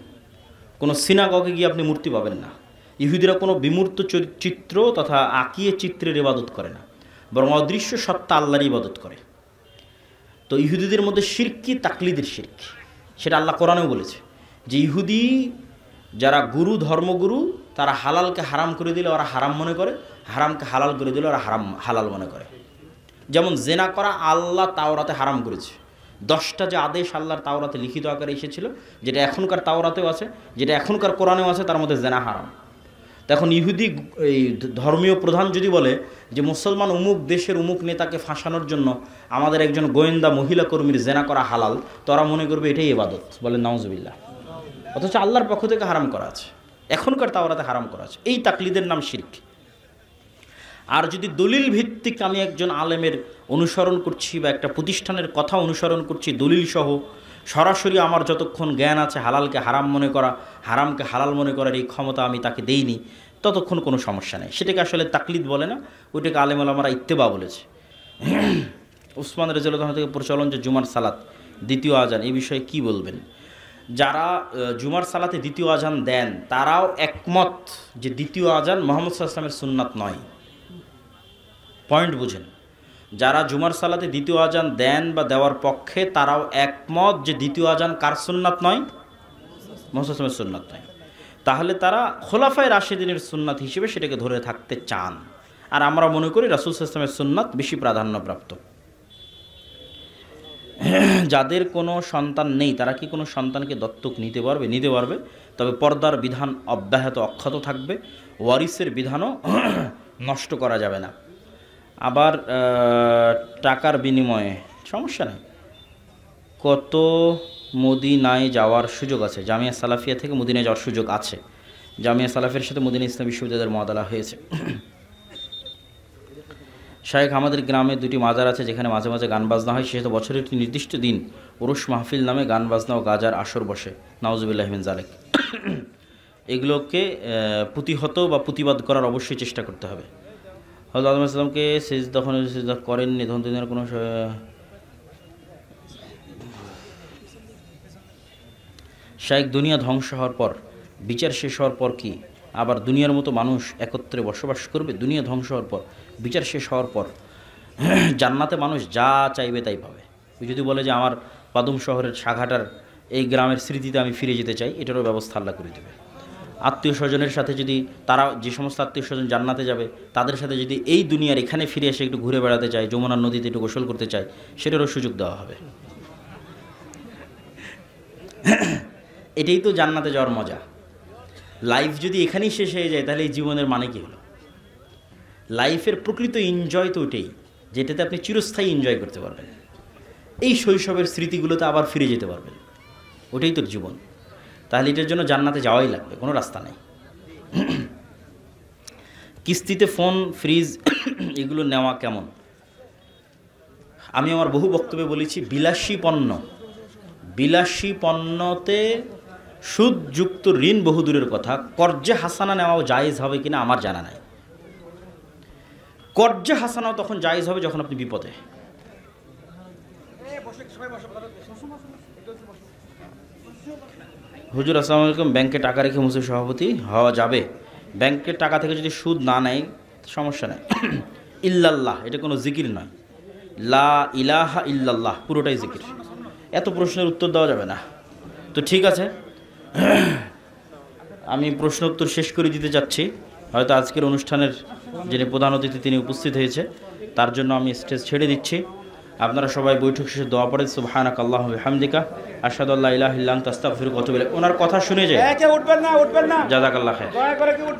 কোনো সিনাগগে গিয়ে আপনি মূর্তি পাবেন না। ইহুদিরা কোনো বিমূর্ত চিত্র তথা আঁকিয়ে চিত্রের ইবাদত করে না, বরং অদৃশ্য সত্তা আল্লাহর ইবাদত করে। তো ইহুদিদের মধ্যে শিরক কি? তাকলিদের শিরক। সেটা আল্লাহ কোরআনেও বলেছে যে ইহুদি যারা গুরু, ধর্মগুরু, তারা হালালকে হারাম করে দিলে ওরা হারাম মনে করে, হারামকে হালাল করে দিলে ওরা হালাল মনে করে। যেমন জেনা করা আল্লাহ তাওরাতে হারাম করেছে। 10টা যে আদেশ আল্লাহর তাওরাতে লিখিত আকারে এসেছিল, যেটা এখনকার তাওরাতেও আছে, যেটা এখনকার কোরআনেও আছে, তার মধ্যে জেনা হারাম। তখন ইহুদি এই ধর্মীয় প্রধান যদি বলে যে মুসলমান অমুক দেশের অমুক নেতাকে ফাঁসানোর জন্য আমাদের একজন গোয়েন্দা মহিলা কর্মীর জেনা করা হালাল, তোরা মনে করবে এটাই ইবাদত, বলে নাউজুবিল্লাহ। অথচ আল্লাহর পক্ষ থেকে হারাম করা আছে, এখনকার তাওরাতে হারাম করা আছে। এই তাকলিদের নাম শিরক। আর যদি দলিল ভিত্তিক আমি একজন আলেমের অনুসরণ করছি বা একটা প্রতিষ্ঠানের কথা অনুসরণ করছি দলিল সহ, সরাসরি আমার যতক্ষণ জ্ঞান আছে হালালকে হারাম মনে করা, হারামকে হালাল মনে করার এই ক্ষমতা আমি তাকে দেইনি, ততক্ষণ কোনো সমস্যা নেই। সেটাকে আসলে তাকলিদ বলে না, ওইটাকে আলেম ওলামারা ইত্তেবা বলেছে। উসমান রাদিয়াল্লাহু থেকে প্রচলন যে জুমার সালাত দ্বিতীয় আজান, এই বিষয়ে কি বলবেন? যারা জুমার সালাতে দ্বিতীয় আজান দেন তারাও একমত যে দ্বিতীয় আজান মুহাম্মদ সাল্লাল্লাহু আলাইহি ওয়াসাল্লামের সুন্নাত নয়। পয়েন্ট বুঝেন। যারা জুমার সালাতে দ্বিতীয় আজান দেন বা দেওয়ার পক্ষে, তারাও একমত যে দ্বিতীয় আজান কার সুন্নাত নয়? মুহাম্মদ সাল্লাল্লাহু আলাইহি ওয়াসাল্লামের সুন্নাত নয়। তাহলে তারা খোলাফায়ে রাশিদিনের সুন্নাত হিসেবে সেটাকে ধরে থাকতে চান। আর আমরা মনে করি রাসূল সাল্লাল্লাহু আলাইহি ওয়াসাল্লামের সুন্নাত বেশি প্রাধান্যপ্রাপ্ত। যাদের কোনো সন্তান নেই তারা কি কোনো সন্তানকে দত্তক নিতে পারবে? নিতে পারবে, তবে পর্দার বিধান অব্যাহত অক্ষত থাকবে, ওয়ারিসের বিধানও নষ্ট করা যাবে না। আবার টাকার বিনিময়ে সমস্যা নেই। কত মদিনায় যাওয়ার সুযোগ আছে? জামিয়া সালাফিয়া থেকে মদিনায় যাওয়ার সুযোগ আছে। জামিয়া সালাফিয়ার সাথে মদিনা ইসলাম বিশ্ববিদ্যালয়ের মুআদালা হয়েছে। শায়েখ, আমাদের গ্রামে 2টি মাজার আছে যেখানে মাঝে মাঝে গান বাজনা হয়, সেহেতু বছরের একটি নির্দিষ্ট দিন উরুস মাহফিল নামে গান বাজনা ও গাজার আসর বসে। নাউজুবিল্লাহি মিন যালিক। এগুলোকে প্রতিহত বা প্রতিবাদ করার অবশ্যই চেষ্টা করতে হবে। হযরত আদম আলাইহিস সালামকে সিজদা করেননি, তখন দিনের কোনো শায়েখ, দুনিয়া ধ্বংস হওয়ার পর, বিচার শেষ হওয়ার পর কি আবার দুনিয়ার মতো মানুষ একত্রে বসবাস করবে? দুনিয়া ধ্বংস হওয়ার পর, বিচার শেষ হওয়ার পর জান্নাতে মানুষ যা চাইবে তাই পাবে। যদি বলে যে আমার পাদুম শহরের সাঘাটার এই গ্রামের স্মৃতিতে আমি ফিরে যেতে চাই, এটারও ব্যবস্থা আল্লাহ করে দেবে। আত্মীয় স্বজনের সাথে যদি তারা, যে সমস্ত আত্মীয় স্বজন জান্নাতে যাবে, তাদের সাথে যদি এই দুনিয়ার এখানে ফিরে এসে একটু ঘুরে বেড়াতে চায়, যমুনার নদীতে একটু গোসল করতে চায়, সেটারও সুযোগ দেওয়া হবে। এটাই তো জান্নাতে যাওয়ার মজা। লাইফ যদি এখানেই শেষ হয়ে যায় তাহলে এই জীবনের মানে কী হলো? লাইফের প্রকৃত এনজয় তো ওটাই, যেটাতে আপনি চিরস্থায়ী এনজয় করতে পারবেন। এই শৈশবের স্মৃতিগুলোতে আবার ফিরে যেতে পারবেন, ওটাই তোর জীবন। তাহলে এটার জন্য জান্নাতে যাওয়াই লাগবে, কোনো রাস্তা নেই। কিস্তিতে ফোন, ফ্রিজ এগুলো নেওয়া কেমন? আমি আমার বহু বক্তব্যে বলেছি, বিলাসী পণ্যতে সুদযুক্ত ঋণ বহু দূরের কথা, কর্জে হাসানা নেওয়াও জায়েজ হবে কিনা আমার জানা নাই। কর্জে হাসানাও তখন জায়েজ হবে যখন আপনি বিপদে। হুজুর আসসালামু আলাইকুম, ব্যাংকে টাকা রেখে মুসলিম সভাপতি হওয়া যাবে? ব্যাংকের টাকা থেকে যদি সুদ না নেয় সমস্যা নেই। ইল্লাল্লাহ এটা কোনো জিকির নয়, লা ইলাহা ইল্লাল্লাহ পুরোটাই জিকির। এত প্রশ্নের উত্তর দেওয়া যাবে না। তো ঠিক আছে, আমি প্রশ্ন উত্তর শেষ করে দিতে চাচ্ছি। হয়তো আজকের অনুষ্ঠানের যিনি প্রধান অতিথি তিনি উপস্থিত হয়েছে, তার জন্য আমি স্টেজ ছেড়ে দিচ্ছি। আপনারা সবাই বৈঠক শেষে দোয়া পড়েন, সুবহানাকা আল্লাহুম্মা ওয়া বিহামদিকা আশহাদু আল্লা ইলাহা ইল্লা আনতা আস্তাগফিরুকা ওয়া আতুবু ইলাইক। ওনার কথা শুনে যায়, উঠবেন না, জাযাকাল্লাহ খায়র।